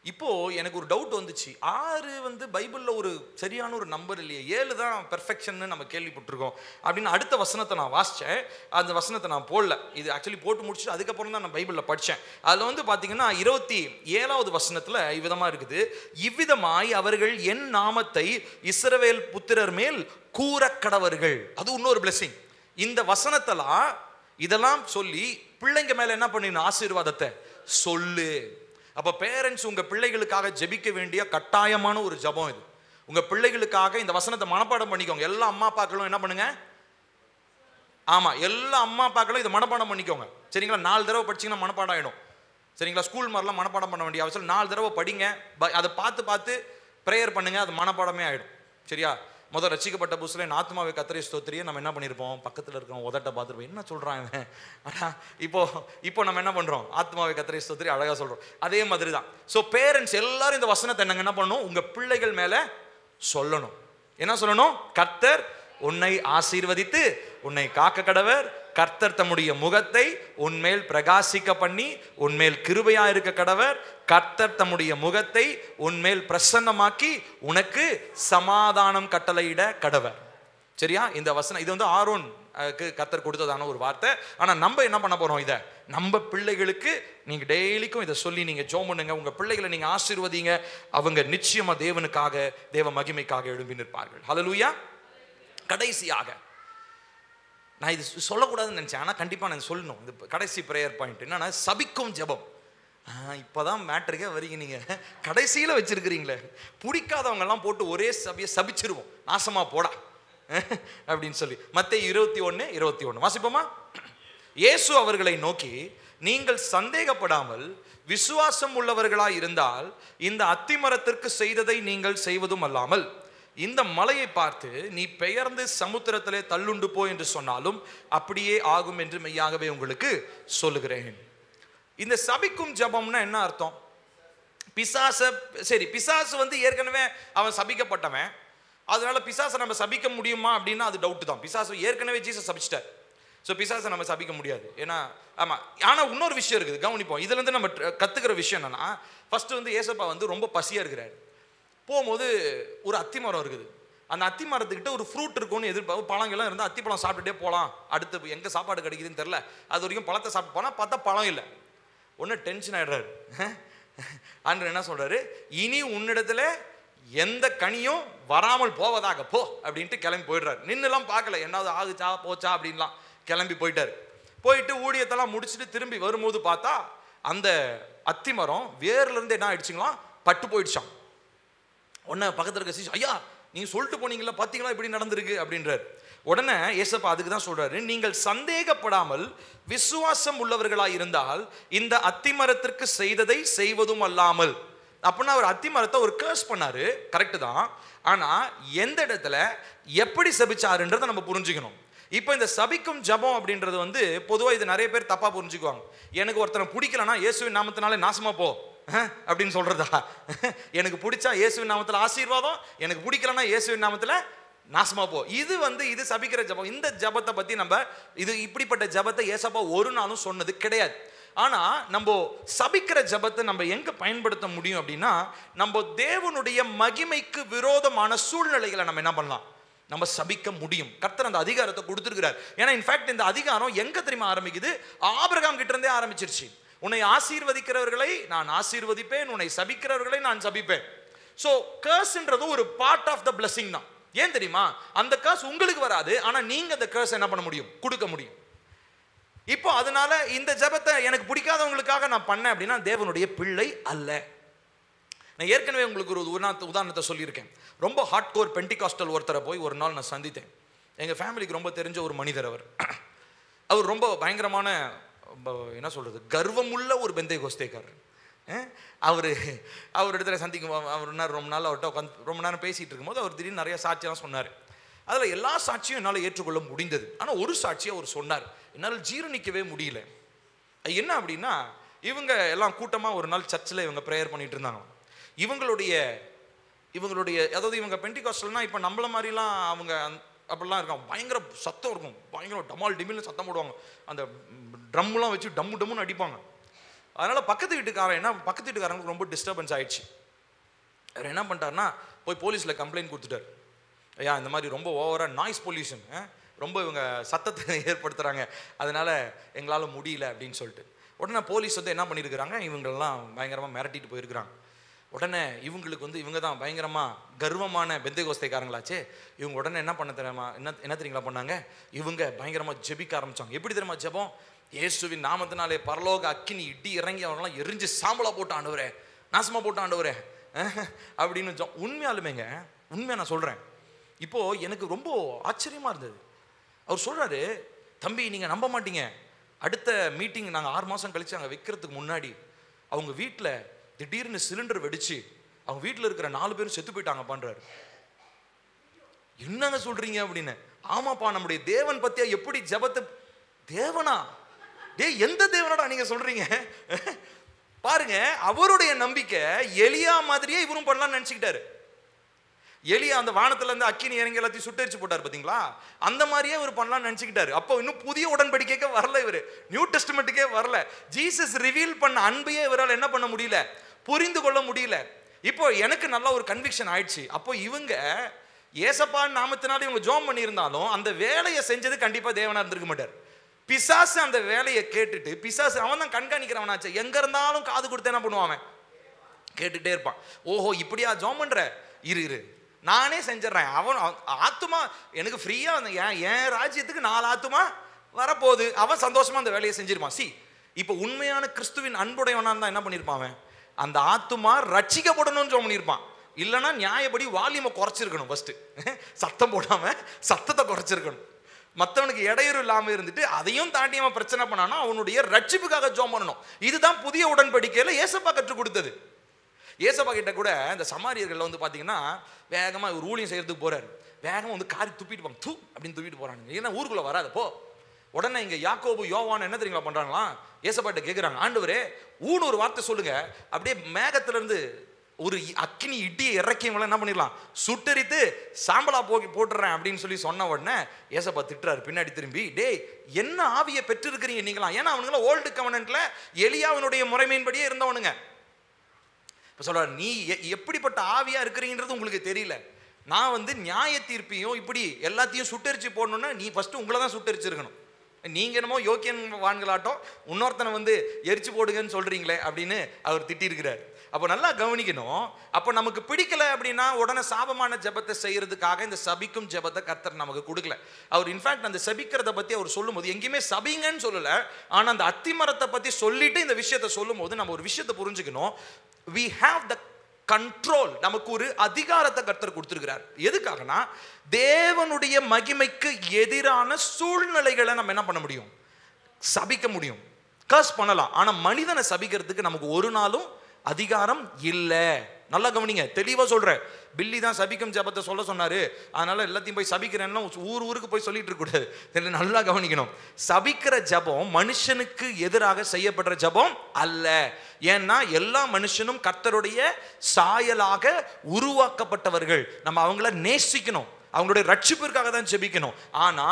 இப்போ எனக்கு ஒரு டவுட் வந்துச்சு. 6 பைபிள்ல ஒரு சரியான ஒரு நம்பர் இல்லையே, 7 தான் பெர்ஃபெக்ஷன் நம்ம கேள்விப்பட்டிருக்கோம் அப்படின்னு அடுத்த வசனத்தை நான் வாசிச்சேன். அந்த வசனத்தை நான் போடல, இது ஆக்சுவலி போட்டு முடிச்சுட்டு அதுக்கப்புறம் தான் நான் பைபிள்ல படித்தேன். அதில் பார்த்தீங்கன்னா 27வது வசனத்துல இவ்விதமா இருக்குது, இவ்விதமாய் அவர்கள் என் நாமத்தை இஸ்ரவேல் புத்திரர் மேல் கூற கடவர்கள். அது இன்னொரு பிளெஸிங். இந்த வசனத்தெல்லாம் இதெல்லாம் சொல்லி பிள்ளைங்க மேல என்ன பண்ணின ஆசீர்வாதத்தை சொல்லு. அப்ப பேரண்ட்ஸ் உங்க பிள்ளைகளுக்காக ஜெபிக்க வேண்டிய கட்டாயமான ஒரு ஜெபம் இது. உங்க பிள்ளைகளுக்காக இந்த வசனத்தை மனப்பாடம் பண்ணிக்கோங்க. எல்லா அம்மா அப்பாக்களும் என்ன பண்ணுங்க, ஆமா எல்லா அம்மா அப்பாக்களும் இதை மனப்பாடம் பண்ணிக்கோங்க. சரிங்களா? 4 தடவை படிச்சீங்கன்னா மனப்பாடம் ஆயிடும். சரிங்களா? ஸ்கூல் மாதிரிலாம் மனப்பாடம் பண்ண வேண்டிய அவசியம் 4 தடவை படிங்க. அதை பார்த்து ப்ரேயர் பண்ணுங்க, அது மனப்பாடமே ஆயிடும். சரியா? முதல் ரசிக்கப்பட்ட புதுசுல என் ஆத்மாவை கர்த்தரை ஸ்தோத்திரியே நம்ம என்ன பண்ணியிருப்போம், பக்கத்தில் இருக்கிறோம் உதட்ட பார்த்துருப்போம், என்ன சொல்றாங்க. ஆனால் இப்போ நம்ம என்ன பண்றோம், ஆத்மாவை கர்த்தரை ஸ்தோத்திரி அழகா சொல்றோம். அதே மாதிரி தான். ஸோ பேரண்ட்ஸ் எல்லாரும் இந்த வசனத்தை என்ன பண்ணணும், உங்க பிள்ளைகள் மேல சொல்லணும். என்ன சொல்லணும்? கர்த்தர் உன்னை ஆசீர்வதித்து உன்னை காக்க கடவர், கர்த்தர் தம்முடைய முகத்தை உன்மேல் பிரகாசிக்க பண்ணி உன்மேல் கிருபையா இருக்க கடவர், கர்த்தர் தம்முடைய முகத்தை உன்மேல் பிரசன்னமாக்கி உனக்கு சமாதானம் கட்டளையிட கடவர். சரியா? இந்த வசனம் இது ஆரோனுக்கு கர்த்தர் கொடுத்ததான ஒரு வார்த்தை. ஆனா நம்ம என்ன பண்ண போறோம், இதை நம்ம பிள்ளைகளுக்கு நீங்க டெய்லிக்கும் இதை சொல்லி நீங்க ஜெபம் பண்ணுங்க. உங்க பிள்ளைகளை நீங்க ஆசீர்வதிங்க. அவங்க நிச்சயமா தேவனுக்காக, தேவ மகிமைக்காக எழும்பி நிற்பார்கள். ஹல்லேலூயா. கடைசியாக நான் இது சொல்லக்கூடாதுன்னு நினைச்சேன், ஆனால் கண்டிப்பாக நான் சொல்லணும். இது கடைசி ப்ரேயர் பாயிண்ட் என்னன்னா, சபிக்கும் ஜெபம். இப்போதான் மேட்ருக்கே வரீங்க. நீங்கள் கடைசியில் வச்சிருக்கிறீங்களே, பிடிக்காதவங்கெல்லாம் போட்டு ஒரே சபையை சபிச்சிருவோம், நாசமா போடா அப்படின்னு சொல்லி. மத்தேயு 21:21 வாசிப்போமா? இயேசு அவர்களை நோக்கி, நீங்கள் சந்தேகப்படாமல் விசுவாசம் உள்ளவர்களாய் இருந்தால் இந்த அத்திமரத்திற்கு செய்ததை நீங்கள் செய்வதும் அல்லாமல் இந்த மலையை பார்த்து நீ பெயர்ந்து சமுத்திரத்திலே தள்ளுண்டு போ என்று சொன்னாலும் அப்படியே ஆகும் என்று மெய்யாகவே உங்களுக்கு சொல்லுகிறேன். இந்த சபிக்கும் ஜெபம்னா என்ன அர்த்தம்? பிசாசு ஏற்கனவே அவன் சபிக்கப்பட்டவன், அதனால பிசாசை நம்ம சபிக்க முடியுமா அப்படின்னா அது டவுட் தான். பிசாசு ஏற்கனவே ஜீசஸ் சபிச்சிட்டார். ஸோ பிசாசை நம்ம சபிக்க முடியாது. ஏன்னா ஆமாம். ஆனால் இன்னொரு விஷயம் இருக்குது, கவனிப்போம். இதுலேருந்து நம்ம கற்றுக்கிற விஷயம் என்னன்னா, ஃபர்ஸ்ட் ஏசப்பா ரொம்ப பசியாக இருக்கிறார். போகும்போது ஒரு அத்தி மரம் இருக்குது. அந்த அத்தி மரத்துக்கிட்ட ஒரு ஃப்ரூட் இருக்கும்னு எதிர்பார்ப்பு, பழங்கள்லாம் இருந்தால் அத்திப்பழம் சாப்பிட்டுட்டே போகலாம். அடுத்து எங்கே சாப்பாடு கிடைக்குதுன்னு தெரில, அது வரைக்கும் பழத்தை சாப்பிட்டு போனால் பார்த்தா பழம் இல்லை. ஒன்று டென்ஷன் ஆகிடுறாரு. ஆண்டவர் என்ன சொல்கிறாரு, இனி உன்னிடத்துல எந்த கனியும் வராமல் போவதாக போ அப்படின்ட்டு கிளம்பி போயிடுறாரு. நின்றுலாம் பார்க்கல, என்னாவது ஆகுச்சா போச்சா அப்படின்லாம் கிளம்பி போயிட்டார். போயிட்டு ஊழியத்தெல்லாம் முடிச்சுட்டு திரும்பி வரும்போது பார்த்தா அந்த அத்தி மரம் வேர்லேருந்து என்ன ஆயிடுச்சுங்களாம், பட்டு போயிடுச்சான். உடனே பக்கத்தில் இருக்க சிஷ்யன், ஐயா நீங்கள் சொல்லிட்டு போனீங்களா, பார்த்தீங்களா இப்படி நடந்திருக்கு அப்படின்றார். உடனே ஏசப்பா அதுக்கு தான் சொல்றாரு, நீங்கள் சந்தேகப்படாமல் விசுவாசம் உள்ளவர்களாய் இருந்தால் இந்த அத்திமரத்திற்கு செய்ததை செய்வதும் அல்லாமல். அப்படின்னா அவர் அத்திமரத்தை ஒரு கர்ஸ் பண்ணாரு, கரெக்டு தான். ஆனா எந்த இடத்துல எப்படி சபிச்சாருன்றதை நம்ம புரிஞ்சுக்கணும். இப்போ இந்த சபிக்கும் ஜபம் அப்படின்றது பொதுவாக இது நிறைய பேர் தப்பா புரிஞ்சுக்குவாங்க. எனக்கு ஒருத்தனை பிடிக்கலன்னா இயேசுவின் நாமத்தினாலே நாசமா போ அப்படின்னு சொல்றதா? எனக்கு பிடிச்சா இயேசுவின் நாமத்தில் ஆசீர்வாதம், எனக்கு பிடிக்கலன்னா இயேசுவின் நாமத்தில் நாசமா போ. இது சபிக்கிற ஜபம். இந்த ஜபத்தை பத்தி நம்ம இப்படிப்பட்ட ஜபத்தை ஏசப்பா ஒரு நாளும் சொன்னது கிடையாது. ஆனா நம்ம சபிக்கிற ஜபத்தை நம்ம எங்க பயன்படுத்த முடியும் அப்படின்னா, நம்ம தேவனுடைய மகிமைக்கு விரோதமான சூழ்நிலைகளை நம்ம என்ன பண்ணலாம், நம்ம சபிக்க முடியும். கர்த்தர் அந்த அதிகாரத்தை கொடுத்திருக்கிறார். ஏன்னா இன்ஃபேக்ட் இந்த அதிகாரம் எங்க தெரியுமா ஆரம்பிக்குது, ஆபிரகாம் கிட்ட இருந்தே ஆரம்பிச்சிருச்சு. உன்னை ஆசீர்வதிக்கிறவர்களை நான் ஆசீர்வதிப்பேன், உன்னை சபிக்கிறவர்களை நான் சபிப்பேன். சோ கர்ஸ்ன்றது ஒரு பார்ட் ஆஃப் த பிளஸிங் தான். ஏன் தெரியுமா, அந்த கர்ஸ் உங்களுக்கு வராது, ஆனா நீங்க அந்த கர்ஸ் என்ன பண்ண முடியும், கொடுக்க முடியும். இப்போ அதனால இந்த ஜெபத்தை எனக்கு பிடிக்காதவங்களுக்காக நான் பண்ணேன் அப்படின்னா தேவனுடைய பிள்ளை அல்ல. நான் ஏற்கனவே உங்களுக்கு ஒரு உதாரணத்தை சொல்லியிருக்கேன். ரொம்ப ஹார்ட் கோர் பென்டிகாஸ்டல் ஒருத்தரை போய் ஒரு நாள் நான் சந்தித்தேன். எங்கள் ஃபேமிலிக்கு ரொம்ப தெரிஞ்ச ஒரு மனிதர். அவர் ரொம்ப பயங்கரமான என்ன சொல்கிறது, கர்வமுள்ள ஒரு பெந்தைகோஸ்தேக்காரர். அவர் இடத்துல சந்திக்கும் அவர் ரொம்ப நாள் அவர்கிட்ட உட்காந்து ரொம்ப நேரம் பேசிகிட்டு இருக்கும்போது அவர் திடீர்னு நிறைய சாட்சியெல்லாம் சொன்னார். அதில் எல்லா சாட்சியும் என்னால் ஏற்றுக்கொள்ள முடிந்தது. ஆனால் ஒரு சாட்சியை அவர் சொன்னார், என்னால் ஜீரணிக்கவே முடியல. என்ன அப்படின்னா, இவங்க எல்லாம் கூட்டமாக ஒரு நாள் சர்ச்சில் இவங்க ப்ரேயர் பண்ணிட்டு இருந்தாங்க. இவங்களுடைய அதாவது இவங்க பெண்டிகாஸ்டல்னா இப்போ நம்மள மாதிரிலாம் அவங்க அப்படிலாம் இருக்கும். பயங்கர சத்தம் இருக்கும், பயங்கர டமால் டிமில்னு சத்தம் போடுவாங்க, அந்த ட்ரம்லாம் வச்சு டம்மு டம்முன்னு அடிப்பாங்க. அதனால பக்கத்து வீட்டுக்காரங்களுக்கு ரொம்ப டிஸ்டர்பன்ஸ் ஆயிடுச்சு. அவர் என்ன பண்ணிட்டாருன்னா போய் போலீஸில் கம்ப்ளைண்ட் கொடுத்துட்டார். ஐயா இந்த மாதிரி ரொம்ப ஓவராக நாய்ஸ் பொல்யூஷன், ரொம்ப இவங்க சத்தத்தை ஏற்படுத்துகிறாங்க, அதனால எங்களால் முடியல அப்படின்னு சொல்லிட்டு. உடனே போலீஸ் வந்து என்ன பண்ணியிருக்கிறாங்க, இவங்களெல்லாம் பயங்கரமாக மிரட்டிட்டு போயிருக்கிறாங்க. உடனே இவங்களுக்கு வந்து இவங்க தான் பயங்கரமாக கர்வமான பெந்தேகோஸ்தேக்காரங்களாச்சே, இவங்க உடனே என்ன பண்ண தெரியுமா, என்ன தெரியுங்களா பண்ணாங்க, இவங்க பயங்கரமாக ஜெபிக்க ஆரம்பித்தாங்க. எப்படி தெரியுமா ஜெபம், இயேசுவின் நாமத்தினாலே பரலோக அக்கினி இடி இறங்கி அவங்களாம் எரிஞ்சு சாம்பலா போட்டு ஆண்டவரே, நாசமாக போட்டு ஆண்டவரே அப்படின்னு. உண்மையாலுமேங்க, உண்மையாக நான் சொல்கிறேன், இப்போது எனக்கு ரொம்ப ஆச்சரியமாக இருந்தது. அவர் சொல்கிறாரு, தம்பி நீங்கள் நம்ப மாட்டீங்க, அடுத்த மீட்டிங் நாங்கள் 6 மாதம் கழித்து அங்கே வைக்கிறதுக்கு முன்னாடி அவங்க வீட்டில் திடீர்னு சிலிண்டர் வெடிச்சு அவங்க வீட்டில் இருக்கிற 4 பேரும் செத்து போயிட்டாங்க பண்ணுறாரு. என்னங்க சொல்கிறீங்க அப்படின்னு. ஆமாப்பா, நம்முடைய தேவன் பற்றியா எப்படி ஜபத்தை, தேவனா எந்த தேவனடா நீங்கள் சொல்கிறீங்க பாருங்க. அவருடைய நம்பிக்கை எலியா மாதிரியே இவரும் பண்ணலாம்னு நினச்சிக்கிட்டாரு. எலியா அந்த வானத்துல இருந்து அக்கினி இறங்கி எல்லாத்தையும் சுட்டரிச்சு போட்டார் பார்த்தீங்களா, அந்த மாதிரியே இவர் பண்ணலாம்னு நினச்சிக்கிட்டாரு. அப்போ இன்னும் புதிய உடன்படிக்கைக்கே வரல, இவர் நியூ டெஸ்டமெண்ட்டுக்கே வரல. ஜீசஸ் ரிவீல் பண்ண அன்பையே இவரால் என்ன பண்ண முடியல, புரிந்து கொள்ள முடியல. இப்போ எனக்கு நல்ல ஒரு கன்விக்ஷன் ஆயிடுச்சு. அப்போ இவங்க ஏசப்பா நாமத்தினால இவங்க ஜோம் பண்ணியிருந்தாலும் அந்த வேலையை செஞ்சது கண்டிப்பா தேவனா இருந்திருக்க மாட்டார். பிசாசு அந்த வேலையை கேட்டுட்டு, பிசாசு அவன் தான் கண்காணிக்கிறவனாச்சு, எங்க இருந்தாலும் காது கொடுத்து என்ன பண்ணுவான், கேட்டுட்டே இருப்பான். ஓஹோ இப்படியா ஜோம் பண்ற, இரு நானே செஞ்சிடறேன், அவன் ஆத்துமா எனக்கு ஃப்ரீயா என் ராஜ்யத்துக்கு 4 ஆத்துமா வரப்போகுது, அவன் சந்தோஷமா அந்த வேலையை செஞ்சிருப்பான். இப்போ உண்மையான கிறிஸ்துவின் அன்புடையவனா இருந்தா என்ன பண்ணிருப்பான், அவன் அந்த ஆத்துமா ரட்சிக்கப்படணும்னு ஜோம் பண்ணியிருப்பான். இல்லைன்னா நியாயப்படி வால்யூமை குறைச்சிருக்கணும், ஃபர்ஸ்ட் சத்தம் போடாம சத்தத்தை குறைச்சிருக்கணும், மற்றவனுக்கு இடையூறு இல்லாமல் இருந்துட்டு அதையும் தாண்டி அவன் பிரச்சனை பண்ணானா அவனுடைய ரட்சிப்புக்காக ஜோம் பண்ணணும். இதுதான் புதிய உடன்படிக்கையில ஏசப்பா கற்றுக் கொடுத்தது. ஏசப்பா கிட்ட கூட இந்த சமாரியர்கள் வந்து பார்த்தீங்கன்னா வேகமாக ஒரு ஊழியம் செய்யறதுக்கு போறாரு, வேகமாக வந்து காரி துப்பிட்டு போவாங்க, தூ அப்படின்னு துப்பிட்டு போறாங்க, ஏன்னா ஊருக்குள்ள வராது. போ உடனே இங்க யாக்கோபு யோவான் என்ன தெரியுங்களா பண்றாங்களாம், ஏசப்பாட்ட கேட்குறாங்க, ஆண்டவரே ஊன்னு ஒரு வார்த்தை சொல்லுங்க, அப்படியே மேகத்துல இருந்து ஒரு அக்கினி இடியை இறக்கியவங்கள என்ன பண்ணிடலாம், சுட்டரித்து சாம்பலா போட்டுறேன் அப்படின்னு சொல்லி சொன்ன உடனே ஏசப்பா திட்டுறாரு பின்னாடி திரும்பி, டேய் என்ன ஆவியை பெற்றிருக்கிறீங்க நீங்களா, ஏன்னா அவனுங்களா ஓல்டு கவர்னன்ட்ல எலியாவினுடைய முறைமையின்படியே இருந்தவனுங்க. இப்போ சொல்றாரு, நீ எப்படிப்பட்ட ஆவியா இருக்கிறீங்கன்றது உங்களுக்கு தெரியல, நான் வந்து நியாய தீர்ப்பையும் இப்படி எல்லாத்தையும் சுட்டரிச்சு போடணும்னா நீ ஃபர்ஸ்ட் உங்களை தான் சுட்டரிச்சிருக்கணும், நீங்க என்னமோ யோக்கியன் வான்களாட்டம் இன்னொருத்தனை வந்து எரிச்சு போடுங்கன்னு சொல்றீங்களே அப்படின்னு அவர் திட்டிருக்கிறார். அப்போ நல்லா கவனிக்கணும். அப்போ நமக்கு பிடிக்கல அப்படின்னா உடனே சாபமான ஜெபத்தை செய்யறதுக்காக இந்த சபிக்கும் ஜெபத்தை கர்த்தர் நமக்கு கொடுக்கல. அவர் இன்ஃபேக்ட் அந்த சபிக்கிறத பத்தி அவர் சொல்லும்போது எங்கேயுமே சபிங்கன்னு சொல்லல, ஆனா அந்த அத்திமரத்தை பத்தி சொல்லிட்டு இந்த விஷயத்தை சொல்லும் போது நம்ம ஒரு விஷயத்தை புரிஞ்சுக்கணும், we have the control, நமக்கு ஒரு அதிகாரத்தை கர்த்தர் கொடுத்திருக்கிறார். எதுக்காகனா தேவனுடைய மகிமைக்கு எதிரான சூழ்நிலைகளை நம்ம என்ன பண்ண முடியும், சபிக்க முடியும், கர்ஸ் பண்ணலாம். ஆனா மனிதனை சபிக்கிறதுக்கு நமக்கு ஒரு நாளும் அதிகாரம் இல்லை. நல்லா கவனிங்க, தெளிவா சொல்றேன். பில்லி தான் சபிக்கும் ஜபத்தை சொல்ல சொன்னாரு, அதனால எல்லாத்தையும் போய் சபிக்கிறேன்னா ஊருக்கு போய் சொல்லிட்டு இருக்க கூடாது. நல்லா கவனிக்கணும், சபிக்கிற ஜபம் மனுஷனுக்கு எதிராக செய்யப்படுற ஜபம் அல்ல. ஏன்னா எல்லா மனுஷனும் கர்த்தருடைய சாயலாக உருவாக்கப்பட்டவர்கள், நம்ம அவங்கள நேசிக்கணும், அவங்களுடைய ரட்சிப்பிற்காக தான் ஜெபிக்கணும். ஆனா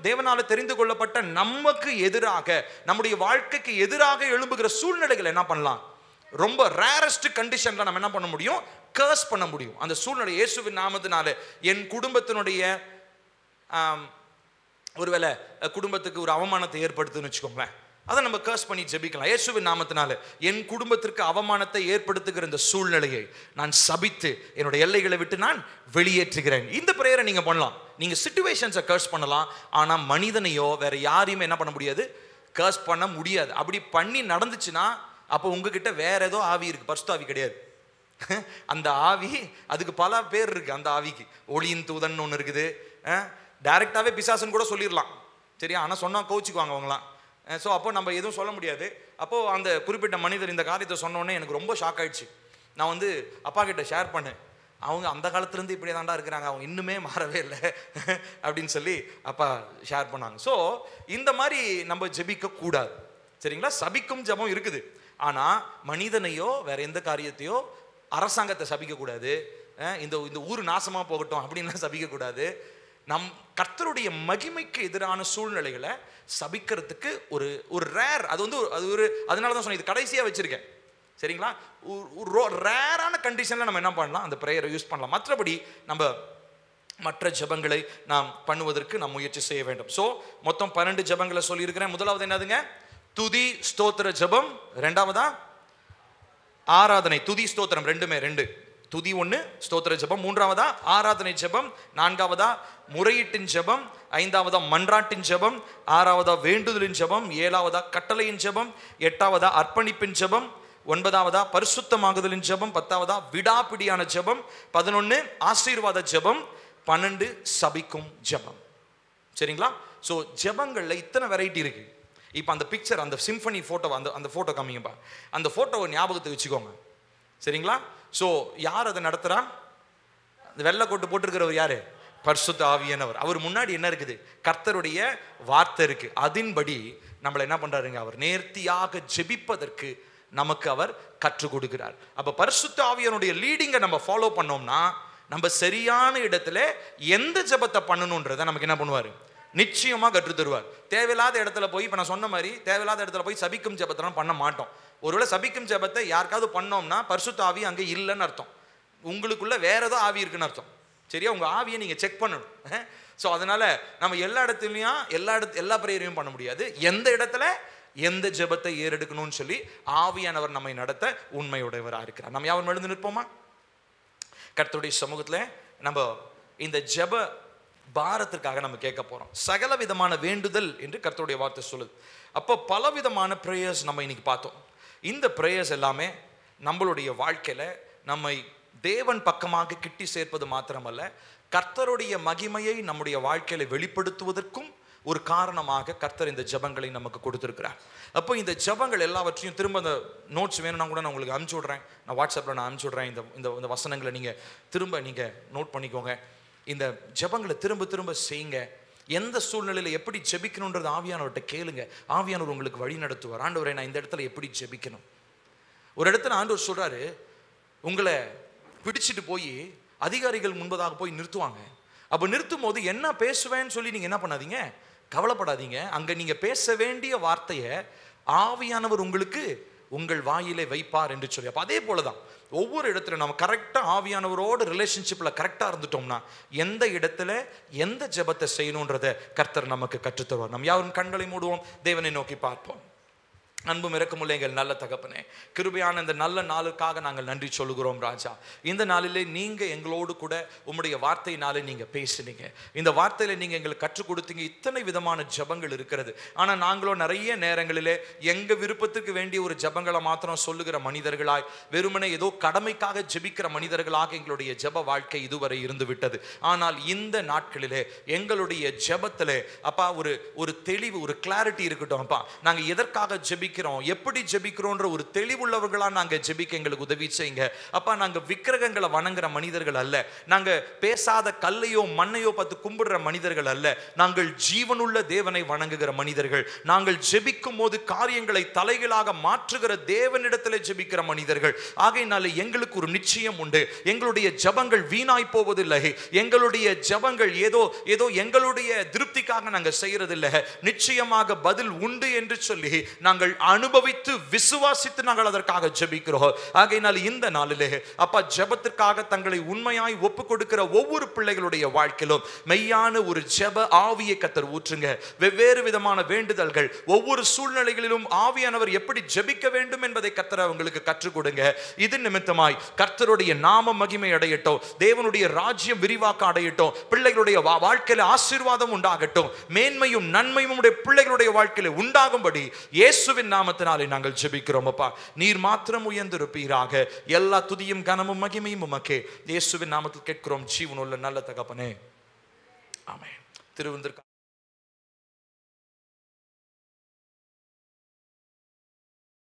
தேவனால தெரிந்து கொள்ளப்பட்ட நமக்கு எதிராக, நம்முடைய வாழ்க்கைக்கு எதிராக எழும்புகிற சூழ்நிலைகளை என்ன பண்ணலாம், ரொம்ப ரேரஸ்ட் கண்டிஷன்ல நம்ம என்ன பண்ண முடியும், கர்ஸ் பண்ண முடியும். அந்த சூழ்நிலை இயேசுவின் நாமத்தினால என் குடும்பத்தினுடைய ஒருவேளை குடும்பத்துக்கு ஒரு அவமானத்தை ஏற்படுத்துன்னு வச்சுக்கோங்களேன், அதை நம்ம கர்ஸ் பண்ணி ஜெபிக்கலாம். இயேசுவின் நாமத்தினால என் குடும்பத்திற்கு அவமானத்தை ஏற்படுத்துகிற இந்த சூழ்நிலையை நான் சபித்து என்னுடைய எல்லைகளை விட்டு நான் வெளியேற்றுகிறேன். இந்த பிரேயரை நீங்க பண்ணலாம். நீங்க சிச்சுவேஷன்ஸை கர்ஸ் பண்ணலாம், ஆனா மனிதனையோ வேற யாரையுமே என்ன பண்ண முடியாது, கர்ஸ் பண்ண முடியாது. அப்படி பண்ணி நடந்துச்சுன்னா அப்போ உங்ககிட்ட வேற ஏதோ ஆவி இருக்கு, பரிசுத்த ஆவி கிடையாது. அந்த ஆவி, அதுக்கு பல பேர் இருக்கு. அந்த ஆவிக்கு ஒளியின் தூதன் ஒன்று இருக்குது, டைரக்டாவே பிசாசுன்னு கூட சொல்லிடலாம், சரியா? ஆனால் சொன்னா கோச்சிக்குவாங்க அவங்களாம். ஸோ அப்போ நம்ம எதுவும் சொல்ல முடியாது. அப்போது அந்த குறிப்பிட்ட மனிதர் இந்த காரியத்தை சொன்னோடனே எனக்கு ரொம்ப ஷாக் ஆயிடுச்சு. நான் வந்து அப்பா கிட்ட ஷேர் பண்ணேன், அவங்க அந்த காலத்துலேருந்து இப்படியே தாண்டா இருக்கிறாங்க, அவங்க இன்னுமே மாறவே இல்லை அப்படின்னு சொல்லி அப்பா ஷேர் பண்ணாங்க. ஸோ இந்த மாதிரி நம்ம ஜெபிக்க கூடாது, சரிங்களா? சபிக்கும் ஜெபம் இருக்குது, ஆனா மனிதனையோ வேற எந்த காரியத்தையோ, அரசாங்கத்தை சபிக்க கூடாது, இந்த இந்த ஊர் நாசமா போகட்டும் அப்படின்னு சபிக்க கூடாது. நம் கர்த்தருடைய மகிமைக்கு எதிரான சூழ்நிலைகளை சபிக்கிறதுக்கு ஒரு ஒரு ரேர், அது வந்து அது ஒரு, அதனால தான் சொன்னேன் இது கடைசியா வச்சிருக்கேன், சரிங்களா? ரேரான கண்டிஷன்ல நம்ம என்ன பண்ணலாம், அந்த பிரேயரை யூஸ் பண்ணலாம். மற்றபடி நம்ம மற்ற ஜெபங்களை நாம் பண்ணுவதற்கு நாம் முயற்சி செய்ய வேண்டும். ஸோ மொத்தம் 12 ஜெபங்களை சொல்லியிருக்கிறேன். முதலாவது என்னதுங்க? துதி ஸ்தோத்திர ஜெபம். ரெண்டாவதா ஆராதனை. துதி ஸ்தோத்திரம் ரெண்டுமே, 2. துதி 1, ஸ்தோத்திர ஜெபம். மூன்றாவதா ஆராதனை ஜெபம். நான்காவதா முறையீட்டின் ஜெபம். ஐந்தாவதா மன்றாட்டின் ஜெபம். ஆறாவதா வேண்டுதலின் ஜெபம். ஏழாவதா கட்டளையின் ஜெபம். எட்டாவதா அர்ப்பணிப்பின் ஜெபம். ஒன்பதாவதா பரிசுத்தமாகுதலின் ஜெபம். 10ஆவதா விடாப்பிடியான ஜெபம். 11 ஆசீர்வாத ஜெபம். 12 சபிக்கும் ஜெபம். சரிங்களா? ஸோ ஜெபங்கள்ல இத்தனை வெரைட்டி இருக்கு. இப்போ அந்த பிக்சர், அந்த சிம்பனி போட்டோ, அந்த போட்டோ காமிங்கப்பா. அந்த போட்டோவை ஞாபகத்தை வச்சுக்கோங்க, சரிங்களா? ஸோ யார் அதை நடத்துறா? அந்த வெள்ளை கோட்டு போட்டிருக்கிறவர் யாரு? பரிசுத்த ஆவியானவர். அவர் முன்னாடி என்ன இருக்குது? கர்த்தருடைய வார்த்தை இருக்கு. அதன்படி நம்மளை என்ன பண்றாருங்க? அவர் நேர்த்தியாக ஜெபிப்பதற்கு நமக்கு அவர் கற்றுக் கொடுக்கிறார். அப்ப பரிசுத்த ஆவியானுடைய லீடிங்கை நம்ம ஃபாலோ பண்ணோம்னா நம்ம சரியான இடத்துல எந்த ஜெபத்தை பண்ணணும்ன்றதை நமக்கு என்ன பண்ணுவாரு? நிச்சயமா கற்று தருவார். தேவையில்லாத இடத்துல போய், இப்ப நான் சொன்ன மாதிரி தேவையில்லாத இடத்துல போய் சபிக்கும் ஜெபத்தெல்லாம் பண்ண மாட்டோம். ஒருவேளை சபிக்கும் ஜெபத்தை யாருக்காவது பண்ணோம்னா பரிசுத்த ஆவி அங்கே இல்லைன்னு அர்த்தம், உங்களுக்குள்ள வேற ஏதோ ஆவி இருக்குன்னு அர்த்தம். சரியா? உங்க ஆவியை நீங்க செக் பண்ணணும். ஸோ அதனால நம்ம எல்லா இடத்துலையும் எல்லா பிரேயரையும் பண்ண முடியாது. எந்த இடத்துல எந்த ஜெபத்தை ஏறெடுக்கணும்னு சொல்லி ஆவியானவர் நம்மை நடத்த உண்மையுடையவராக இருக்கிறார். நம்ம யாரும் எழுந்து நிற்போமா? கர்த்தருடைய சமூகத்தில் நம்ம இந்த ஜெப பாரத்திற்காக நம்ம கேட்க போறோம். சகல விதமான வேண்டுதல் என்று கர்த்தருடைய வார்த்தை சொல்லுது. அப்போ பல விதமான பிரேயர்ஸ் நம்ம இன்னைக்கு பார்த்தோம். இந்த பிரேயர்ஸ் எல்லாமே நம்மளுடைய வாழ்க்கையில நம்மை தேவன் பக்கமாக கிட்டி சேர்ப்பது மாத்திரமல்ல, கர்த்தருடைய மகிமையை நம்முடைய வாழ்க்கையில வெளிப்படுத்துவதற்கும் ஒரு காரணமாக கர்த்தர் இந்த ஜெபங்களை நமக்கு கொடுத்திருக்கிறார். அப்போ இந்த ஜெபங்கள் எல்லாவற்றையும் திரும்ப அந்த நோட்ஸ் வேணும்னா கூட நான் உங்களுக்கு அனுப்பிச்சு விட்றேன், நான் வாட்ஸ்அப்பில் நான் அனுப்பிச்சு விட்றேன். இந்த வசனங்களை நீங்கள் திரும்ப நோட் பண்ணிக்கோங்க. இந்த ஜெபங்களை திரும்ப திரும்ப செய்யுங்க. எந்த சூழ்நிலையில் எப்படி ஜெபிக்கணுன்றது ஆவியானவர்கிட்ட கேளுங்க. ஆவியானவர் உங்களுக்கு வழி நடத்துவார். ஆண்டவரே, நான் இந்த இடத்துல எப்படி ஜெபிக்கணும்? ஒரு இடத்துல ஆண்டவர் சொல்றாரு, உங்களை பிடிச்சிட்டு போய் அதிகாரிகள் முன்பதாக போய் நிறுத்துவாங்க. அப்போ நிறுத்தும் போது என்ன பேசுவேன்னு சொல்லி நீங்க என்ன பண்ணாதீங்க, கவலைப்படாதீங்க. அங்க நீங்க பேச வேண்டிய வார்த்தையை ஆவியானவர் உங்களுக்கு உங்கள் வாயிலே வைப்பார் என்று சொல்லி. அப்போ அதே போலதான் ஒவ்வொரு இடத்துல நம்ம கரெக்டா ஆவியானவரோட ரிலேஷன்ஷிப்ல கரெக்டா இருந்துட்டோம்னா எந்த இடத்துல எந்த ஜெபத்தை செய்யணும்ன்றதை கர்த்தர் நமக்கு கற்றுத்தருவார். நம்ம யாரும் கண்களை மூடுவோம், தேவனை நோக்கி பார்ப்போம். அன்பும் இரக்கமுள்ள எங்கள் நல்ல தகப்பனே, கிருபையான இந்த நல்ல நாளுக்காக நாங்கள் நன்றி சொல்லுகிறோம் ராஜா. இந்த நாளிலே நீங்க எங்களோடு கூட உம்முடைய வார்த்தையினாலே நீங்க பேசுனீங்க. இந்த வார்த்தையில நீங்க எங்களுக்கு கற்றுக் கொடுத்தீங்க. இத்தனை விதமான ஜெபங்கள் இருக்கிறது. ஆனா நாங்களோ நிறைய நேரங்களிலே எங்க விருப்பத்துக்கு வேண்டிய ஒரு ஜெபங்களை மாத்திரம் சொல்லுகிற மனிதர்களாய், வெறுமனே ஏதோ கடமைக்காக ஜெபிக்கிற மனிதர்களாக எங்களுடைய ஜெப வாழ்க்கை இதுவரை இருந்து விட்டது. ஆனால் இந்த நாட்களிலே எங்களுடைய ஜெபத்திலே அப்பா ஒரு தெளிவு, ஒரு கிளாரிட்டி இருக்கட்டும். அப்பா நாங்க எதற்காக ஜெபி எப்படி ஜெபிக்கிறோம்ன்ற ஒரு தெளிவுள்ளவர்களா நாங்க ஜெபிக்க எங்களுக்கு உதவி செய்யுங்க. அப்பா நாங்க விக்கிரகங்களை வணங்குற மனிதர்கள் அல்ல, நாங்க பேசாத கல்லையோ மண்ணையோ பார்த்து கும்பிடுற மனிதர்கள் அல்ல, நாங்கள் ஜீவனுள்ள தேவனை வணங்குகிற மனிதர்கள். நாங்கள் ஜெபிக்கும் போது காரியங்களை தலைகளாக மாற்றுகிற தேவனிடத்தில் ஜெபிக்கிற மனிதர்கள். ஆகையினால எங்களுக்கு ஒரு நிச்சயம் உண்டு, எங்களுடைய ஜெபங்கள் வீணாய் போவதில்லை. எங்களுடைய ஜெபங்கள் ஏதோ எங்களுடைய திருப்திக்காக நாங்க செய்யறதில்லை. நிச்சயமாக பதில் உண்டு என்று சொல்லி நாங்கள் அனுபவித்து விசுவாசித்து நாங்கள் அதற்காக ஜெபிக்கிறோம். ஆகையினால் இந்த நாளிலே அப்பா ஜெபத்திற்காக தங்களை உண்மையாய் ஒப்பு கொடுக்கிற ஒவ்வொரு பிள்ளைகளுடைய வாழ்க்கையிலும் மெய்யான ஒரு ஜெப ஆவியை கர்த்தர் ஊற்றுங்க. வெவ்வேறு விதமான வேண்டுதல்கள், ஒவ்வொரு சூழ்நிலைகளிலும் ஆவியானவர் எப்படி ஜெபிக்க வேண்டும் என்பதை கர்த்தர் அவங்களுக்கு கற்றுக் கொடுங்க. இது நிமித்தமாய் கர்த்தருடைய நாம மகிமை அடையட்டும், தேவனுடைய ராஜ்யம் விரிவாக்க அடையட்டும், பிள்ளைகளுடைய வாழ்க்கையில ஆசீர்வாதம் உண்டாகட்டும், மேன்மையும் நன்மையும் பிள்ளைகளுடைய வாழ்க்கையில உண்டாகும்படி இயேசுவின் நாமத்தினாலே நாங்கள் ஜெபிக்கிறோம். அப்பா நீர் மாத்திரம் உயர்ந்திருப்பீராக. எல்லா துதியும் கனமும் மகிமையும் உமக்கே இயேசுவின் நாமத்தில் கேட்கிறோம் ஜீவனுள்ள நல்ல தகப்பனே, ஆமென். திருவந்திற்கு